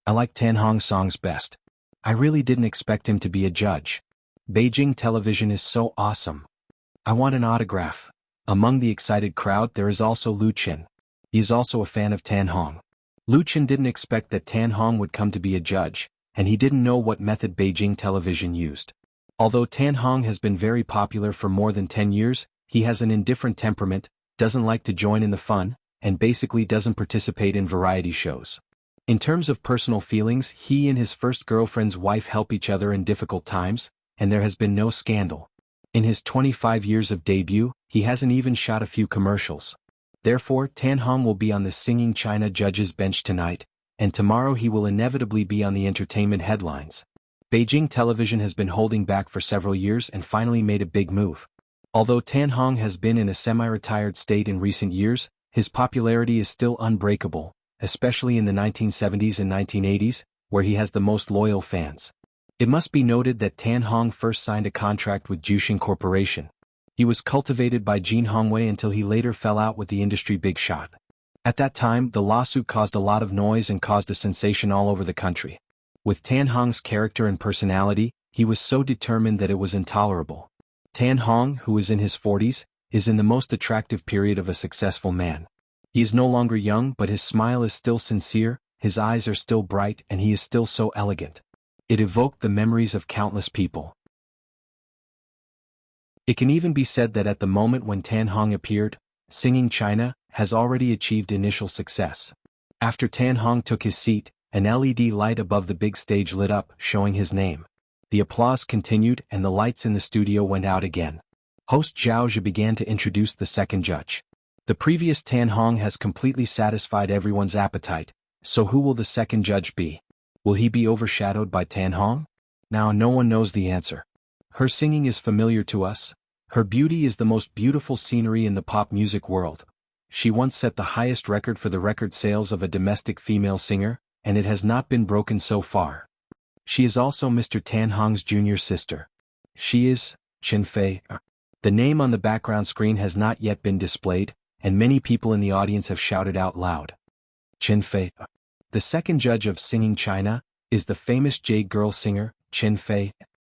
I like Tan Hong's songs best. I really didn't expect him to be a judge. Beijing television is so awesome. I want an autograph. Among the excited crowd there is also Lu Qin. He is also a fan of Tan Hong. Lu Qin didn't expect that Tan Hong would come to be a judge, and he didn't know what method Beijing television used. Although Tan Hong has been very popular for more than 10 years, he has an indifferent temperament, doesn't like to join in the fun, and basically doesn't participate in variety shows. In terms of personal feelings, he and his first girlfriend's wife help each other in difficult times, and there has been no scandal. In his 25 years of debut, he hasn't even shot a few commercials. Therefore, Tan Hong will be on the Singing China judges' bench tonight, and tomorrow he will inevitably be on the entertainment headlines. Beijing television has been holding back for several years and finally made a big move. Although Tan Hong has been in a semi-retired state in recent years, his popularity is still unbreakable, especially in the 1970s and 1980s, where he has the most loyal fans. It must be noted that Tan Hong first signed a contract with Jushin Corporation. He was cultivated by Jin Hongwei until he later fell out with the industry big shot. At that time, the lawsuit caused a lot of noise and caused a sensation all over the country. With Tan Hong's character and personality, he was so determined that it was intolerable. Tan Hong, who is in his 40s, is in the most attractive period of a successful man. He is no longer young, but his smile is still sincere, his eyes are still bright, and he is still so elegant. It evoked the memories of countless people. It can even be said that at the moment when Tan Hong appeared, Singing China has already achieved initial success. After Tan Hong took his seat, an LED light above the big stage lit up, showing his name. The applause continued and the lights in the studio went out again. Host Zhao Zhe began to introduce the second judge. The previous Tan Hong has completely satisfied everyone's appetite, so who will the second judge be? Will he be overshadowed by Tan Hong? Now no one knows the answer. Her singing is familiar to us. Her beauty is the most beautiful scenery in the pop music world. She once set the highest record for the record sales of a domestic female singer, and it has not been broken so far. She is also Mr. Tan Hong's junior sister. She is Chen Fei. The name on the background screen has not yet been displayed, and many people in the audience have shouted out loud. Chen Fei. The second judge of Singing China is the famous Jade girl singer, Chen Fei.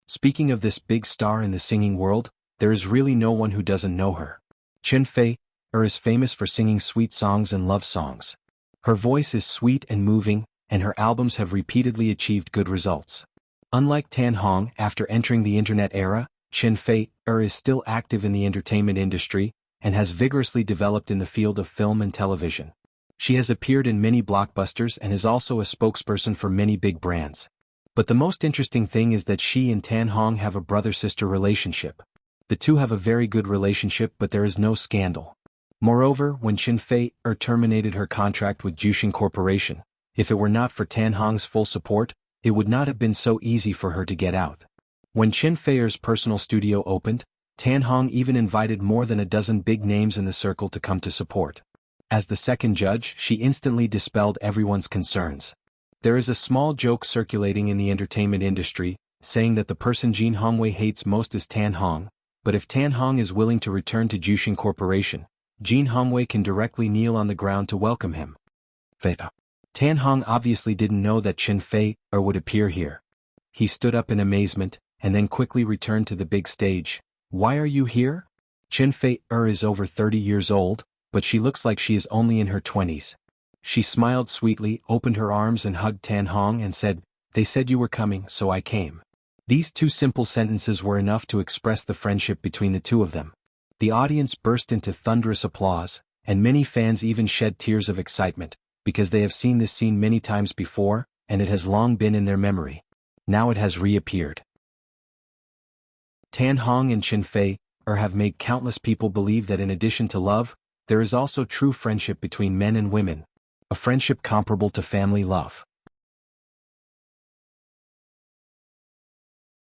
Speaking of this big star in the singing world, there is really no one who doesn't know her. Chen Fei is famous for singing sweet songs and love songs. Her voice is sweet and moving, and her albums have repeatedly achieved good results. Unlike Tan Hong, after entering the internet era, Chen Fei is still active in the entertainment industry, and has vigorously developed in the field of film and television. She has appeared in many blockbusters and is also a spokesperson for many big brands. But the most interesting thing is that she and Tan Hong have a brother-sister relationship. The two have a very good relationship, but there is no scandal. Moreover, when Chen Fei terminated her contract with Jushin Corporation, if it were not for Tan Hong's full support, it would not have been so easy for her to get out. When Chen Fei's personal studio opened, Tan Hong even invited more than a dozen big names in the circle to come to support. As the second judge, she instantly dispelled everyone's concerns. There is a small joke circulating in the entertainment industry, saying that the person Jin Hongwei hates most is Tan Hong, but if Tan Hong is willing to return to Jushin Corporation, Jin Hongwei can directly kneel on the ground to welcome him. Tan Hong obviously didn't know that Chen Fei would appear here. He stood up in amazement, and then quickly returned to the big stage. Why are you here? Chen Fei is over 30 years old, but she looks like she is only in her 20s. She smiled sweetly, opened her arms and hugged Tan Hong and said, "They said you were coming, so I came." These two simple sentences were enough to express the friendship between the two of them. The audience burst into thunderous applause, and many fans even shed tears of excitement, because they have seen this scene many times before, and it has long been in their memory. Now it has reappeared. Tan Hong and Chen Fei have made countless people believe that in addition to love, there is also true friendship between men and women, a friendship comparable to family love.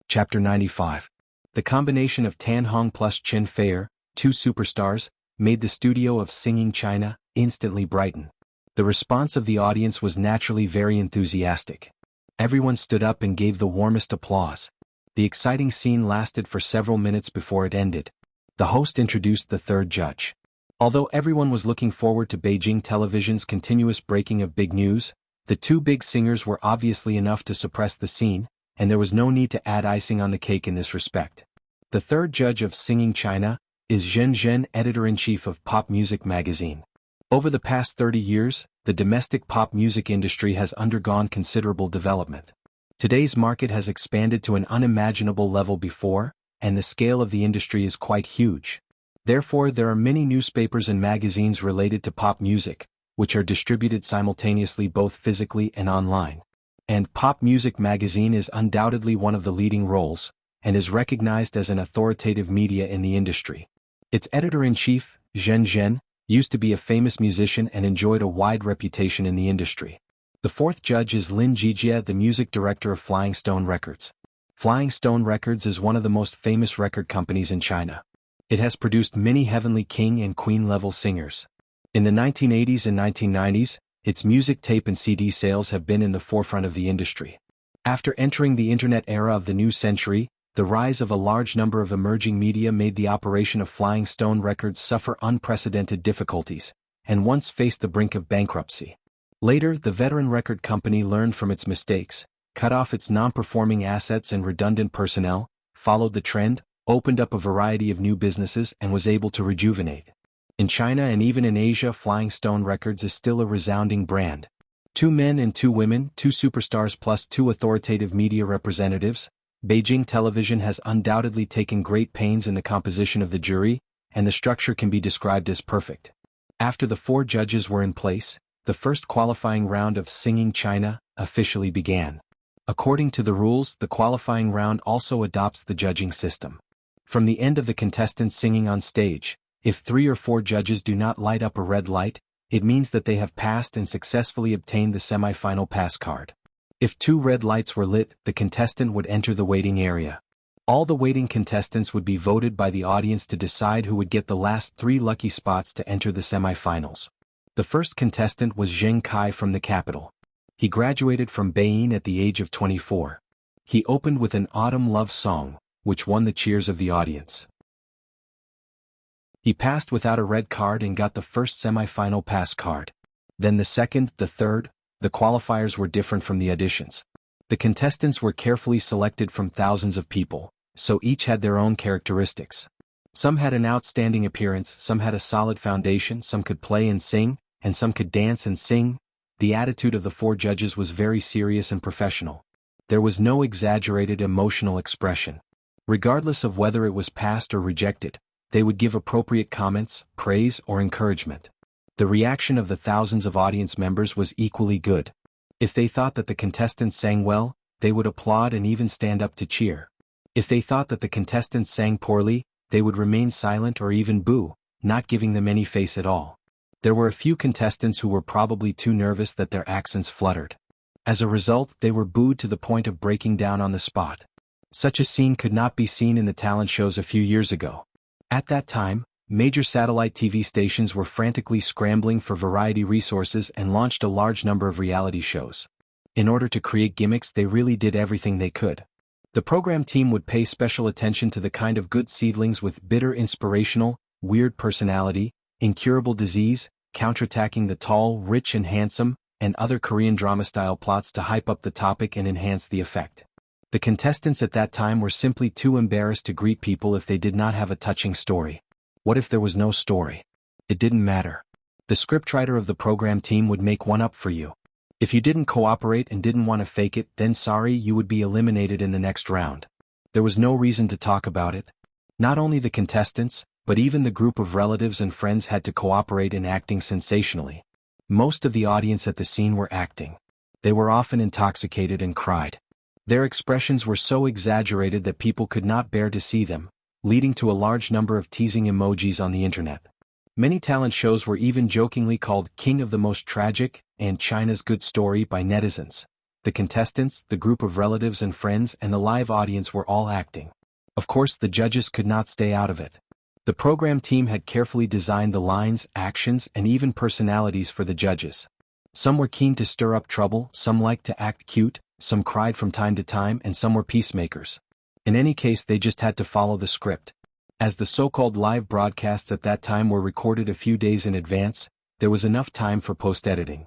Chapter 95. The combination of Tan Hong plus Chen Fei, two superstars, made the studio of Singing China instantly brighten. The response of the audience was naturally very enthusiastic. Everyone stood up and gave the warmest applause. The exciting scene lasted for several minutes before it ended. The host introduced the third judge. Although everyone was looking forward to Beijing television's continuous breaking of big news, the two big singers were obviously enough to suppress the scene, and there was no need to add icing on the cake in this respect. The third judge of Singing China is Zhen Zhen, editor-in-chief of Pop Music magazine. Over the past 30 years, the domestic pop music industry has undergone considerable development. Today's market has expanded to an unimaginable level before, and the scale of the industry is quite huge. Therefore, there are many newspapers and magazines related to pop music, which are distributed simultaneously both physically and online. And Pop Music magazine is undoubtedly one of the leading roles, and is recognized as an authoritative media in the industry. Its editor-in-chief, Zhen Zhen, used to be a famous musician and enjoyed a wide reputation in the industry. The fourth judge is Lin Jijia, the music director of Flying Stone Records. Flying Stone Records is one of the most famous record companies in China. It has produced many heavenly king and queen level singers. In the 1980s and 1990s, its music tape and CD sales have been in the forefront of the industry. After entering the internet era of the new century, the rise of a large number of emerging media made the operation of Flying Stone Records suffer unprecedented difficulties, and once faced the brink of bankruptcy. Later, the veteran record company learned from its mistakes, cut off its non-performing assets and redundant personnel, followed the trend, opened up a variety of new businesses and was able to rejuvenate. In China and even in Asia, Flying Stone Records is still a resounding brand. Two men and two women, two superstars plus two authoritative media representatives, Beijing television has undoubtedly taken great pains in the composition of the jury, and the structure can be described as perfect. After the four judges were in place, the first qualifying round of Singing China officially began. According to the rules, the qualifying round also adopts the judging system. From the end of the contestants singing on stage, if 3 or 4 judges do not light up a red light, it means that they have passed and successfully obtained the semi-final pass card. If 2 red lights were lit, the contestant would enter the waiting area. All the waiting contestants would be voted by the audience to decide who would get the last 3 lucky spots to enter the semi-finals. The first contestant was Zheng Kai from the capital. He graduated from Beijing at the age of 24. He opened with an autumn love song, which won the cheers of the audience. He passed without a red card and got the first semi-final pass card. Then the second, the third. The qualifiers were different from the auditions. The contestants were carefully selected from thousands of people, so each had their own characteristics. Some had an outstanding appearance, some had a solid foundation, some could play and sing, and some could dance and sing. The attitude of the 4 judges was very serious and professional. There was no exaggerated emotional expression. Regardless of whether it was passed or rejected, they would give appropriate comments, praise, or encouragement. The reaction of the thousands of audience members was equally good. If they thought that the contestants sang well, they would applaud and even stand up to cheer. If they thought that the contestants sang poorly, they would remain silent or even boo, not giving them any face at all. There were a few contestants who were probably too nervous that their accents fluttered. As a result, they were booed to the point of breaking down on the spot. Such a scene could not be seen in the talent shows a few years ago. At that time, major satellite TV stations were frantically scrambling for variety resources and launched a large number of reality shows. In order to create gimmicks, they really did everything they could. The program team would pay special attention to the kind of good seedlings with bitter inspirational, weird personality, incurable disease, counterattacking the tall, rich and handsome, and other Korean drama-style plots to hype up the topic and enhance the effect. The contestants at that time were simply too embarrassed to greet people if they did not have a touching story. What if there was no story? It didn't matter. The scriptwriter of the program team would make one up for you. If you didn't cooperate and didn't want to fake it, then sorry, you would be eliminated in the next round. There was no reason to talk about it. Not only the contestants, but even the group of relatives and friends had to cooperate in acting sensationally. Most of the audience at the scene were acting. They were often intoxicated and cried. Their expressions were so exaggerated that people could not bear to see them, leading to a large number of teasing emojis on the internet. Many talent shows were even jokingly called King of the Most Tragic and China's Good Story by netizens. The contestants, the group of relatives and friends, and the live audience were all acting. Of course, the judges could not stay out of it. The program team had carefully designed the lines, actions, and even personalities for the judges. Some were keen to stir up trouble, some liked to act cute, some cried from time to time, and some were peacemakers. In any case, they just had to follow the script. As the so-called live broadcasts at that time were recorded a few days in advance, there was enough time for post-editing.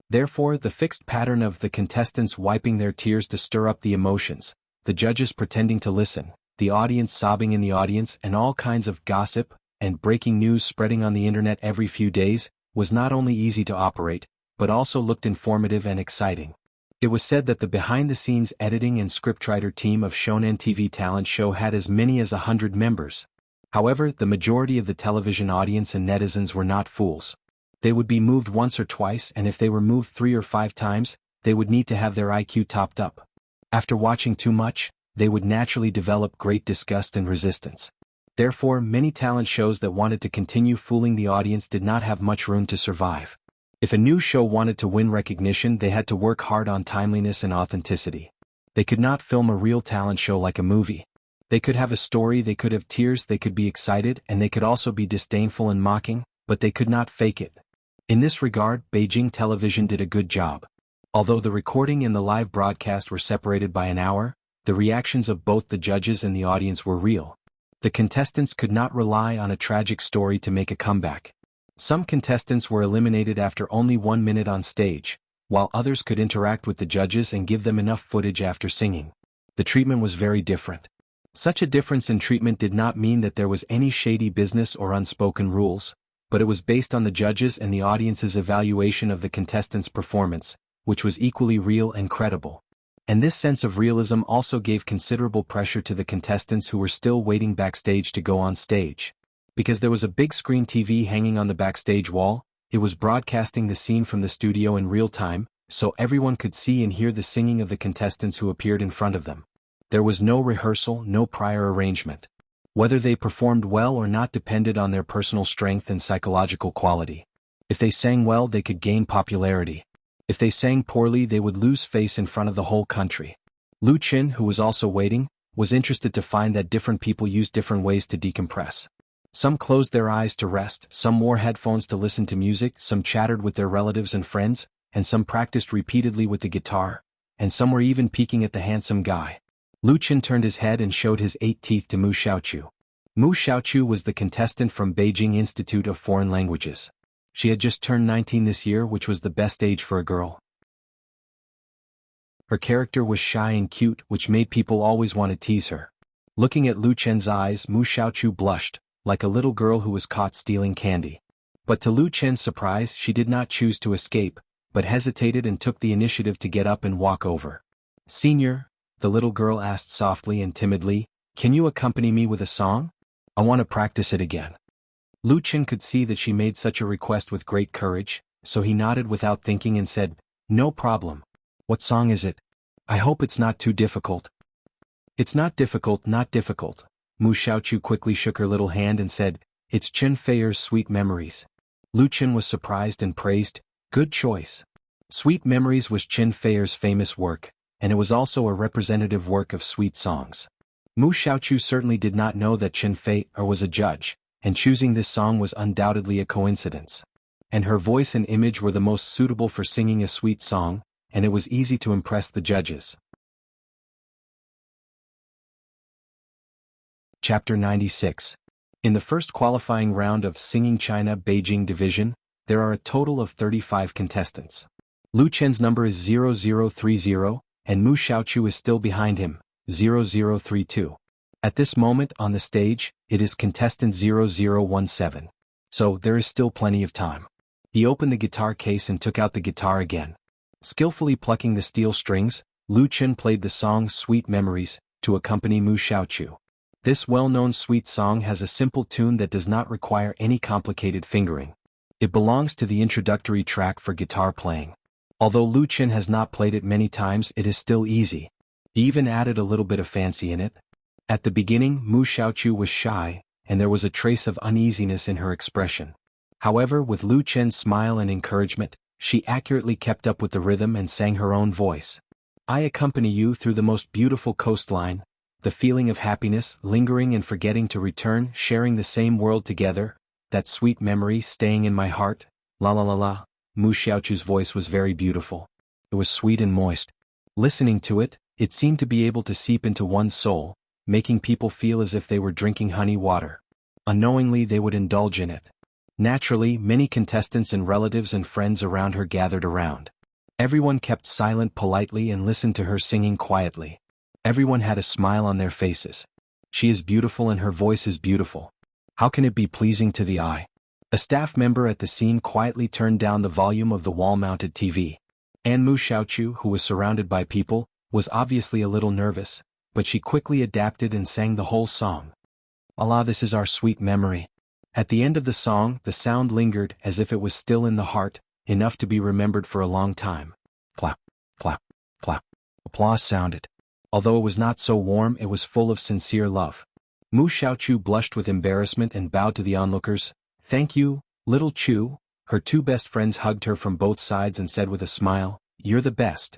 Therefore, the fixed pattern of the contestants wiping their tears to stir up the emotions, the judges pretending to listen, the audience sobbing in the audience, and all kinds of gossip and breaking news spreading on the internet every few days, was not only easy to operate, but also looked informative and exciting. It was said that the behind-the-scenes editing and scriptwriter team of Shonen TV talent show had as many as 100 members. However, the majority of the television audience and netizens were not fools. They would be moved once or twice, and if they were moved 3 or 5 times, they would need to have their IQ topped up. After watching too much, they would naturally develop great disgust and resistance. Therefore, many talent shows that wanted to continue fooling the audience did not have much room to survive. If a new show wanted to win recognition, they had to work hard on timeliness and authenticity. They could not film a real talent show like a movie. They could have a story, they could have tears, they could be excited, and they could also be disdainful and mocking, but they could not fake it. In this regard, Beijing television did a good job. Although the recording and the live broadcast were separated by an hour, the reactions of both the judges and the audience were real. The contestants could not rely on a tragic story to make a comeback. Some contestants were eliminated after only 1 minute on stage, while others could interact with the judges and give them enough footage after singing. The treatment was very different. Such a difference in treatment did not mean that there was any shady business or unspoken rules, but it was based on the judges and the audience's evaluation of the contestants' performance, which was equally real and credible. And this sense of realism also gave considerable pressure to the contestants who were still waiting backstage to go on stage. Because there was a big screen TV hanging on the backstage wall, it was broadcasting the scene from the studio in real time, so everyone could see and hear the singing of the contestants who appeared in front of them. There was no rehearsal, no prior arrangement. Whether they performed well or not depended on their personal strength and psychological quality. If they sang well, they could gain popularity. If they sang poorly, they would lose face in front of the whole country. Lu Qin, who was also waiting, was interested to find that different people used different ways to decompress. Some closed their eyes to rest, some wore headphones to listen to music, some chattered with their relatives and friends, and some practiced repeatedly with the guitar, and some were even peeking at the handsome guy. Lu Qin turned his head and showed his 8 teeth to Mu Xiaoqiu. Mu Xiaoqiu was the contestant from Beijing Institute of Foreign Languages. She had just turned 19 this year, which was the best age for a girl. Her character was shy and cute, which made people always want to tease her. Looking at Lu Chen's eyes, Mu Xiaoqiu blushed, like a little girl who was caught stealing candy. But to Lu Chen's surprise, she did not choose to escape, but hesitated and took the initiative to get up and walk over. "Senior," the little girl asked softly and timidly, "can you accompany me with a song? I want to practice it again." Lu Chen could see that she made such a request with great courage, so he nodded without thinking and said, "No problem. What song is it? I hope it's not too difficult." "It's not difficult, not difficult." Mu Xiaoqiu quickly shook her little hand and said, "It's Chen Feier's Sweet Memories." Lu Chen was surprised and praised, "Good choice." Sweet Memories was Chen Feier's famous work, and it was also a representative work of sweet songs. Mu Xiaoqiu certainly did not know that Chen Feier was a judge, and choosing this song was undoubtedly a coincidence. And her voice and image were the most suitable for singing a sweet song, and it was easy to impress the judges. Chapter 96. In the first qualifying round of Singing China Beijing Division, there are a total of 35 contestants. Lu Chen's number is 0030, and Mu Xiaoqiu is still behind him, 0032. At this moment on the stage, it is contestant 0017. So there is still plenty of time. He opened the guitar case and took out the guitar again. Skillfully plucking the steel strings, Lu Chen played the song Sweet Memories to accompany Mu Xiaoqiu. This well-known sweet song has a simple tune that does not require any complicated fingering. It belongs to the introductory track for guitar playing. Although Lu Chen has not played it many times, it is still easy. He even added a little bit of fancy in it. At the beginning, Mu Xiaochu was shy, and there was a trace of uneasiness in her expression. However, with Lu Chen's smile and encouragement, she accurately kept up with the rhythm and sang her own voice. I accompany you through the most beautiful coastline, the feeling of happiness, lingering and forgetting to return, sharing the same world together, that sweet memory staying in my heart, la la la la. Mu Xiaochu's voice was very beautiful. It was sweet and moist. Listening to it, it seemed to be able to seep into one's soul, making people feel as if they were drinking honey water. Unknowingly they would indulge in it. Naturally, many contestants and relatives and friends around her gathered around. Everyone kept silent politely and listened to her singing quietly. Everyone had a smile on their faces. She is beautiful and her voice is beautiful. How can it be pleasing to the eye? A staff member at the scene quietly turned down the volume of the wall-mounted TV. Mu Xiaochu, who was surrounded by people, was obviously a little nervous, but she quickly adapted and sang the whole song. Allah, this is our sweet memory. At the end of the song, the sound lingered as if it was still in the heart, enough to be remembered for a long time. Clap, clap, clap. Applause sounded. Although it was not so warm, it was full of sincere love. Mu Xiaochu blushed with embarrassment and bowed to the onlookers. Thank you, little Chu. Her two best friends hugged her from both sides and said with a smile, You're the best.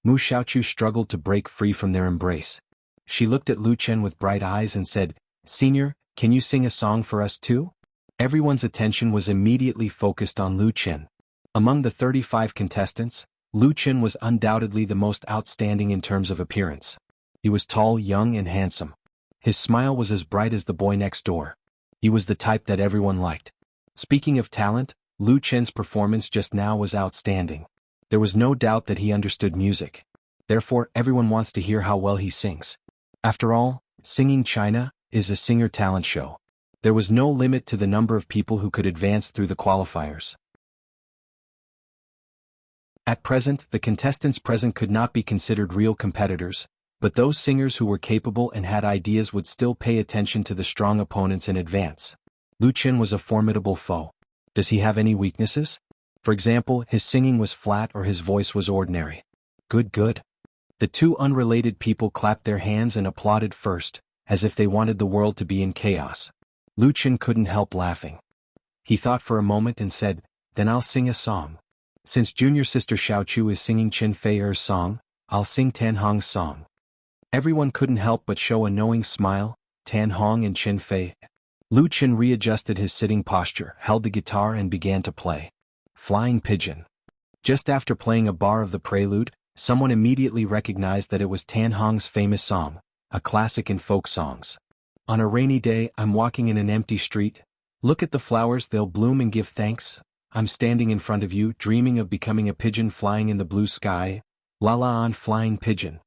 Mu Xiaochu struggled to break free from their embrace. She looked at Lu Chen with bright eyes and said, Senior, can you sing a song for us too? Everyone's attention was immediately focused on Lu Chen. Among the 35 contestants, Lu Chen was undoubtedly the most outstanding in terms of appearance. He was tall, young and handsome. His smile was as bright as the boy next door. He was the type that everyone liked. Speaking of talent, Lu Chen's performance just now was outstanding. There was no doubt that he understood music. Therefore, everyone wants to hear how well he sings. After all, Singing China is a singer talent show. There was no limit to the number of people who could advance through the qualifiers. At present, the contestants present could not be considered real competitors, but those singers who were capable and had ideas would still pay attention to the strong opponents in advance. Lu Chen was a formidable foe. Does he have any weaknesses? For example, his singing was flat or his voice was ordinary. Good, good. The two unrelated people clapped their hands and applauded first, as if they wanted the world to be in chaos. Lu Chen couldn't help laughing. He thought for a moment and said, Then I'll sing a song. Since junior sister Xiaochu is singing Chen Fei-er's song, I'll sing Tan Hong's song. Everyone couldn't help but show a knowing smile. Tan Hong and Chen Fei. Lu Chen readjusted his sitting posture, held the guitar and began to play. Flying Pigeon. Just after playing a bar of the prelude, someone immediately recognized that it was Tan Hong's famous song, a classic in folk songs. On a rainy day, I'm walking in an empty street. Look at the flowers, they'll bloom and give thanks. I'm standing in front of you, dreaming of becoming a pigeon flying in the blue sky. La la on Flying Pigeon.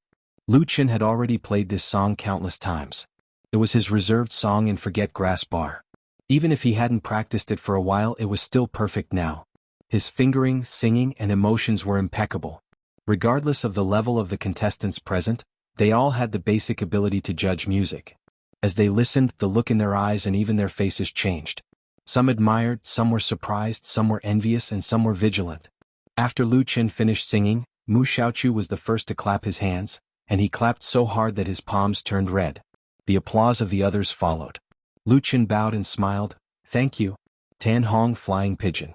Lu Chen had already played this song countless times. It was his reserved song in Forget Grass Bar. Even if he hadn't practiced it for a while, it was still perfect now. His fingering, singing, and emotions were impeccable. Regardless of the level of the contestants present, they all had the basic ability to judge music. As they listened, the look in their eyes and even their faces changed. Some admired, some were surprised, some were envious, and some were vigilant. After Lu Chen finished singing, Mu Xiaochu was the first to clap his hands, and he clapped so hard that his palms turned red. The applause of the others followed. Lu Chen bowed and smiled. Thank you. Tan Hong Flying Pigeon.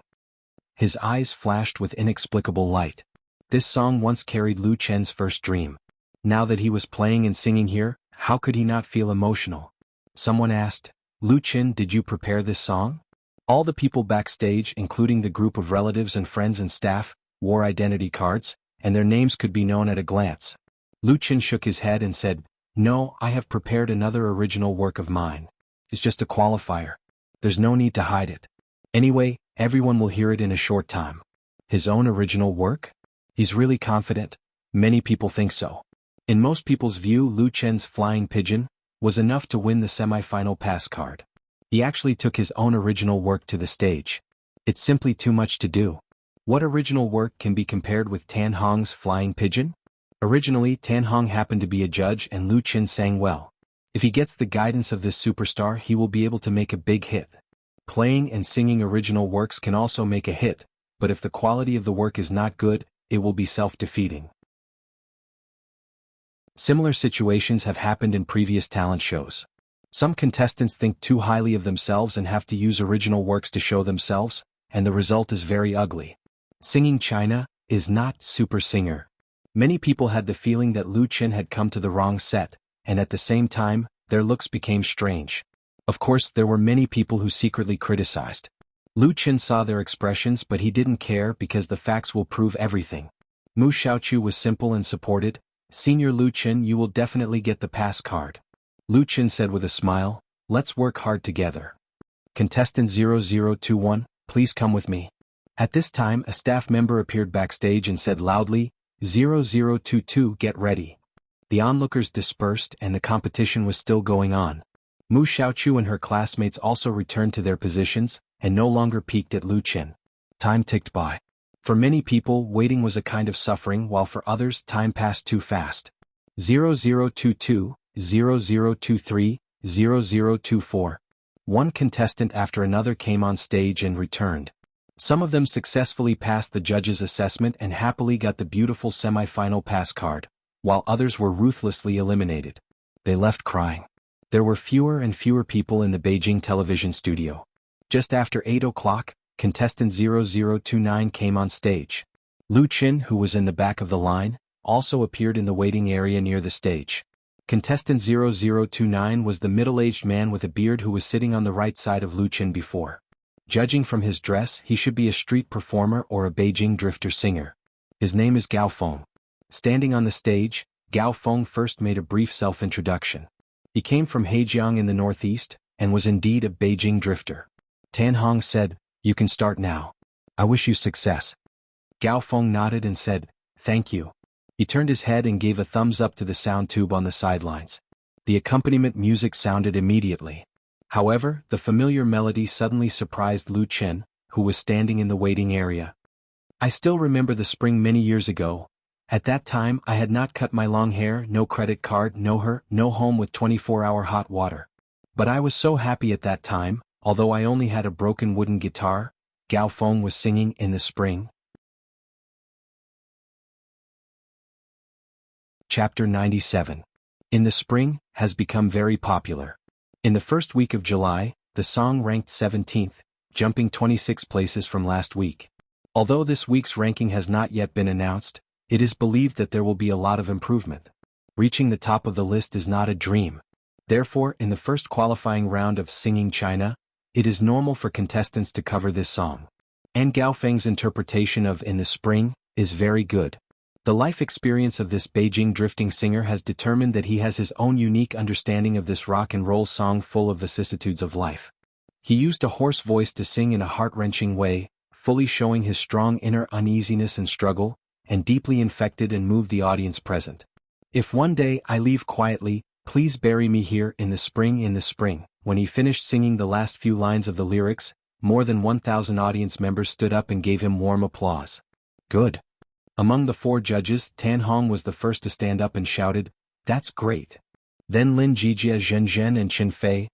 His eyes flashed with inexplicable light. This song once carried Lu Chen's first dream. Now that he was playing and singing here, how could he not feel emotional? Someone asked, Lu Chen, did you prepare this song? All the people backstage, including the group of relatives and friends and staff, wore identity cards, and their names could be known at a glance. Lu Chen shook his head and said, No, I have prepared another original work of mine. It's just a qualifier. There's no need to hide it. Anyway, everyone will hear it in a short time. His own original work? He's really confident. Many people think so. In most people's view, Lu Chen's Flying Pigeon was enough to win the semi-final pass card. He actually took his own original work to the stage. It's simply too much to do. What original work can be compared with Tan Hong's Flying Pigeon? Originally, Tan Hong happened to be a judge and Lu Chen sang well. If he gets the guidance of this superstar, he will be able to make a big hit. Playing and singing original works can also make a hit, but if the quality of the work is not good, it will be self-defeating. Similar situations have happened in previous talent shows. Some contestants think too highly of themselves and have to use original works to show themselves, and the result is very ugly. Singing China is not Super Singer. Many people had the feeling that Lu Qin had come to the wrong set, and at the same time, their looks became strange. Of course, there were many people who secretly criticized. Lu Qin saw their expressions, but he didn't care because the facts will prove everything. Mu Xiaochu was simple and supported. "Senior Lu Qin, you will definitely get the pass card." Lu Qin said with a smile, "Let's work hard together." Contestant 0021, please come with me. At this time, a staff member appeared backstage and said loudly, 0022, get ready. The onlookers dispersed and the competition was still going on. Mu Xiaochu and her classmates also returned to their positions, and no longer peeked at Lu Qin. Time ticked by. For many people, waiting was a kind of suffering, while for others, time passed too fast. 0022, 0023, 0024. One contestant after another came on stage and returned. Some of them successfully passed the judge's assessment and happily got the beautiful semi-final pass card, while others were ruthlessly eliminated. They left crying. There were fewer and fewer people in the Beijing television studio. Just after 8 o'clock, contestant 0029 came on stage. Lu Qin, who was in the back of the line, also appeared in the waiting area near the stage. Contestant 0029 was the middle-aged man with a beard who was sitting on the right side of Lu Qin before. Judging from his dress, he should be a street performer or a Beijing drifter singer. His name is Gao Feng. Standing on the stage, Gao Feng first made a brief self-introduction. He came from Hejiang in the northeast, and was indeed a Beijing drifter. Tan Hong said, "You can start now. I wish you success." Gao Feng nodded and said, "Thank you." He turned his head and gave a thumbs up to the sound tube on the sidelines. The accompaniment music sounded immediately. However, the familiar melody suddenly surprised Lu Qin, who was standing in the waiting area. "I still remember the spring many years ago. At that time I had not cut my long hair, no credit card, no home with 24-hour hot water. But I was so happy at that time, although I only had a broken wooden guitar." Gao Feng was singing In the Spring. Chapter 97. In the Spring has become very popular. In the first week of July, the song ranked 17th, jumping 26 places from last week. Although this week's ranking has not yet been announced, it is believed that there will be a lot of improvement. Reaching the top of the list is not a dream. Therefore, in the first qualifying round of Singing China, it is normal for contestants to cover this song. And Gao Feng's interpretation of In the Spring is very good. The life experience of this Beijing drifting singer has determined that he has his own unique understanding of this rock and roll song full of vicissitudes of life. He used a hoarse voice to sing in a heart-wrenching way, fully showing his strong inner uneasiness and struggle, and deeply infected and moved the audience present. "If one day I leave quietly, please bury me here in the spring, in the spring." When he finished singing the last few lines of the lyrics, more than 1,000 audience members stood up and gave him warm applause. Good. Among the 4 judges, Tan Hong was the first to stand up and shouted, "That's great." Then Lin Jijia, Zhen Zhen and Qin Fei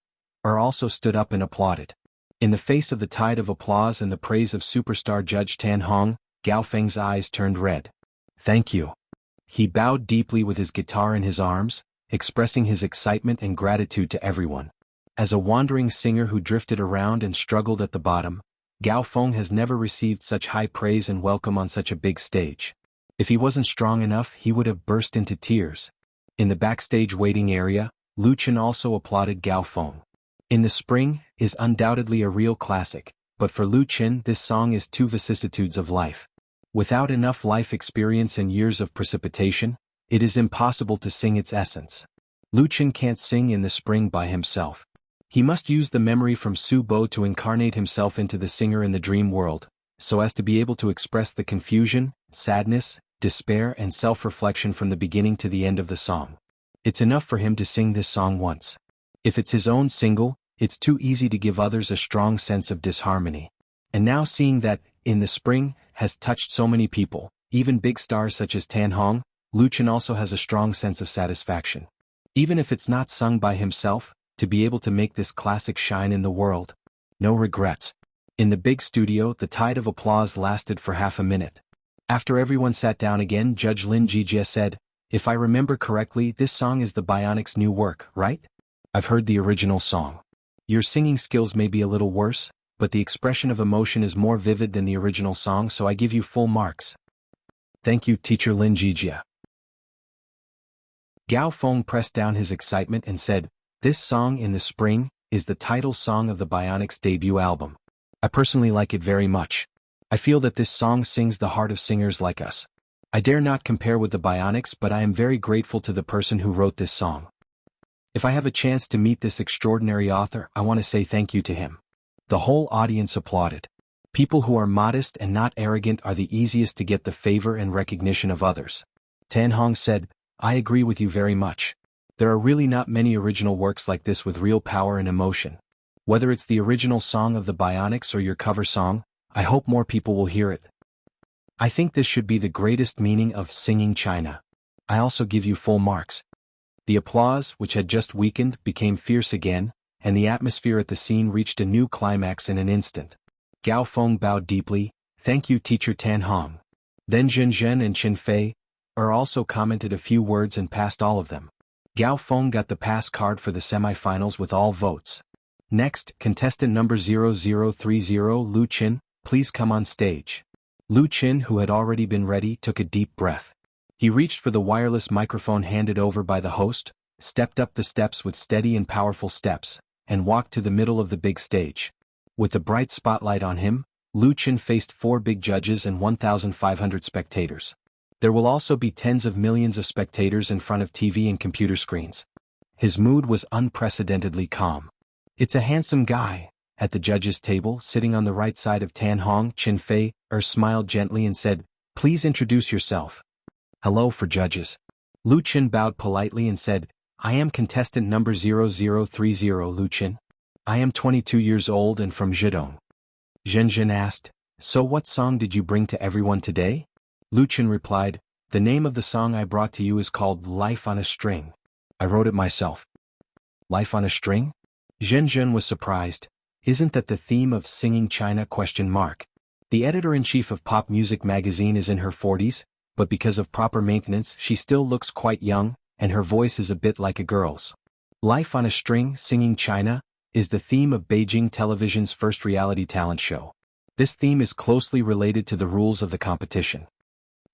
also stood up and applauded. In the face of the tide of applause and the praise of superstar judge Tan Hong, Gao Feng's eyes turned red. "Thank you." He bowed deeply with his guitar in his arms, expressing his excitement and gratitude to everyone. As a wandering singer who drifted around and struggled at the bottom, Gao Feng has never received such high praise and welcome on such a big stage. If he wasn't strong enough, he would have burst into tears. In the backstage waiting area, Lu Qin also applauded Gao Feng. In the Spring is undoubtedly a real classic, but for Lu Qin this song is 2 vicissitudes of life. Without enough life experience and years of precipitation, it is impossible to sing its essence. Lu Qin can't sing In the Spring by himself. He must use the memory from Su Bo to incarnate himself into the singer in the dream world, so as to be able to express the confusion, sadness, despair and self-reflection from the beginning to the end of the song. It's enough for him to sing this song once. If it's his own single, it's too easy to give others a strong sense of disharmony. And now seeing that In the Spring has touched so many people, even big stars such as Tan Hong, Lu Qin also has a strong sense of satisfaction. Even if it's not sung by himself, to be able to make this classic shine in the world. No regrets. In the big studio, the tide of applause lasted for half a minute. After everyone sat down again, Judge Lin Jijie said, "If I remember correctly, this song is the Bionic's new work, right? I've heard the original song. Your singing skills may be a little worse, but the expression of emotion is more vivid than the original song, so I give you full marks." "Thank you, Teacher Lin Jijie." Gao Feng pressed down his excitement and said, "This song, In the Spring, is the title song of the Bionic's debut album. I personally like it very much. I feel that this song sings the heart of singers like us. I dare not compare with the Bionics, but I am very grateful to the person who wrote this song. If I have a chance to meet this extraordinary author, I want to say thank you to him." The whole audience applauded. People who are modest and not arrogant are the easiest to get the favor and recognition of others. Tan Hong said, "I agree with you very much. There are really not many original works like this with real power and emotion. Whether it's the original song of the Bionics or your cover song, I hope more people will hear it. I think this should be the greatest meaning of Singing China. I also give you full marks." The applause, which had just weakened, became fierce again, and the atmosphere at the scene reached a new climax in an instant. Gao Feng bowed deeply, "Thank you, Teacher Tan Hong." Then Zhen Zhen and Qin Fei also commented a few words and passed all of them. Gao Feng got the pass card for the semifinals with all votes. Next, contestant number 0030 Lu Qin, please come on stage. Lu Qin, who had already been ready, took a deep breath. He reached for the wireless microphone handed over by the host, stepped up the steps with steady and powerful steps, and walked to the middle of the big stage. With the bright spotlight on him, Lu Qin faced 4 big judges and 1,500 spectators. There will also be tens of millions of spectators in front of TV and computer screens. His mood was unprecedentedly calm. "It's a handsome guy." At the judges' table, sitting on the right side of Tan Hong, Qin Fei smiled gently and said, "Please introduce yourself." "Hello for judges." Lu Qin bowed politely and said, "I am contestant number 0030 Lu Qin. I am 22 years old and from Zhejiang." Zhen Zhen asked, "So what song did you bring to everyone today?" Lu Qin replied, "The name of the song I brought to you is called Life on a String. I wrote it myself." "Life on a String?" Zhen Zhen was surprised. "Isn't that the theme of Singing China?" The editor-in-chief of Pop Music magazine is in her 40s, but because of proper maintenance she still looks quite young, and her voice is a bit like a girl's. Life on a String, Singing China, is the theme of Beijing Television's first reality talent show. This theme is closely related to the rules of the competition.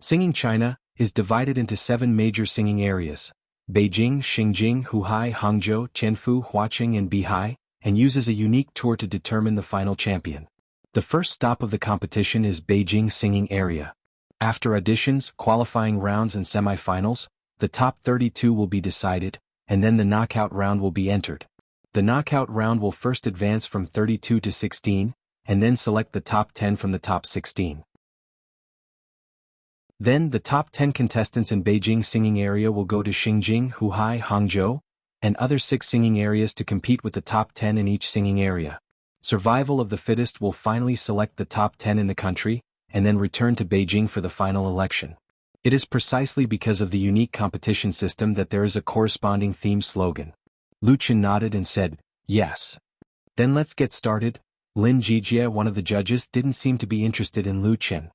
Singing China is divided into 7 major singing areas: Beijing, Xinjiang, Huhai, Hangzhou, Tianfu, Huaqing and Bihai, and uses a unique tour to determine the final champion. The first stop of the competition is Beijing Singing Area. After auditions, qualifying rounds and semifinals, the top 32 will be decided, and then the knockout round will be entered. The knockout round will first advance from 32 to 16, and then select the top 10 from the top 16. Then the top 10 contestants in Beijing Singing Area will go to Xinjiang, Huhai, Hangzhou, and other 6 singing areas to compete with the top 10 in each singing area. Survival of the fittest will finally select the top 10 in the country, and then return to Beijing for the final election. It is precisely because of the unique competition system that there is a corresponding theme slogan. Lu Qin nodded and said, "Yes." "Then let's get started." Lin Jijie, one of the judges, didn't seem to be interested in Lu Qin.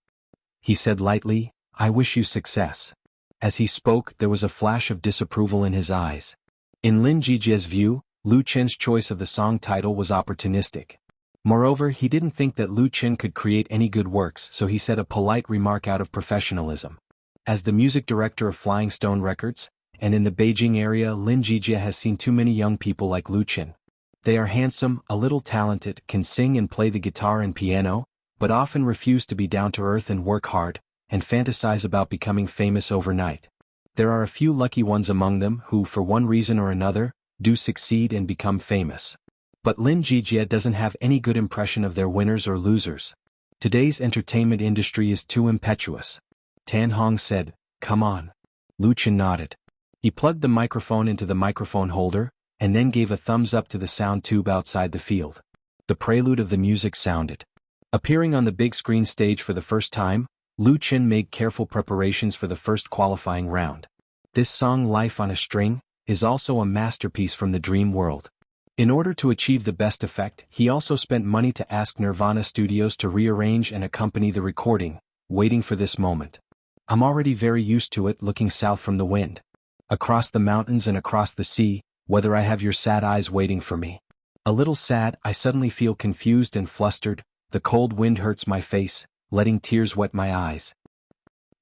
He said lightly, "I wish you success." As he spoke, there was a flash of disapproval in his eyes. In Lin Jijie's view, Lu Qin's choice of the song title was opportunistic. Moreover, he didn't think that Lu Qin could create any good works, so he said a polite remark out of professionalism. As the music director of Flying Stone Records, and in the Beijing area, Lin Jijie has seen too many young people like Lu Qin. They are handsome, a little talented, can sing and play the guitar and piano, but often refuse to be down to earth and work hard, and fantasize about becoming famous overnight. There are a few lucky ones among them who, for one reason or another, do succeed and become famous. But Lin Jijie doesn't have any good impression of their winners or losers. Today's entertainment industry is too impetuous. Tan Hong said, "Come on." Lu Qin nodded. He plugged the microphone into the microphone holder, and then gave a thumbs up to the sound tube outside the field. The prelude of the music sounded. Appearing on the big screen stage for the first time, Lu Qin made careful preparations for the first qualifying round. This song, Life on a String, is also a masterpiece from the dream world. In order to achieve the best effect, he also spent money to ask Nirvana Studios to rearrange and accompany the recording, waiting for this moment. I'm already very used to it looking south from the wind. Across the mountains and across the sea, whether I have your sad eyes waiting for me. A little sad, I suddenly feel confused and flustered, the cold wind hurts my face, letting tears wet my eyes.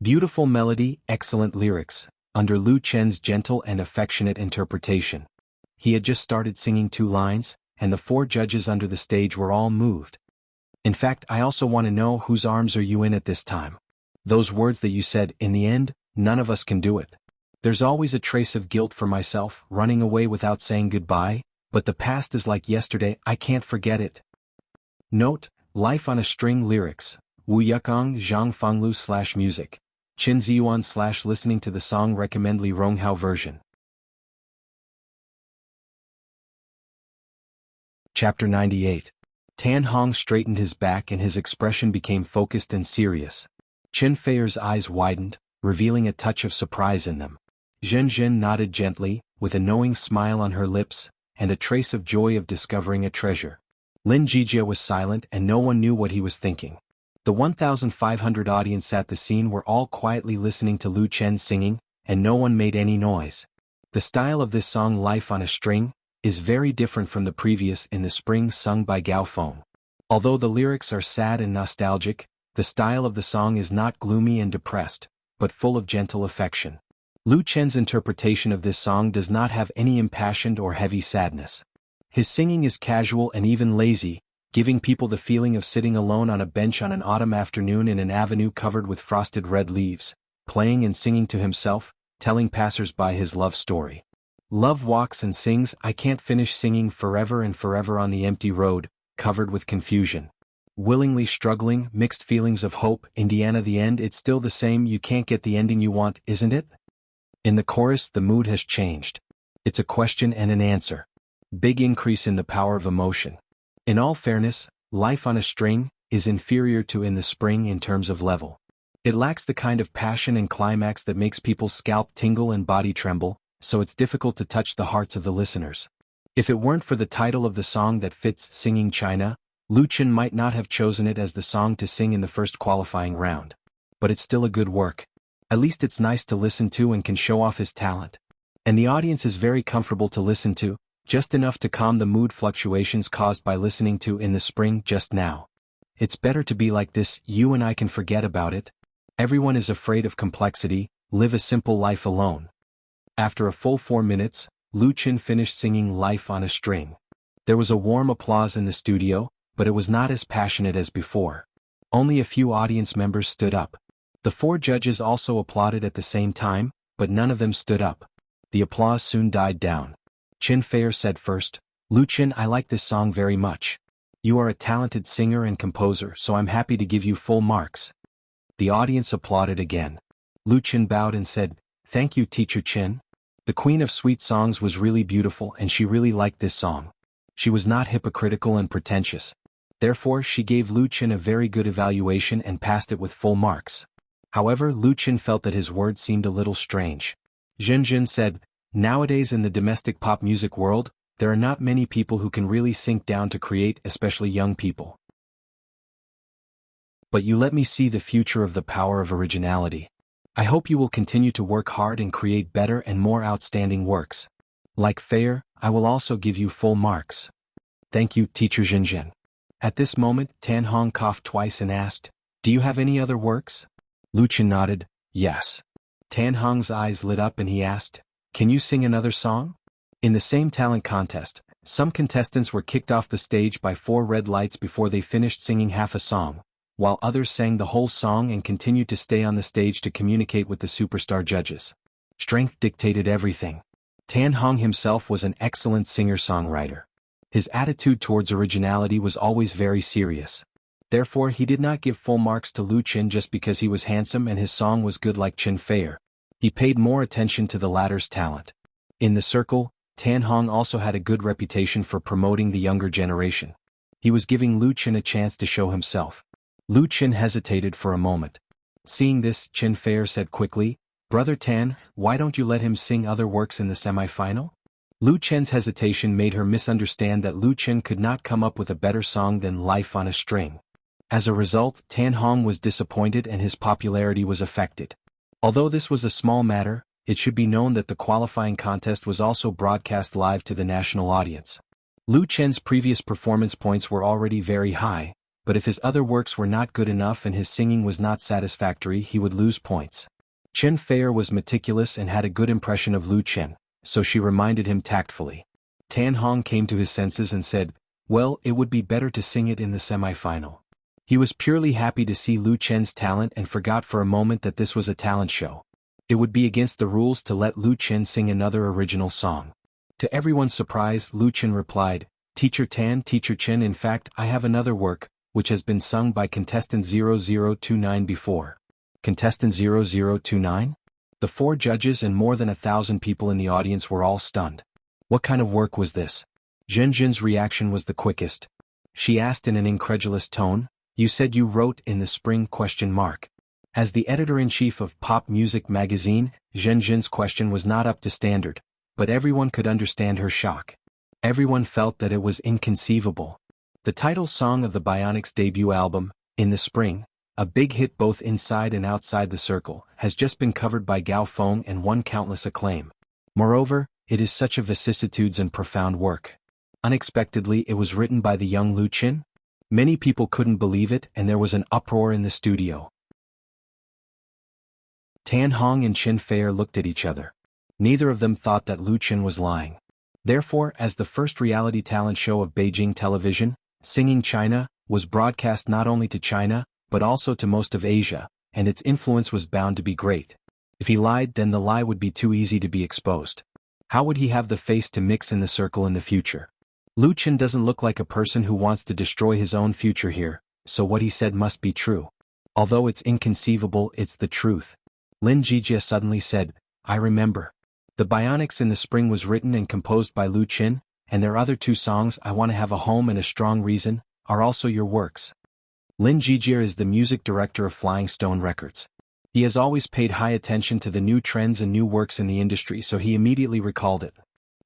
Beautiful melody, excellent lyrics, under Lu Chen's gentle and affectionate interpretation. He had just started singing 2 lines, and the 4 judges under the stage were all moved. In fact, I also want to know whose arms are you in at this time? Those words that you said, in the end, none of us can do it. There's always a trace of guilt for myself, running away without saying goodbye, but the past is like yesterday, I can't forget it. Note, Life on a String lyrics, Wuyakong Zhang Fanglu /music. Qin Ziyuan / listening to the song recommend Li Ronghao version. Chapter 98. Tan Hong straightened his back and his expression became focused and serious. Qin Feier's eyes widened, revealing a touch of surprise in them. Zhen Zhen nodded gently, with a knowing smile on her lips, and a trace of joy of discovering a treasure. Lin Jijia was silent and no one knew what he was thinking. The 1,500 audience at the scene were all quietly listening to Lu Chen singing, and no one made any noise. The style of this song Life on a String is very different from the previous In the Spring sung by Gao Feng. Although the lyrics are sad and nostalgic, the style of the song is not gloomy and depressed, but full of gentle affection. Lu Chen's interpretation of this song does not have any impassioned or heavy sadness. His singing is casual and even lazy, giving people the feeling of sitting alone on a bench on an autumn afternoon in an avenue covered with frosted red leaves, playing and singing to himself, telling passers-by his love story. Love walks and sings, I can't finish singing forever and forever on the empty road, covered with confusion. Willingly struggling, mixed feelings of hope, Indiana the end it's still the same you can't get the ending you want, isn't it? In the chorus the mood has changed. It's a question and an answer. Big increase in the power of emotion. In all fairness, Life on a String is inferior to In the Spring in terms of level. It lacks the kind of passion and climax that makes people's scalp tingle and body tremble, so it's difficult to touch the hearts of the listeners. If it weren't for the title of the song that fits Singing China, Lu Chen might not have chosen it as the song to sing in the first qualifying round. But it's still a good work. At least it's nice to listen to and can show off his talent. And the audience is very comfortable to listen to, just enough to calm the mood fluctuations caused by listening to In the Spring just now. It's better to be like this, you and I can forget about it. Everyone is afraid of complexity, live a simple life alone. After a full 4 minutes, Lu Chen finished singing Life on a String. There was a warm applause in the studio, but it was not as passionate as before. Only a few audience members stood up. The 4 judges also applauded at the same time, but none of them stood up. The applause soon died down. Qin Feier said first, Lu Chen, I like this song very much. You are a talented singer and composer, so I'm happy to give you full marks. The audience applauded again. Lu Chen bowed and said, Thank you, Teacher Qin. The Queen of Sweet Songs was really beautiful and she really liked this song. She was not hypocritical and pretentious. Therefore she gave Lu Chen a very good evaluation and passed it with full marks. However, Lu Chen felt that his words seemed a little strange. Zhen Zhen said, Nowadays in the domestic pop music world, there are not many people who can really sink down to create, especially young people. But you let me see the future of the power of originality. I hope you will continue to work hard and create better and more outstanding works. Like Feier, I will also give you full marks. Thank you, Teacher Zhen Zhen. At this moment, Tan Hong coughed twice and asked, Do you have any other works? Lu Chen nodded, Yes. Tan Hong's eyes lit up and he asked, Can you sing another song? In the same talent contest, some contestants were kicked off the stage by 4 red lights before they finished singing half a song, while others sang the whole song and continued to stay on the stage to communicate with the superstar judges. Strength dictated everything. Tan Hong himself was an excellent singer-songwriter. His attitude towards originality was always very serious. Therefore he did not give full marks to Lu Chen just because he was handsome and his song was good like Qin Feier. He paid more attention to the latter's talent. In the circle, Tan Hong also had a good reputation for promoting the younger generation. He was giving Lu Chen a chance to show himself. Lu Chen hesitated for a moment. Seeing this, Qin Feier said quickly, Brother Tan, why don't you let him sing other works in the semi-final? Lu Chen's hesitation made her misunderstand that Lu Chen could not come up with a better song than Life on a String. As a result, Tan Hong was disappointed and his popularity was affected. Although this was a small matter, it should be known that the qualifying contest was also broadcast live to the national audience. Lu Chen's previous performance points were already very high, but if his other works were not good enough and his singing was not satisfactory, he would lose points. Chen Feier was meticulous and had a good impression of Lu Chen, so she reminded him tactfully. Tan Hong came to his senses and said, "Well, it would be better to sing it in the semi-final." He was purely happy to see Lu Chen's talent and forgot for a moment that this was a talent show. It would be against the rules to let Lu Chen sing another original song. To everyone's surprise, Lu Chen replied, Teacher Chen, in fact, I have another work, which has been sung by contestant 0029 before." Contestant 0029? The 4 judges and more than 1,000 people in the audience were all stunned. What kind of work was this? Zhenjin's reaction was the quickest. She asked in an incredulous tone, "You said you wrote in the spring?" As the editor-in-chief of Pop Music magazine, Zhenjin's question was not up to standard, but everyone could understand her shock. Everyone felt that it was inconceivable. The title song of the Bionics' debut album, In the Spring, a big hit both inside and outside the circle, has just been covered by Gao Feng and won countless acclaim. Moreover, it is such a vicissitudes and profound work. Unexpectedly, it was written by the young Lu Chen. Many people couldn't believe it, and there was an uproar in the studio. Tan Hong and Chen Feier looked at each other. Neither of them thought that Lu Chen was lying. Therefore, as the first reality talent show of Beijing television, Singing China was broadcast not only to China, but also to most of Asia, and its influence was bound to be great. If he lied, then the lie would be too easy to be exposed. How would he have the face to mix in the circle in the future? Lu Chen doesn't look like a person who wants to destroy his own future here, so what he said must be true. Although it's inconceivable, it's the truth. Lin Jijia suddenly said, "I remember. The Bionics in the Spring was written and composed by Lu Chen, and their other 2 songs, I Want to Have a Home and A Strong Reason, are also your works." Lin Jijia is the music director of Flying Stone Records. He has always paid high attention to the new trends and new works in the industry, so he immediately recalled it.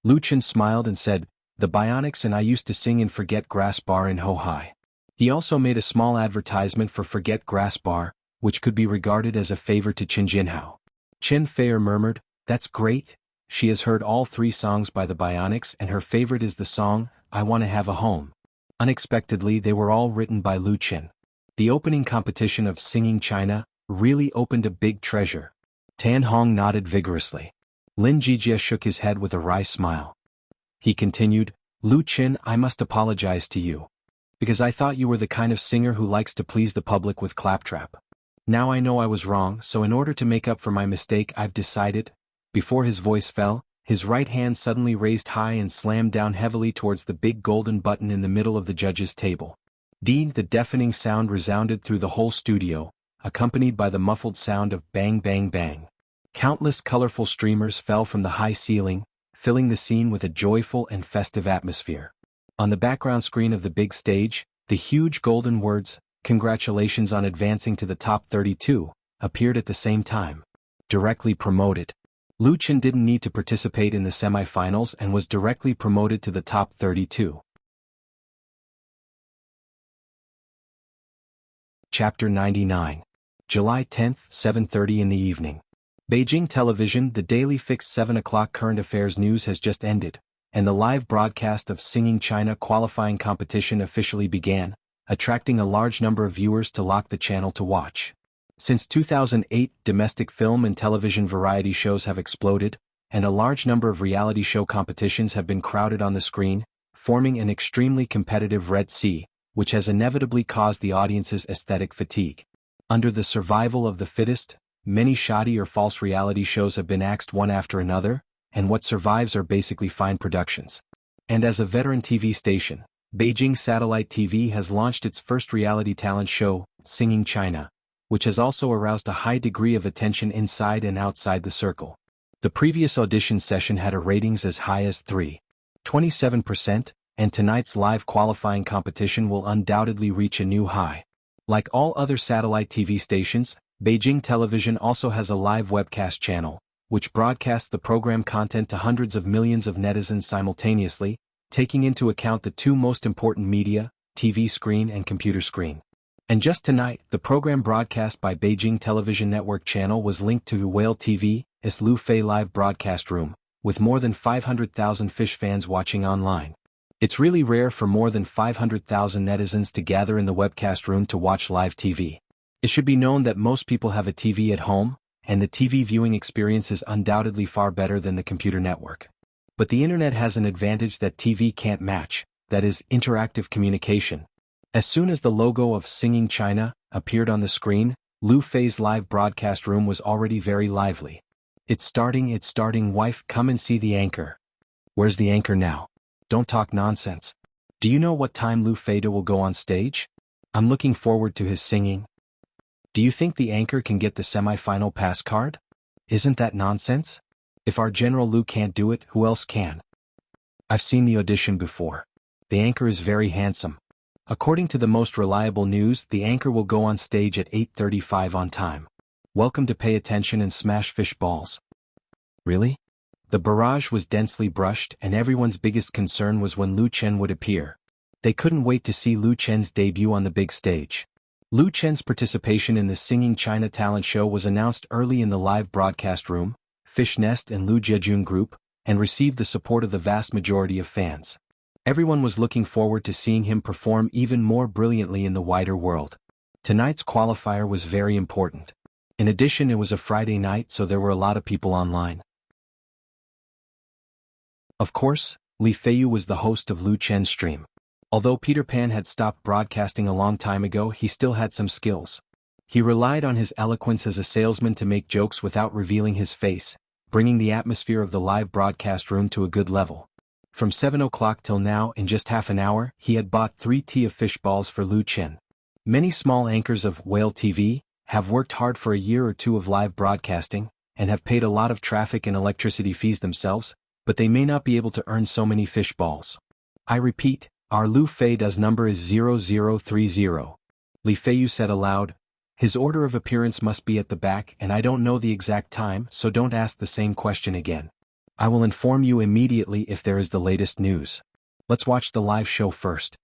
Lu Chen smiled and said, "The Bionics and I used to sing in Forget Grass Bar in Ho-Hai." He also made a small advertisement for Forget Grass Bar, which could be regarded as a favor to Qin Jinhao. Chen Feier murmured, "That's great." She has heard all 3 songs by the Bionics and her favorite is the song, I Want to Have a Home. Unexpectedly, they were all written by Lu Chen. The opening competition of Singing China really opened a big treasure. Tan Hong nodded vigorously. Lin Jijia shook his head with a wry smile. He continued, "Lu Chen, I must apologize to you. Because I thought you were the kind of singer who likes to please the public with claptrap. Now I know I was wrong, so in order to make up for my mistake I've decided..." Before his voice fell, his right hand suddenly raised high and slammed down heavily towards the big golden button in the middle of the judges' table. The deafening sound resounded through the whole studio, accompanied by the muffled sound of bang bang bang. Countless colorful streamers fell from the high ceiling, filling the scene with a joyful and festive atmosphere. On the background screen of the big stage, the huge golden words, "Congratulations on advancing to the top 32, appeared at the same time. Directly promoted. Lu Chen didn't need to participate in the semi-finals and was directly promoted to the top 32. Chapter 99. July 10, 7:30 in the evening. Beijing Television, the daily fixed 7 o'clock current affairs news has just ended, and the live broadcast of Singing China qualifying competition officially began, attracting a large number of viewers to lock the channel to watch. Since 2008, domestic film and television variety shows have exploded, and a large number of reality show competitions have been crowded on the screen, forming an extremely competitive Red Sea, which has inevitably caused the audience's aesthetic fatigue. Under the survival of the fittest, many shoddy or false reality shows have been axed one after another, and what survives are basically fine productions. And as a veteran TV station, Beijing Satellite TV has launched its first reality talent show, Singing China, which has also aroused a high degree of attention inside and outside the circle. The previous audition session had a ratings as high as 3.27%, and tonight's live qualifying competition will undoubtedly reach a new high. Like all other satellite TV stations, Beijing Television also has a live webcast channel, which broadcasts the program content to hundreds of millions of netizens simultaneously, taking into account the 2 most important media, TV screen and computer screen. And just tonight, the program broadcast by Beijing Television Network channel was linked to Whale TV's Lu Fei live broadcast room, with more than 500,000 fish fans watching online. It's really rare for more than 500,000 netizens to gather in the webcast room to watch live TV. It should be known that most people have a TV at home, and the TV viewing experience is undoubtedly far better than the computer network. But the internet has an advantage that TV can't match, that is, interactive communication. As soon as the logo of Singing China appeared on the screen, Lu Fei's live broadcast room was already very lively. It's starting, wife, come and see the anchor. Where's the anchor now? Don't talk nonsense. Do you know what time Lu Fei will go on stage? I'm looking forward to his singing. Do you think the anchor can get the semi-final pass card? Isn't that nonsense? If our General Lu can't do it, who else can? I've seen the audition before. The anchor is very handsome. According to the most reliable news, the anchor will go on stage at 8:35 on time. Welcome to pay attention and smash fish balls. Really? The barrage was densely brushed, and everyone's biggest concern was when Lu Chen would appear. They couldn't wait to see Lu Chen's debut on the big stage. Lu Chen's participation in the Singing China talent show was announced early in the live broadcast room, Fish Nest and Lu Jiejun Group, and received the support of the vast majority of fans. Everyone was looking forward to seeing him perform even more brilliantly in the wider world. Tonight's qualifier was very important. In addition, it was a Friday night, so there were a lot of people online. Of course, Li Feiyu was the host of Lu Chen's stream. Although Peter Pan had stopped broadcasting a long time ago, he still had some skills. He relied on his eloquence as a salesman to make jokes without revealing his face, bringing the atmosphere of the live broadcast room to a good level. From 7 o'clock till now, in just half an hour, he had bought 3 t of fish balls for Lu Chen. Many small anchors of Whale TV have worked hard for a year or two of live broadcasting, and have paid a lot of traffic and electricity fees themselves, but they may not be able to earn so many fish balls. I repeat, our Lu Fei does number is 0030. Li Feiyu said aloud. His order of appearance must be at the back, and I don't know the exact time, so don't ask the same question again. I will inform you immediately if there is the latest news. Let's watch the live show first.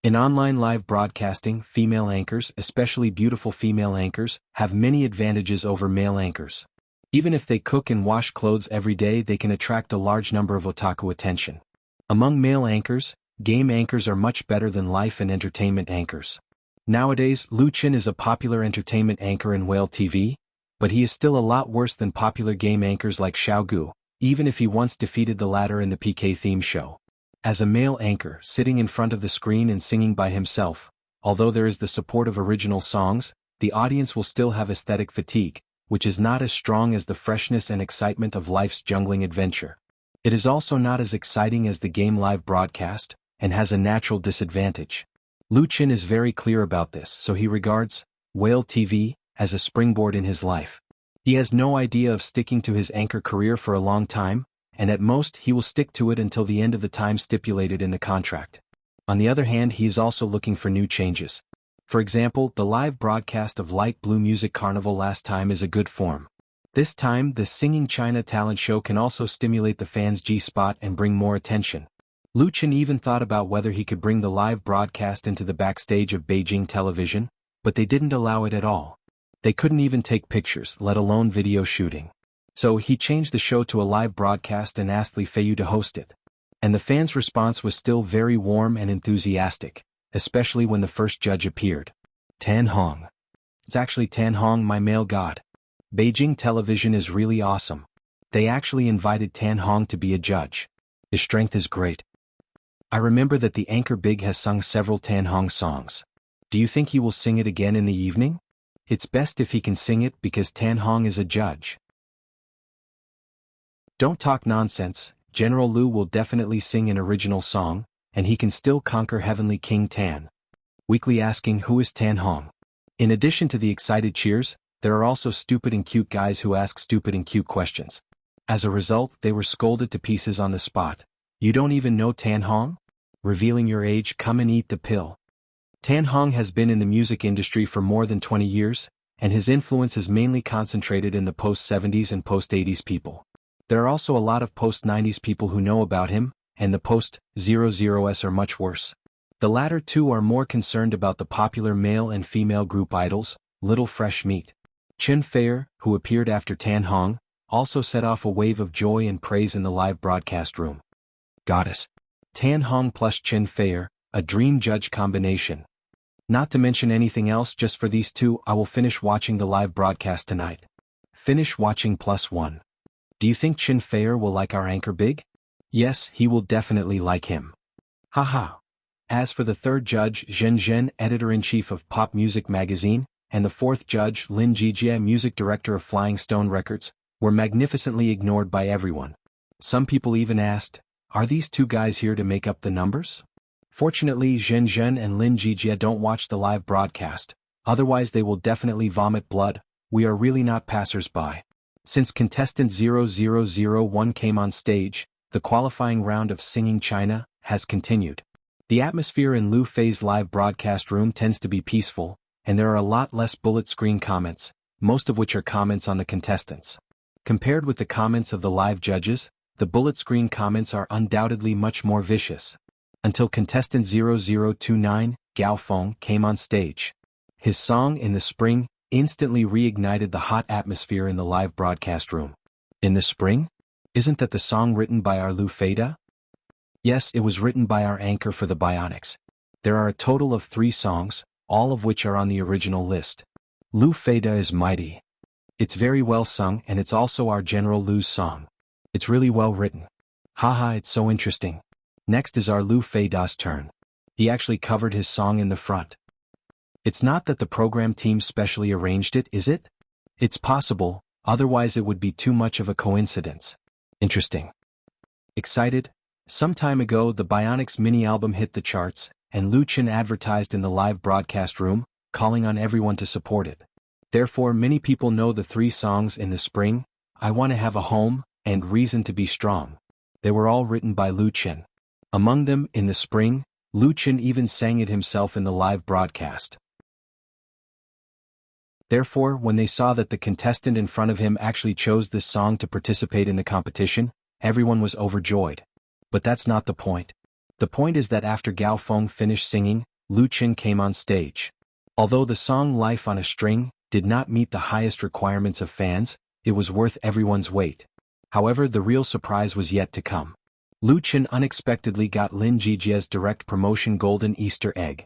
In online live broadcasting, female anchors, especially beautiful female anchors, have many advantages over male anchors. Even if they cook and wash clothes every day, they can attract a large number of otaku attention. Among male anchors, game anchors are much better than life and entertainment anchors. Nowadays, Lu Chen is a popular entertainment anchor in Whale TV, but he is still a lot worse than popular game anchors like Xiaogu, even if he once defeated the latter in the PK theme show. As a male anchor sitting in front of the screen and singing by himself, although there is the support of original songs, the audience will still have aesthetic fatigue, which is not as strong as the freshness and excitement of life's jungling adventure. It is also not as exciting as the game live broadcast, and has a natural disadvantage. Lu Chen is very clear about this, so he regards Whale TV as a springboard in his life. He has no idea of sticking to his anchor career for a long time, and at most he will stick to it until the end of the time stipulated in the contract. On the other hand, he is also looking for new changes. For example, the live broadcast of Light Blue Music Carnival last time is a good form. This time, the Singing China talent show can also stimulate the fans' G-spot and bring more attention. Lu Chen even thought about whether he could bring the live broadcast into the backstage of Beijing Television, but they didn't allow it at all. They couldn't even take pictures, let alone video shooting. So he changed the show to a live broadcast and asked Li Feiyu to host it. And the fans' response was still very warm and enthusiastic, especially when the first judge appeared. Tan Hong. It's actually Tan Hong, my male god. Beijing Television is really awesome. They actually invited Tan Hong to be a judge. His strength is great. I remember that the anchor Big has sung several Tan Hong songs. Do you think he will sing it again in the evening? It's best if he can sing it because Tan Hong is a judge. Don't talk nonsense, General Lu will definitely sing an original song, and he can still conquer Heavenly King Tan. Weekly asking who is Tan Hong. In addition to the excited cheers, there are also stupid and cute guys who ask stupid and cute questions. As a result, they were scolded to pieces on the spot. You don't even know Tan Hong? Revealing your age, come and eat the pill. Tan Hong has been in the music industry for more than 20 years, and his influence is mainly concentrated in the post-70s and post-80s people. There are also a lot of post-90s people who know about him, and the post-00s are much worse. The latter two are more concerned about the popular male and female group idols, Little Fresh Meat. Chen Feier, who appeared after Tan Hong, also set off a wave of joy and praise in the live broadcast room. Goddess. Tan Hong plus Chen Feier, a dream judge combination. Not to mention anything else, just for these two I will finish watching the live broadcast tonight. Finish watching +1. Do you think Chen Feier will like our anchor Big? Yes, he will definitely like him. Haha. As for the third judge, Zhen Zhen, editor-in-chief of Pop Music magazine, and the fourth judge, Lin Jijie, music director of Flying Stone Records, were magnificently ignored by everyone. Some people even asked, are these two guys here to make up the numbers? Fortunately, Zhen Zhen and Lin Jijie don't watch the live broadcast, otherwise they will definitely vomit blood. We are really not passers-by. Since contestant 0001 came on stage, the qualifying round of Singing China has continued. The atmosphere in Lu Fei's live broadcast room tends to be peaceful, and there are a lot less bullet screen comments, most of which are comments on the contestants. Compared with the comments of the live judges, the bullet screen comments are undoubtedly much more vicious. Until contestant 0029, Gao Feng, came on stage. His song In the Spring instantly reignited the hot atmosphere in the live broadcast room. In the Spring? Isn't that the song written by our Lu Feida? Yes, it was written by our anchor for the Bionics. There are a total of 3 songs, all of which are on the original list. Lu Feida is mighty. It's very well sung, and it's also our General Lu's song. It's really well written. Haha, it's so interesting. Next is our Lu Feida's turn. He actually covered his song in the front. It's not that the program team specially arranged it, is it? It's possible, otherwise it would be too much of a coincidence. Interesting. Excited? Some time ago the Bionics mini-album hit the charts, and Lu Chen advertised in the live broadcast room, calling on everyone to support it. Therefore many people know the 3 songs In the Spring, I Want to Have a Home, and Reason to Be Strong. They were all written by Lu Chen. Among them, In the Spring, Lu Chen even sang it himself in the live broadcast. Therefore, when they saw that the contestant in front of him actually chose this song to participate in the competition, everyone was overjoyed. But that's not the point. The point is that after Gao Feng finished singing, Lu Chen came on stage. Although the song Life on a String did not meet the highest requirements of fans, it was worth everyone's wait. However, the real surprise was yet to come. Lu Chen unexpectedly got Lin Jijie's direct promotion golden Easter egg.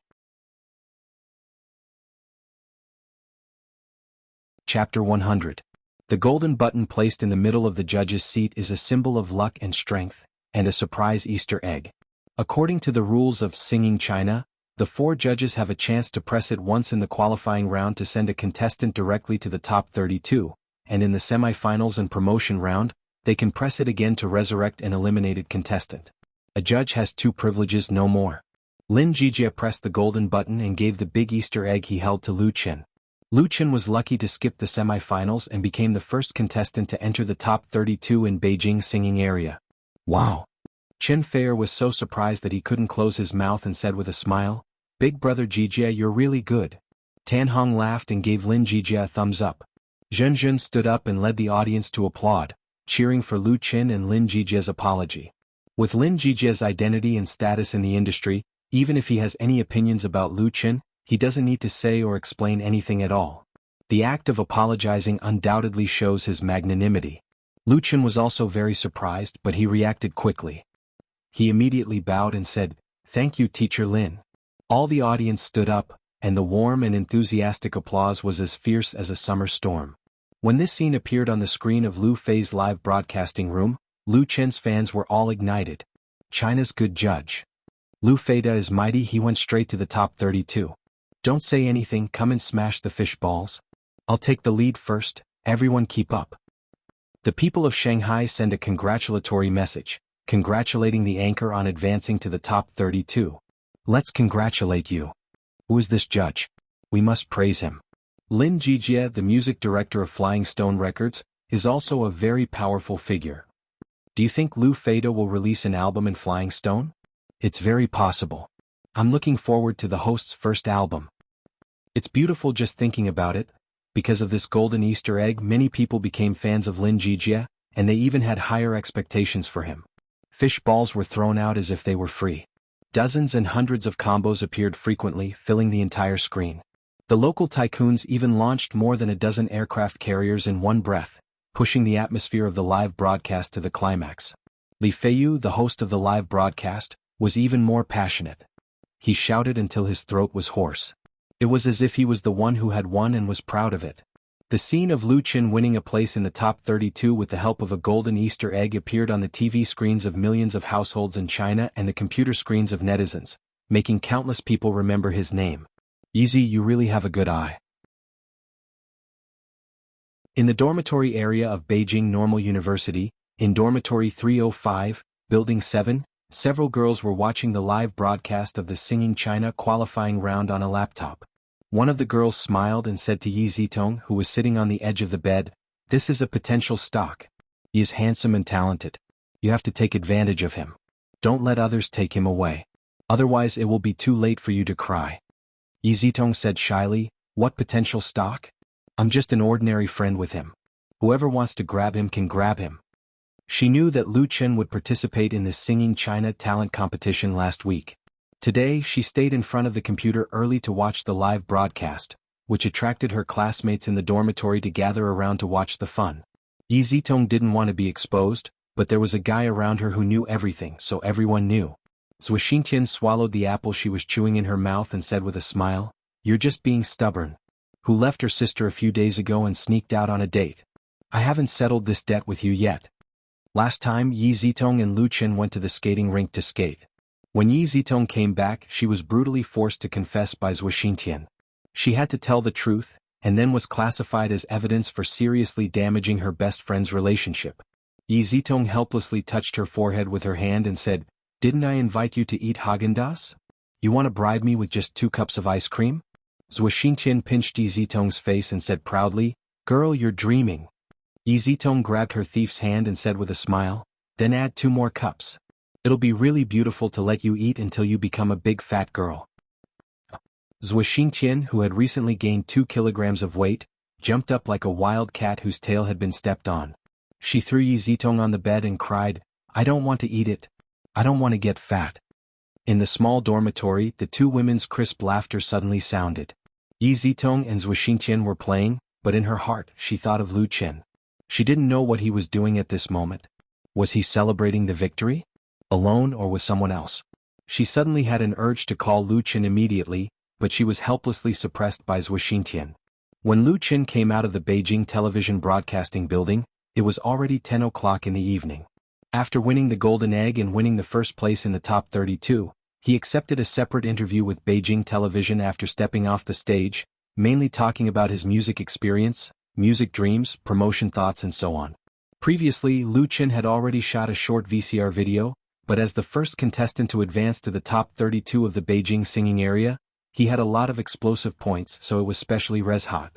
Chapter 100. The golden button placed in the middle of the judge's seat is a symbol of luck and strength, and a surprise Easter egg. According to the rules of Singing China, the 4 judges have a chance to press it once in the qualifying round to send a contestant directly to the top 32, and in the semi-finals and promotion round, they can press it again to resurrect an eliminated contestant. A judge has 2 privileges, no more. Lin Jijie pressed the golden button and gave the big Easter egg he held to Lu Chen. Lu Chen was lucky to skip the semi-finals and became the first contestant to enter the top 32 in Beijing singing area. Wow! Chen Feier was so surprised that he couldn't close his mouth and said with a smile, Big brother Jijie, you're really good. Tan Hong laughed and gave Lin Jijie a thumbs up. Zhen Zhen stood up and led the audience to applaud, cheering for Lu Chen and Lin Jijie's apology. With Lin Jijie's identity and status in the industry, even if he has any opinions about Lu Chen, he doesn't need to say or explain anything at all. The act of apologizing undoubtedly shows his magnanimity. Lu Chen was also very surprised, but he reacted quickly. He immediately bowed and said, Thank you, Teacher Lin. All the audience stood up, and the warm and enthusiastic applause was as fierce as a summer storm. When this scene appeared on the screen of Lu Fei's live broadcasting room, Lu Chen's fans were all ignited. China's good judge. Lu Feida is mighty, he went straight to the top 32. Don't say anything, come and smash the fish balls. I'll take the lead first, everyone keep up. The people of Shanghai send a congratulatory message, congratulating the anchor on advancing to the top 32. Let's congratulate you. Who is this judge? We must praise him. Lin Jijie, the music director of Flying Stone Records, is also a very powerful figure. Do you think Lu Feida will release an album in Flying Stone? It's very possible. I'm looking forward to the host's first album. It's beautiful just thinking about it. Because of this golden Easter egg, many people became fans of Lin Jijie, and they even had higher expectations for him. Fish balls were thrown out as if they were free. Dozens and hundreds of combos appeared frequently, filling the entire screen. The local tycoons even launched more than a dozen aircraft carriers in one breath, pushing the atmosphere of the live broadcast to the climax. Li Feiyu, the host of the live broadcast, was even more passionate. He shouted until his throat was hoarse. It was as if he was the one who had won and was proud of it. The scene of Lu Qin winning a place in the top 32 with the help of a golden Easter egg appeared on the TV screens of millions of households in China and the computer screens of netizens, making countless people remember his name. Yeezy, you really have a good eye. In the dormitory area of Beijing Normal University, in dormitory 305, Building 7, several girls were watching the live broadcast of the Singing China qualifying round on a laptop. One of the girls smiled and said to Yi Zitong, who was sitting on the edge of the bed, "This is a potential stock. He is handsome and talented. You have to take advantage of him. Don't let others take him away. Otherwise it will be too late for you to cry." Yi Zitong said shyly, "What potential stock? I'm just an ordinary friend with him. Whoever wants to grab him can grab him." She knew that Lu Qin would participate in this Singing China talent competition last week. Today she stayed in front of the computer early to watch the live broadcast, which attracted her classmates in the dormitory to gather around to watch the fun. Yi Zitong didn't want to be exposed, but there was a guy around her who knew everything, so everyone knew. Zhuo Xingtian swallowed the apple she was chewing in her mouth and said with a smile, "You're just being stubborn. Who left her sister a few days ago and sneaked out on a date? I haven't settled this debt with you yet." Last time Yi Zitong and Lu Qin went to the skating rink to skate. When Yi Zitong came back, she was brutally forced to confess by Zhuo Xingtian. She had to tell the truth, and then was classified as evidence for seriously damaging her best friend's relationship. Yi Zitong helplessly touched her forehead with her hand and said, "Didn't I invite you to eat Häagen-Dazs? You want to bribe me with just 2 cups of ice cream?" Zhuo Xingtian pinched Yi Zitong's face and said proudly, "Girl, you're dreaming." Yi Zitong grabbed her thief's hand and said with a smile, "Then add 2 more cups. It'll be really beautiful to let you eat until you become a big fat girl." Zhuo Xingtian, who had recently gained 2 kilograms of weight, jumped up like a wild cat whose tail had been stepped on. She threw Yi Zitong on the bed and cried, "I don't want to eat it. I don't want to get fat." In the small dormitory, the 2 women's crisp laughter suddenly sounded. Yi Zitong and Zhuo Xingtian were playing, but in her heart she thought of Lu Qin. She didn't know what he was doing at this moment. Was he celebrating the victory? Alone or with someone else? She suddenly had an urge to call Lu Qin immediately, but she was helplessly suppressed by Zhuo Xingtian. When Lu Qin came out of the Beijing television broadcasting building, it was already 10 o'clock in the evening. After winning the golden egg and winning the first place in the top 32, he accepted a separate interview with Beijing television after stepping off the stage, mainly talking about his music experience, music dreams, promotion thoughts and so on. Previously, Lu Qin had already shot a short VCR video, but as the first contestant to advance to the top 32 of the Beijing singing area, he had a lot of explosive points, so it was specially res hot.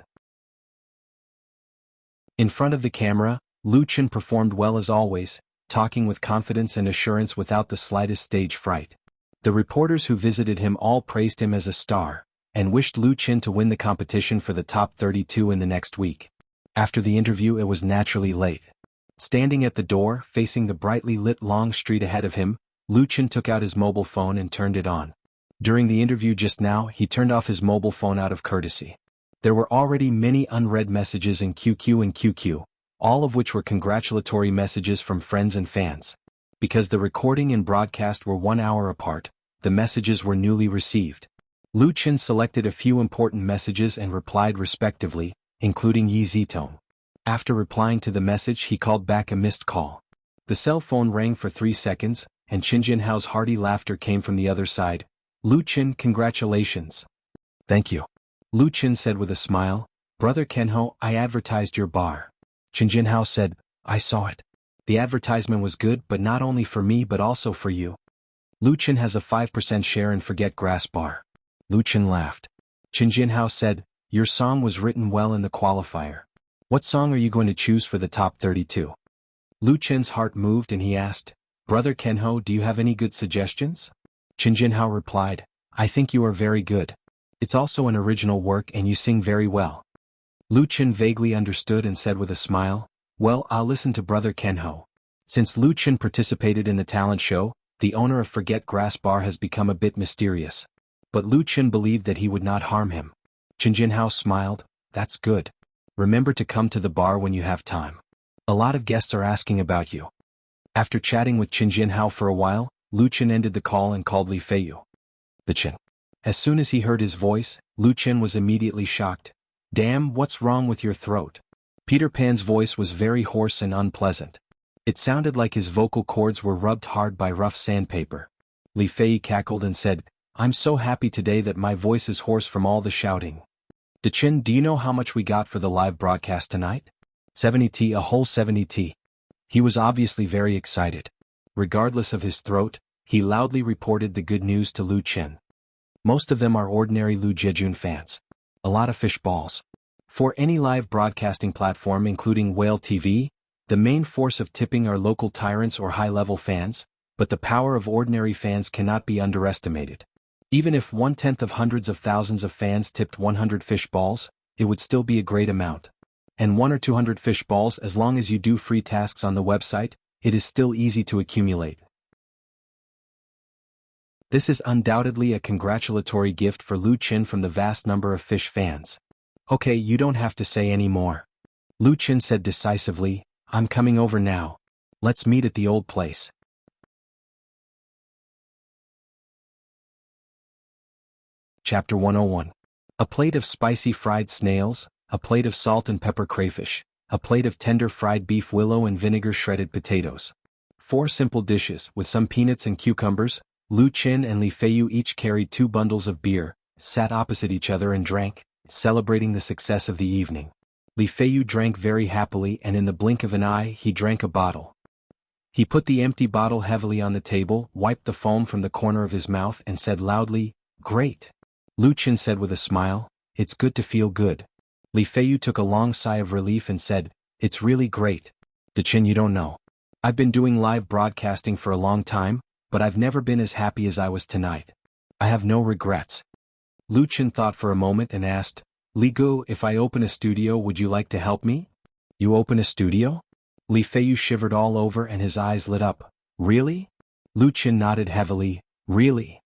In front of the camera, Lu Qin performed well as always, talking with confidence and assurance without the slightest stage fright. The reporters who visited him all praised him as a star, and wished Lu Qin to win the competition for the top 32 in the next week. After the interview, it was naturally late. Standing at the door, facing the brightly lit long street ahead of him, Lu Qin took out his mobile phone and turned it on. During the interview just now, he turned off his mobile phone out of courtesy. There were already many unread messages in QQ and QQ, all of which were congratulatory messages from friends and fans. Because the recording and broadcast were 1 hour apart, the messages were newly received. Lu Qin selected a few important messages and replied respectively, including Yi Zitong. After replying to the message, he called back a missed call. The cell phone rang for 3 seconds, and Qin Jinhao's hearty laughter came from the other side. "Lu Qin, congratulations." "Thank you," Lu Qin said with a smile. "Brother Kenho, I advertised your bar." Qin Jinhao said, "I saw it. The advertisement was good, but not only for me but also for you. Lu Qin has a 5% share in Forget Grass Bar." Lu Qin laughed. Qin Jinhao said, "Your song was written well in the qualifier. What song are you going to choose for the top 32? Lu Qin's heart moved and he asked, "Brother Kenho, do you have any good suggestions?" Qin Jinhao replied, "I think you are very good. It's also an original work and you sing very well." Lu Qin vaguely understood and said with a smile, "Well, I'll listen to Brother Kenho." Since Lu Qin participated in the talent show, The owner of Forget Grass Bar has become a bit mysterious. But Lu Qin believed that he would not harm him. Qin Jinhao smiled, "That's good. Remember to come to the bar when you have time. A lot of guests are asking about you." After chatting with Qin Jinhao for a while, Lu Qin ended the call and called Li Feiyu. The Qin. As soon as he heard his voice, Lu Qin was immediately shocked. "Damn, what's wrong with your throat?" Peter Pan's voice was very hoarse and unpleasant. It sounded like his vocal cords were rubbed hard by rough sandpaper. Li Fei cackled and said, "I'm so happy today that my voice is hoarse from all the shouting. De Qin, do you know how much we got for the live broadcast tonight? 70 T, a whole 70 T. He was obviously very excited. Regardless of his throat, he loudly reported the good news to Lu Qin. Most of them are ordinary Lu Jejun fans. A lot of fish balls. For any live broadcasting platform including Whale TV, the main force of tipping are local tyrants or high-level fans, but the power of ordinary fans cannot be underestimated. Even if 1/10 of hundreds of thousands of fans tipped 100 fish balls, it would still be a great amount. And 100 or 200 fish balls, as long as you do free tasks on the website, it is still easy to accumulate. This is undoubtedly a congratulatory gift for Lu Qin from the vast number of fish fans. "Okay, you don't have to say any more," Lu Qin said decisively. "I'm coming over now. Let's meet at the old place." Chapter 101. A plate of spicy fried snails, a plate of salt and pepper crayfish, a plate of tender fried beef willow and vinegar shredded potatoes. 4 simple dishes with some peanuts and cucumbers. Lu Qin and Li Feiyu each carried 2 bundles of beer, sat opposite each other and drank, celebrating the success of the evening. Li Feiyu drank very happily, and in the blink of an eye he drank a bottle. He put the empty bottle heavily on the table, wiped the foam from the corner of his mouth and said loudly, "Great." Lu Qin said with a smile, "It's good to feel good." Li Feiyu took a long sigh of relief and said, "It's really great. De Qin, you don't know. I've been doing live broadcasting for a long time, but I've never been as happy as I was tonight. I have no regrets." Lu Qin thought for a moment and asked, "Li Gu, if I open a studio, would you like to help me?" "You open a studio?" Li Feiyu shivered all over and his eyes lit up. "Really?" Lu Qin nodded heavily. "Really?"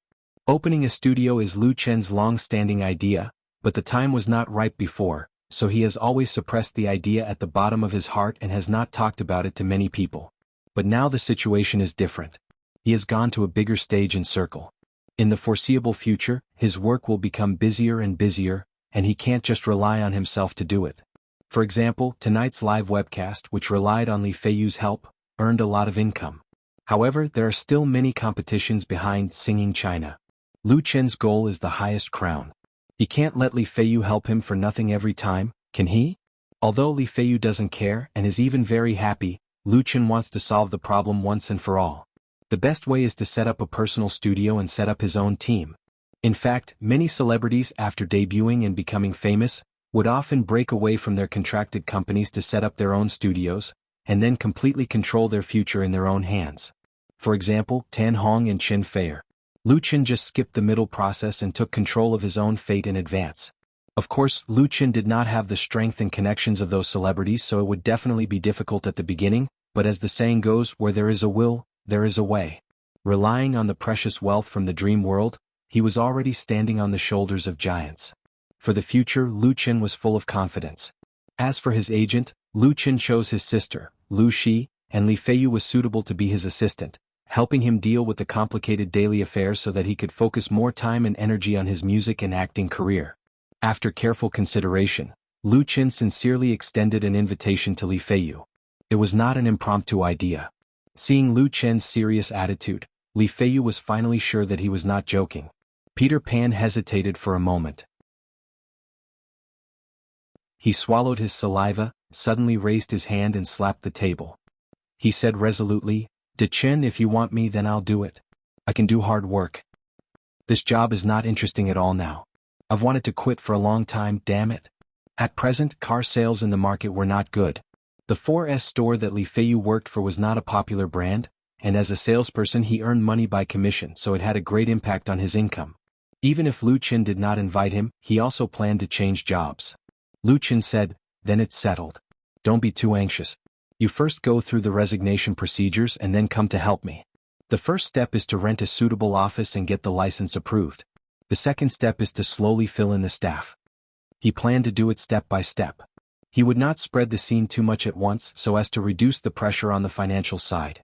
Opening a studio is Lu Qin's long-standing idea, but the time was not ripe before, so he has always suppressed the idea at the bottom of his heart and has not talked about it to many people. But now the situation is different. He has gone to a bigger stage and circle. In the foreseeable future, his work will become busier and busier, and he can't just rely on himself to do it. For example, tonight's live webcast, which relied on Li Feiyu's help, earned a lot of income. However, there are still many competitions behind Singing China. Lu Qin's goal is the highest crown. He can't let Li Feiyu help him for nothing every time, can he? Although Li Feiyu doesn't care and is even very happy, Lu Qin wants to solve the problem once and for all. The best way is to set up a personal studio and set up his own team. In fact, many celebrities after debuting and becoming famous, would often break away from their contracted companies to set up their own studios, and then completely control their future in their own hands. For example, Tan Hong and Qin Feier. Lu Qin just skipped the middle process and took control of his own fate in advance. Of course, Lu Qin did not have the strength and connections of those celebrities, so it would definitely be difficult at the beginning, but as the saying goes, where there is a will, there is a way. Relying on the precious wealth from the dream world, he was already standing on the shoulders of giants. For the future, Lu Qin was full of confidence. As for his agent, Lu Qin chose his sister, Lu Shi, and Li Feiyu was suitable to be his assistant, helping him deal with the complicated daily affairs so that he could focus more time and energy on his music and acting career. After careful consideration, Lu Qin sincerely extended an invitation to Li Feiyu. It was not an impromptu idea. Seeing Lu Qin's serious attitude, Li Feiyu was finally sure that he was not joking. Peter Pan hesitated for a moment. He swallowed his saliva, suddenly raised his hand and slapped the table. He said resolutely, "De Qin, if you want me, then I'll do it. I can do hard work. This job is not interesting at all now. I've wanted to quit for a long time, damn it." At present, car sales in the market were not good. The 4S store that Li Feiyu worked for was not a popular brand, and as a salesperson he earned money by commission, so it had a great impact on his income. Even if Lu Qin did not invite him, he also planned to change jobs. Lu Qin said, "Then it's settled. Don't be too anxious. You first go through the resignation procedures and then come to help me." The first step is to rent a suitable office and get the license approved. The second step is to slowly fill in the staff. He planned to do it step by step. He would not spread the scene too much at once so as to reduce the pressure on the financial side.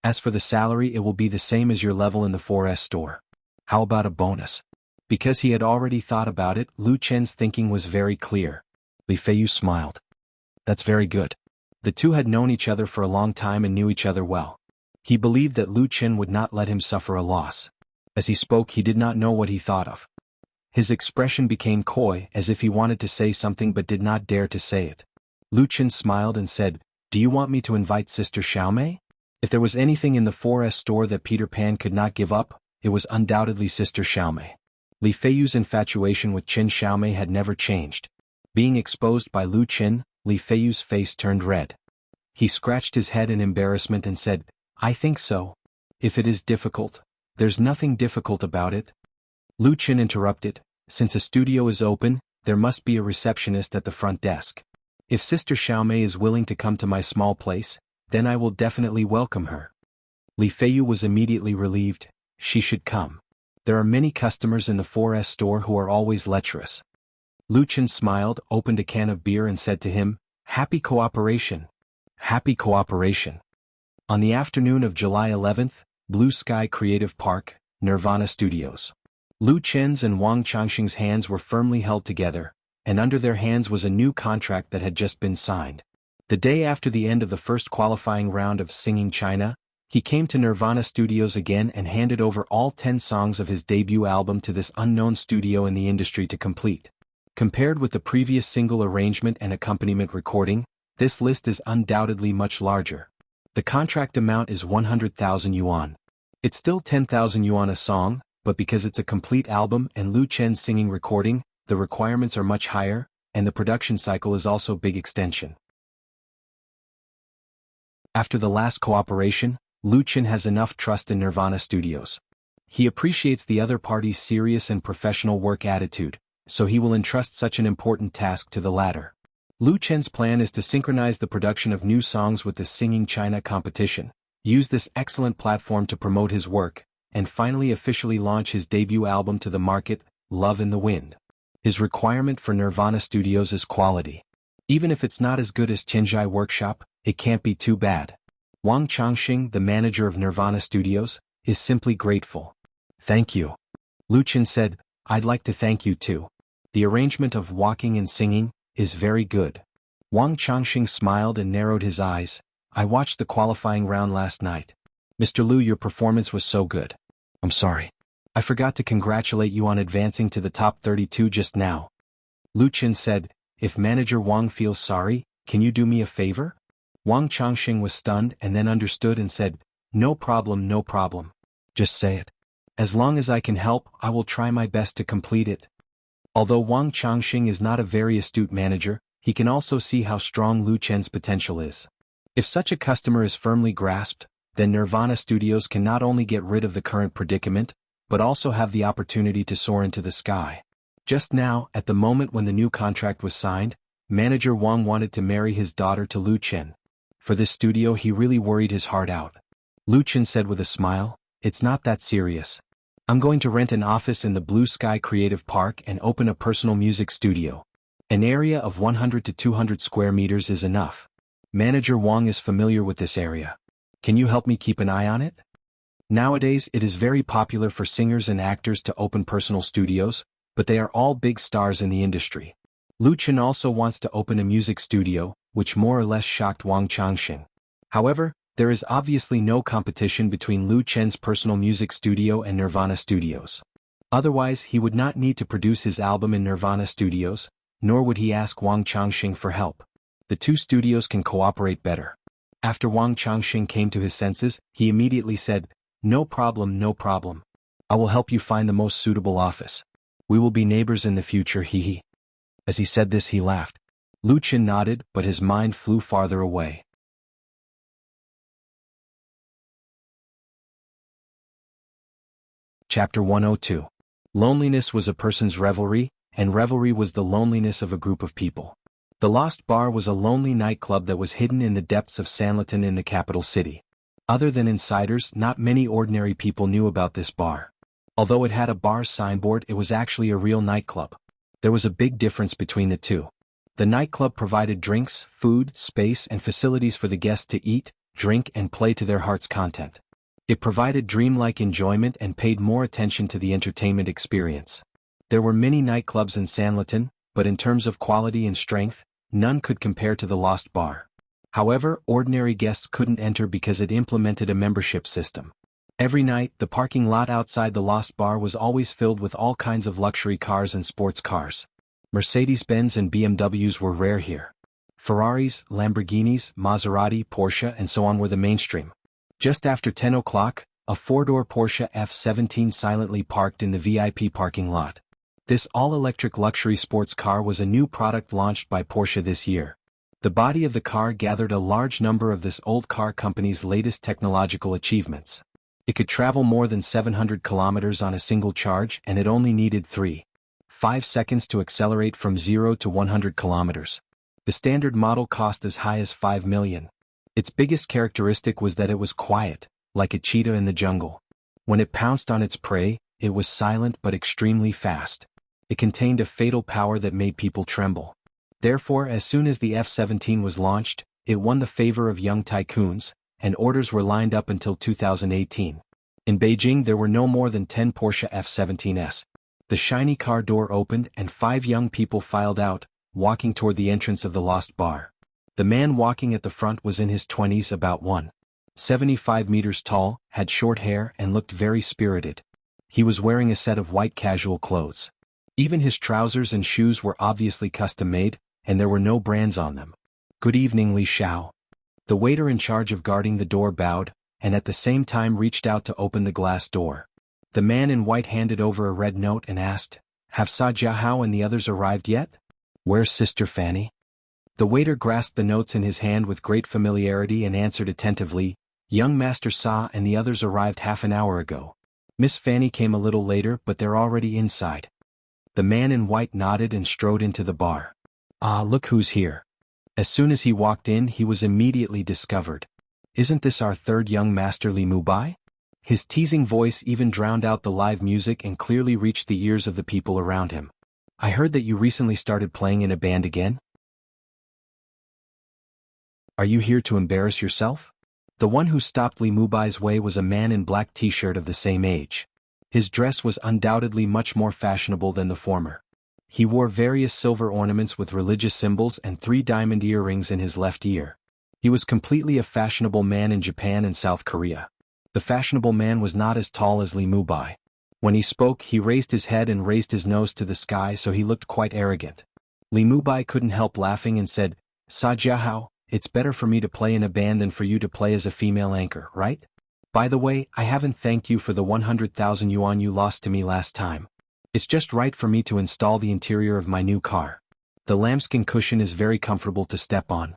As for the salary, it will be the same as your level in the 4S store. How about a bonus? Because he had already thought about it, Lu Chen's thinking was very clear. Li Feiyu smiled. That's very good. The two had known each other for a long time and knew each other well. He believed that Lu Chen would not let him suffer a loss. As he spoke, he did not know what he thought of. His expression became coy, as if he wanted to say something but did not dare to say it. Lu Chen smiled and said, "Do you want me to invite Sister Xiaomei?" If there was anything in the 4S store that Peter Pan could not give up, it was undoubtedly Sister Xiaomei. Li Feiyu's infatuation with Qin Xiaomei had never changed. Being exposed by Lu Chen, Li Feiyu's face turned red. He scratched his head in embarrassment and said, "I think so. If it is difficult, there's nothing difficult about it." Lu Chen interrupted, "Since a studio is open, there must be a receptionist at the front desk. If Sister Xiaomei is willing to come to my small place, then I will definitely welcome her." Li Feiyu was immediately relieved. She should come. There are many customers in the 4S store who are always lecherous. Lu Chen smiled, opened a can of beer and said to him, "Happy cooperation. Happy cooperation." On the afternoon of July 11th, Blue Sky Creative Park, Nirvana Studios. Lu Chen's and Wang Changxing's hands were firmly held together, and under their hands was a new contract that had just been signed. The day after the end of the first qualifying round of Singing China, he came to Nirvana Studios again and handed over all 10 songs of his debut album to this unknown studio in the industry to complete. Compared with the previous single arrangement and accompaniment recording, this list is undoubtedly much larger. The contract amount is 100,000 yuan. It's still 10,000 yuan a song, but because it's a complete album and Lu Chen's singing recording, the requirements are much higher, and the production cycle is also big extension. After the last cooperation, Lu Chen has enough trust in Nirvana Studios. He appreciates the other party's serious and professional work attitude, so he will entrust such an important task to the latter. Lu Chen's plan is to synchronize the production of new songs with the Singing China competition, use this excellent platform to promote his work, and finally officially launch his debut album to the market, Love in the Wind. His requirement for Nirvana Studios is quality. Even if it's not as good as Tianzhai Workshop, it can't be too bad. Wang Changxing, the manager of Nirvana Studios, is simply grateful. "Thank you." Lu Chen said, "I'd like to thank you too. The arrangement of walking and singing is very good." Wang Changxing smiled and narrowed his eyes. "I watched the qualifying round last night. Mr. Lu, your performance was so good. I'm sorry. I forgot to congratulate you on advancing to the top 32 just now." Lu Chen said, "If Manager Wang feels sorry, can you do me a favor?" Wang Changxing was stunned and then understood and said, "No problem, no problem. Just say it. As long as I can help, I will try my best to complete it." Although Wang Changxing is not a very astute manager, he can also see how strong Lu Chen's potential is. If such a customer is firmly grasped, then Nirvana Studios can not only get rid of the current predicament, but also have the opportunity to soar into the sky. Just now, at the moment when the new contract was signed, Manager Wang wanted to marry his daughter to Lu Chen. For this studio he really worried his heart out. Lu Chen said with a smile, "It's not that serious. I'm going to rent an office in the Blue Sky Creative Park and open a personal music studio. An area of 100 to 200 square meters is enough. Manager Wang is familiar with this area. Can you help me keep an eye on it?" Nowadays it is very popular for singers and actors to open personal studios, but they are all big stars in the industry. Lu Chen also wants to open a music studio, which more or less shocked Wang Changxing. However, there is obviously no competition between Lu Chen's personal music studio and Nirvana Studios. Otherwise he would not need to produce his album in Nirvana Studios, nor would he ask Wang Changxing for help. The two studios can cooperate better. After Wang Changxing came to his senses, he immediately said, "No problem, no problem. I will help you find the most suitable office. We will be neighbors in the future, hee hee." As he said this he laughed. Lu Chen nodded, but his mind flew farther away. Chapter 102. Loneliness was a person's revelry, and revelry was the loneliness of a group of people. The Lost Bar was a lonely nightclub that was hidden in the depths of Sanlitun in the capital city. Other than insiders, not many ordinary people knew about this bar. Although it had a bar signboard, it was actually a real nightclub. There was a big difference between the two. The nightclub provided drinks, food, space, and facilities for the guests to eat, drink, and play to their heart's content. It provided dreamlike enjoyment and paid more attention to the entertainment experience. There were many nightclubs in Sanlitun, but in terms of quality and strength, none could compare to the Lost Bar. However, ordinary guests couldn't enter because it implemented a membership system. Every night, the parking lot outside the Lost Bar was always filled with all kinds of luxury cars and sports cars. Mercedes-Benz and BMWs were rare here. Ferraris, Lamborghinis, Maserati, Porsche, and so on were the mainstream. Just after 10 o'clock, a four-door Porsche F17 silently parked in the VIP parking lot. This all-electric luxury sports car was a new product launched by Porsche this year. The body of the car gathered a large number of this old car company's latest technological achievements. It could travel more than 700 kilometers on a single charge, and it only needed 3.5 seconds to accelerate from 0 to 100 kilometers. The standard model cost as high as 5 million. Its biggest characteristic was that it was quiet, like a cheetah in the jungle. When it pounced on its prey, it was silent but extremely fast. It contained a fatal power that made people tremble. Therefore, as soon as the F-17 was launched, it won the favor of young tycoons, and orders were lined up until 2018. In Beijing, there were no more than 10 Porsche F-17s. The shiny car door opened and 5 young people filed out, walking toward the entrance of the Lost Bar. The man walking at the front was in his 20s, about 1.75 meters tall, had short hair and looked very spirited. He was wearing a set of white casual clothes. Even his trousers and shoes were obviously custom-made, and there were no brands on them. "Good evening, Li Xiao." The waiter in charge of guarding the door bowed, and at the same time reached out to open the glass door. The man in white handed over a red note and asked, "Have Sa Jiahao and the others arrived yet? Where's Sister Fanny?" The waiter grasped the notes in his hand with great familiarity and answered attentively, "Young Master Sa and the others arrived half an hour ago. Miss Fanny came a little later, but they're already inside." The man in white nodded and strode into the bar. "Ah, look who's here." As soon as he walked in, he was immediately discovered. "Isn't this our third young master Li Mubai?" His teasing voice even drowned out the live music and clearly reached the ears of the people around him. "I heard that you recently started playing in a band again. Are you here to embarrass yourself?" The one who stopped Li Mubai's way was a man in black t-shirt of the same age. His dress was undoubtedly much more fashionable than the former. He wore various silver ornaments with religious symbols and 3 diamond earrings in his left ear. He was completely a fashionable man in Japan and South Korea. The fashionable man was not as tall as Li Mubai. When he spoke, he raised his head and raised his nose to the sky, so he looked quite arrogant. Li Mubai couldn't help laughing and said, "Sa Jiahao, it's better for me to play in a band than for you to play as a female anchor, right? By the way, I haven't thanked you for the 100,000 yuan you lost to me last time. It's just right for me to install the interior of my new car. The lambskin cushion is very comfortable to step on."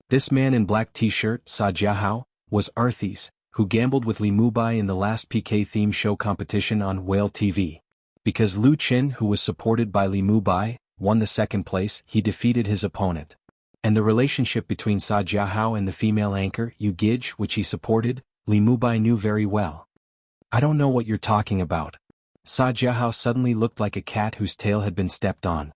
This man in black t-shirt, Sa Jiahao, was Arthes, who gambled with Li Mubai in the last PK theme show competition on Whale TV. Because Lu Qin, who was supported by Li Mubai, won the second place, he defeated his opponent. And the relationship between Sa Jiahao and the female anchor, Yu Gij, which he supported, Li Mubai knew very well. "I don't know what you're talking about." Sa Jiahao suddenly looked like a cat whose tail had been stepped on.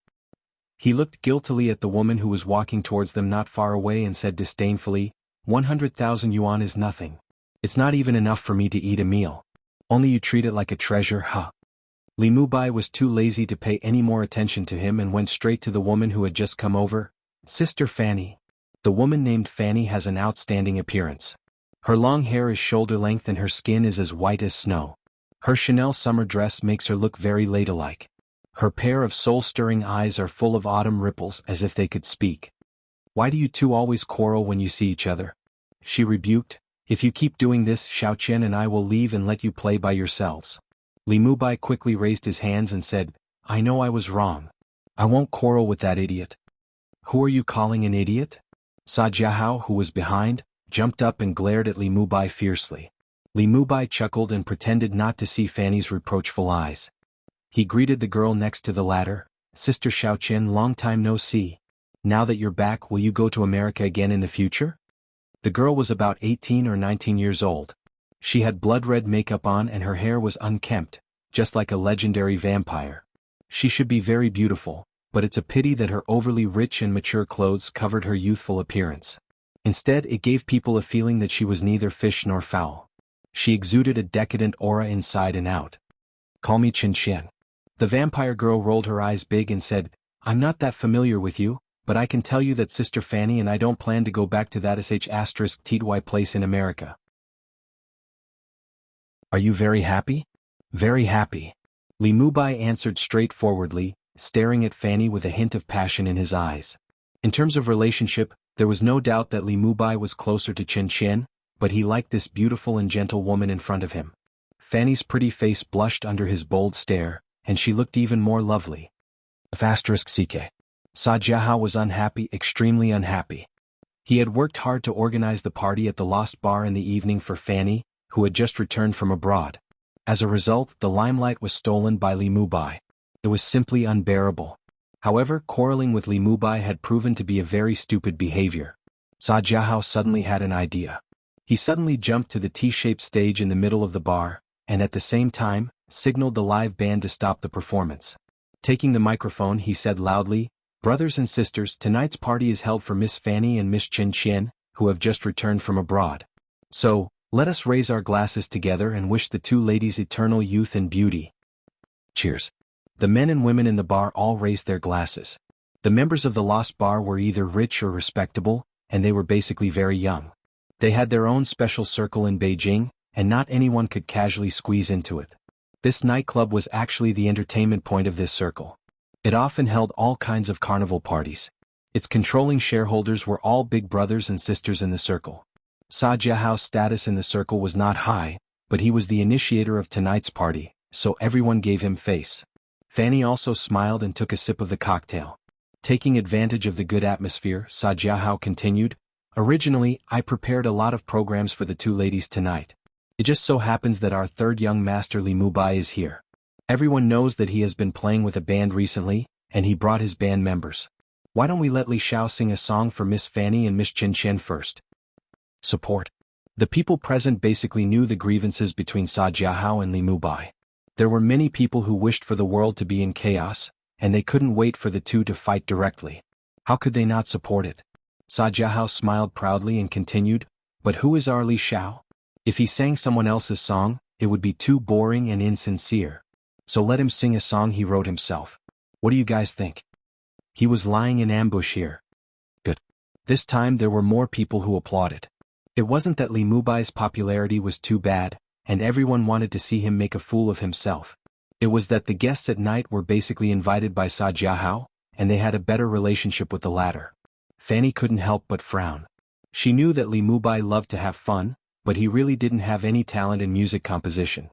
He looked guiltily at the woman who was walking towards them not far away and said disdainfully, 100,000 yuan is nothing. It's not even enough for me to eat a meal. Only you treat it like a treasure, huh? Li Mubai was too lazy to pay any more attention to him and went straight to the woman who had just come over. "Sister Fanny." The woman named Fanny has an outstanding appearance. Her long hair is shoulder length and her skin is as white as snow. Her Chanel summer dress makes her look very ladylike. Her pair of soul-stirring eyes are full of autumn ripples as if they could speak. "Why do you two always quarrel when you see each other?" she rebuked. "If you keep doing this, Xiaoqian and I will leave and let you play by yourselves." Li Mubai quickly raised his hands and said, "I know I was wrong. I won't quarrel with that idiot." "Who are you calling an idiot?" Sa Jiahao, who was behind, jumped up and glared at Li Mubai fiercely. Li Mubai chuckled and pretended not to see Fanny's reproachful eyes. He greeted the girl next to the ladder, "Sister Xiaoqian, long time no see. Now that you're back, will you go to America again in the future?" The girl was about 18 or 19 years old. She had blood-red makeup on and her hair was unkempt, just like a legendary vampire. She should be very beautiful, but it's a pity that her overly rich and mature clothes covered her youthful appearance. Instead, it gave people a feeling that she was neither fish nor fowl. She exuded a decadent aura inside and out. "Call me Chin Qian." The vampire girl rolled her eyes big and said, "I'm not that familiar with you, but I can tell you that Sister Fanny and I don't plan to go back to that **TY place in America." "Are you very happy?" "Very happy." Li Mubai answered straightforwardly, staring at Fanny with a hint of passion in his eyes. In terms of relationship, there was no doubt that Li Mubai was closer to Chin Qian, but he liked this beautiful and gentle woman in front of him. Fanny's pretty face blushed under his bold stare, and she looked even more lovely. *CK. Sa Jiahao was unhappy, extremely unhappy. He had worked hard to organize the party at the Lost Bar in the evening for Fanny, who had just returned from abroad. As a result, the limelight was stolen by Li Mubai. It was simply unbearable. However, quarreling with Li Mubai had proven to be a very stupid behavior. Sa Jiahao suddenly had an idea. He suddenly jumped to the T-shaped stage in the middle of the bar, and at the same time, signaled the live band to stop the performance. Taking the microphone, he said loudly, "Brothers and sisters, tonight's party is held for Miss Fanny and Miss Chin Qian, who have just returned from abroad. So, let us raise our glasses together and wish the two ladies eternal youth and beauty. Cheers." The men and women in the bar all raised their glasses. The members of the Lost Bar were either rich or respectable, and they were basically very young. They had their own special circle in Beijing, and not anyone could casually squeeze into it. This nightclub was actually the entertainment point of this circle. It often held all kinds of carnival parties. Its controlling shareholders were all big brothers and sisters in the circle. Sa Jiahao's status in the circle was not high, but he was the initiator of tonight's party, so everyone gave him face. Fanny also smiled and took a sip of the cocktail. Taking advantage of the good atmosphere, Sa Jiahao continued, "Originally, I prepared a lot of programs for the two ladies tonight. It just so happens that our third young master Li Mubai is here. Everyone knows that he has been playing with a band recently, and he brought his band members. Why don't we let Li Xiao sing a song for Miss Fanny and Miss Chin Qian first?" Support. The people present basically knew the grievances between Sa Jiahao and Li Mubai. There were many people who wished for the world to be in chaos, and they couldn't wait for the two to fight directly. How could they not support it? Sa Jiahao smiled proudly and continued, "But who is our Li Xiao? If he sang someone else's song, it would be too boring and insincere. So let him sing a song he wrote himself. What do you guys think? He was lying in ambush here." Good. This time there were more people who applauded. It wasn't that Li Mubai's popularity was too bad, and everyone wanted to see him make a fool of himself. It was that the guests at night were basically invited by Sa Jiahao, and they had a better relationship with the latter. Fanny couldn't help but frown. She knew that Li Mubai loved to have fun, but he really didn't have any talent in music composition.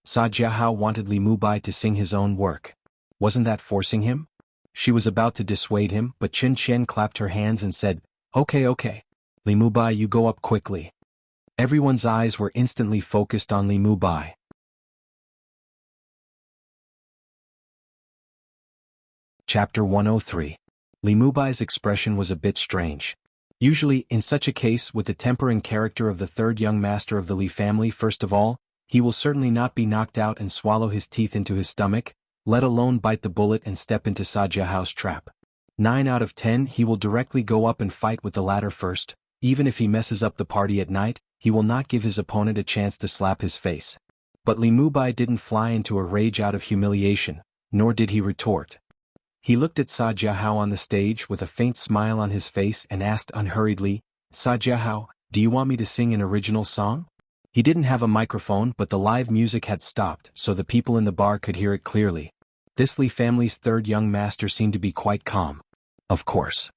Sa Jiahao wanted Li Mubai to sing his own work. Wasn't that forcing him? She was about to dissuade him, but Chin Qian clapped her hands and said, Okay. Li Mubai, you go up quickly." Everyone's eyes were instantly focused on Li Mubai. Chapter 103. Li Mubai's expression was a bit strange. Usually, in such a case with the temper and character of the third young master of the Li family, first of all, he will certainly not be knocked out and swallow his teeth into his stomach, let alone bite the bullet and step into Sa Jiahao's trap. 9 out of 10 he will directly go up and fight with the latter first. Even if he messes up the party at night, he will not give his opponent a chance to slap his face. But Li Mubai didn't fly into a rage out of humiliation, nor did he retort. He looked at Sa Jiahao on the stage with a faint smile on his face and asked unhurriedly, "Sa Jiahao, do you want me to sing an original song?" He didn't have a microphone, but the live music had stopped, so the people in the bar could hear it clearly. This Li family's third young master seemed to be quite calm. Of course.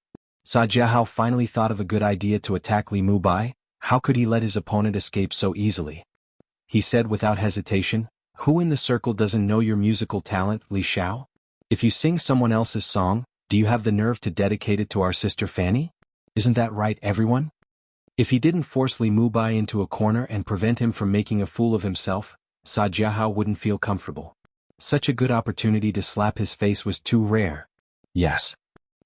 Sa Jiahao finally thought of a good idea to attack Li Mubai. How could he let his opponent escape so easily? He said without hesitation, "Who in the circle doesn't know your musical talent, Li Xiao? If you sing someone else's song, do you have the nerve to dedicate it to our sister Fanny? Isn't that right, everyone?" If he didn't force Li Mubai into a corner and prevent him from making a fool of himself, Sa Jiahao wouldn't feel comfortable. Such a good opportunity to slap his face was too rare. Yes.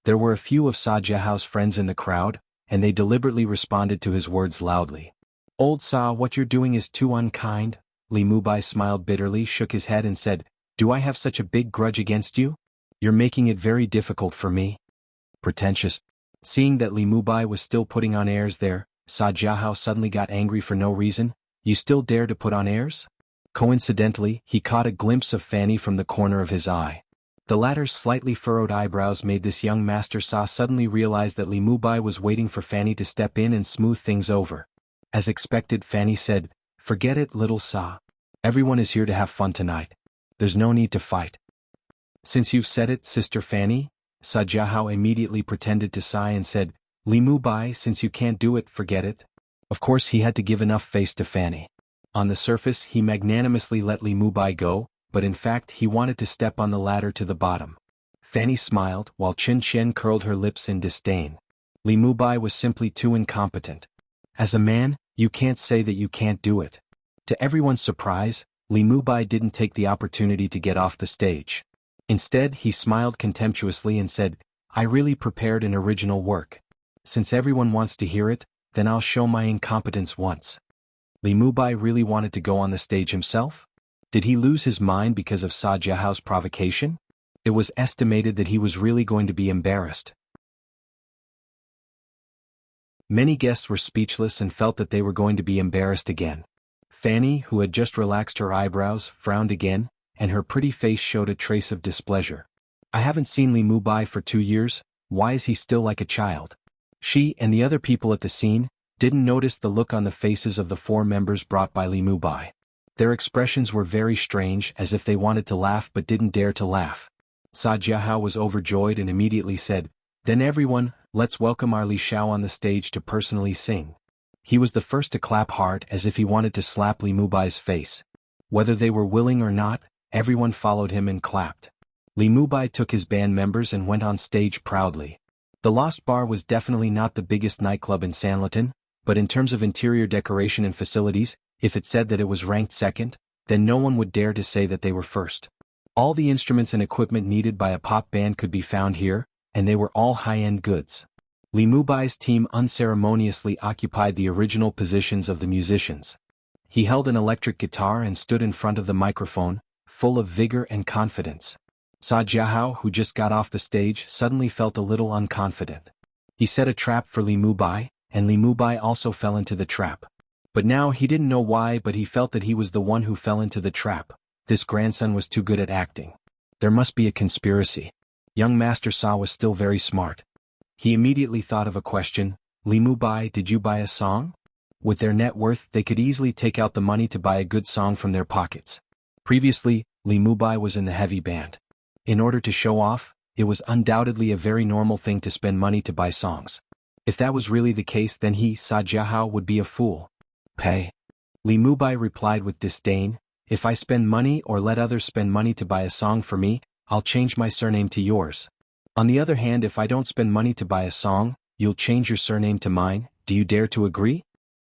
There were a few of Sa Jiahao's friends in the crowd, and they deliberately responded to his words loudly. Old Sa, what you're doing is too unkind. Li Mubai smiled bitterly, shook his head and said, do I have such a big grudge against you? You're making it very difficult for me. Pretentious. Seeing that Li Mubai was still putting on airs there, Sa Jiahao suddenly got angry for no reason. You still dare to put on airs? Coincidentally, he caught a glimpse of Fanny from the corner of his eye. The latter's slightly furrowed eyebrows made this young Master Sa suddenly realize that Li Mubai was waiting for Fanny to step in and smooth things over. As expected, Fanny said, forget it, little Sa. Everyone is here to have fun tonight. There's no need to fight. Since you've said it, Sister Fanny, Sa Jiahao immediately pretended to sigh and said, Li Mubai, since you can't do it, forget it. Of course he had to give enough face to Fanny. On the surface he magnanimously let Li Mubai go, but in fact he wanted to step on the ladder to the bottom. Fanny smiled, while Qin Qian curled her lips in disdain. Li Mubai was simply too incompetent. As a man, you can't say that you can't do it. To everyone's surprise, Li Mubai didn't take the opportunity to get off the stage. Instead he smiled contemptuously and said, I really prepared an original work. Since everyone wants to hear it, then I'll show my incompetence once. Li Mubai really wanted to go on the stage himself? Did he lose his mind because of Sa Jiahao's provocation? It was estimated that he was really going to be embarrassed. Many guests were speechless and felt that they were going to be embarrassed again. Fanny, who had just relaxed her eyebrows, frowned again, and her pretty face showed a trace of displeasure. I haven't seen Li Mubai for 2 years, why is he still like a child? She and the other people at the scene didn't notice the look on the faces of the 4 members brought by Li Mubai. Their expressions were very strange, as if they wanted to laugh but didn't dare to laugh. Sa Jiahao was overjoyed and immediately said, then everyone, let's welcome our Li Xiao on the stage to personally sing. He was the first to clap hard as if he wanted to slap Li Mubai's face. Whether they were willing or not, everyone followed him and clapped. Li Mubai took his band members and went on stage proudly. The Lost Bar was definitely not the biggest nightclub in Sanlitun, but in terms of interior decoration and facilities, if it said that it was ranked second, then no one would dare to say that they were first. All the instruments and equipment needed by a pop band could be found here, and they were all high-end goods. Li Mubai's team unceremoniously occupied the original positions of the musicians. He held an electric guitar and stood in front of the microphone, full of vigor and confidence. Sa Jiahao, who just got off the stage, suddenly felt a little unconfident. He set a trap for Li Mubai, and Li Mubai also fell into the trap. But now he didn't know why, but he felt that he was the one who fell into the trap. This grandson was too good at acting. There must be a conspiracy. Young Master Sa was still very smart. He immediately thought of a question. Li Mubai, did you buy a song? With their net worth, they could easily take out the money to buy a good song from their pockets. Previously, Li Mubai was in the heavy band. In order to show off, it was undoubtedly a very normal thing to spend money to buy songs. If that was really the case, then he, Sa Jiahao, would be a fool. Pay. Li Mubai replied with disdain, if I spend money or let others spend money to buy a song for me, I'll change my surname to yours. On the other hand, if I don't spend money to buy a song, you'll change your surname to mine. Do you dare to agree?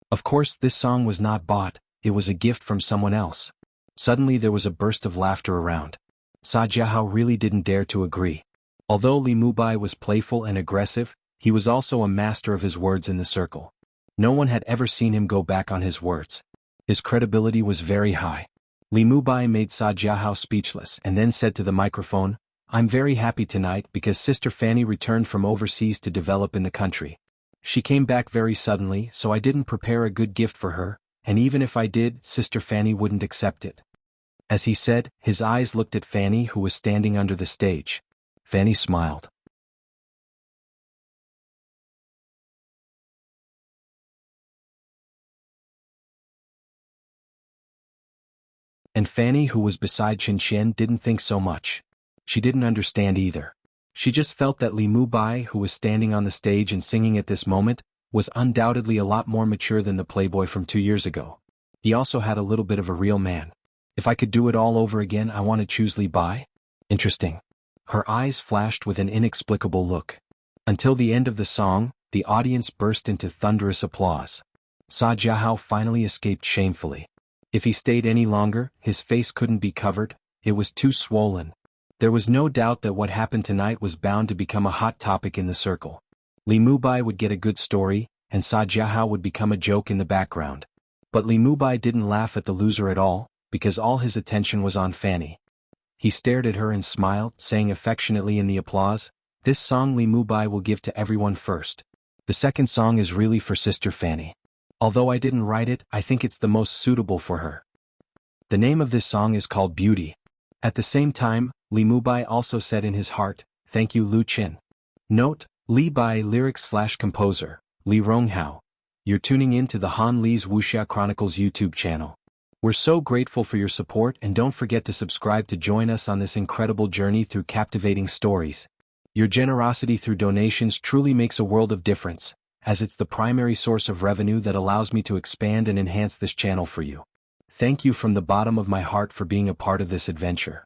Of course, this song was not bought, it was a gift from someone else. Suddenly there was a burst of laughter around. Sa Jiahao really didn't dare to agree. Although Li Mubai was playful and aggressive, he was also a master of his words in the circle. No one had ever seen him go back on his words. His credibility was very high. Li Mubai made Sa Jiahao speechless and then said to the microphone, I'm very happy tonight because Sister Fanny returned from overseas to develop in the country. She came back very suddenly, so I didn't prepare a good gift for her, and even if I did, Sister Fanny wouldn't accept it. As he said, his eyes looked at Fanny, who was standing under the stage. Fanny smiled. And Fanny, who was beside Qin Qian, didn't think so much. She didn't understand either. She just felt that Li Mubai, who was standing on the stage and singing at this moment, was undoubtedly a lot more mature than the playboy from 2 years ago. He also had a little bit of a real man. If I could do it all over again, I want to choose Li Bai. Interesting. Her eyes flashed with an inexplicable look. Until the end of the song, the audience burst into thunderous applause. Sa Jiahao finally escaped shamefully. If he stayed any longer, his face couldn't be covered, it was too swollen. There was no doubt that what happened tonight was bound to become a hot topic in the circle. Li Mubai would get a good story, and Sa Jiahao would become a joke in the background. But Li Mubai didn't laugh at the loser at all, because all his attention was on Fanny. He stared at her and smiled, saying affectionately in the applause, "This song Li Mubai will give to everyone first. The second song is really for Sister Fanny. Although I didn't write it, I think it's the most suitable for her. The name of this song is called Beauty." At the same time, Li Mubai also said in his heart, "Thank you Lu Qin." Note, Li Bai lyrics/composer, Li Ronghao. You're tuning in to the Han Li's Wuxia Chronicles YouTube channel. We're so grateful for your support, and don't forget to subscribe to join us on this incredible journey through captivating stories. Your generosity through donations truly makes a world of difference, as it's the primary source of revenue that allows me to expand and enhance this channel for you. Thank you from the bottom of my heart for being a part of this adventure.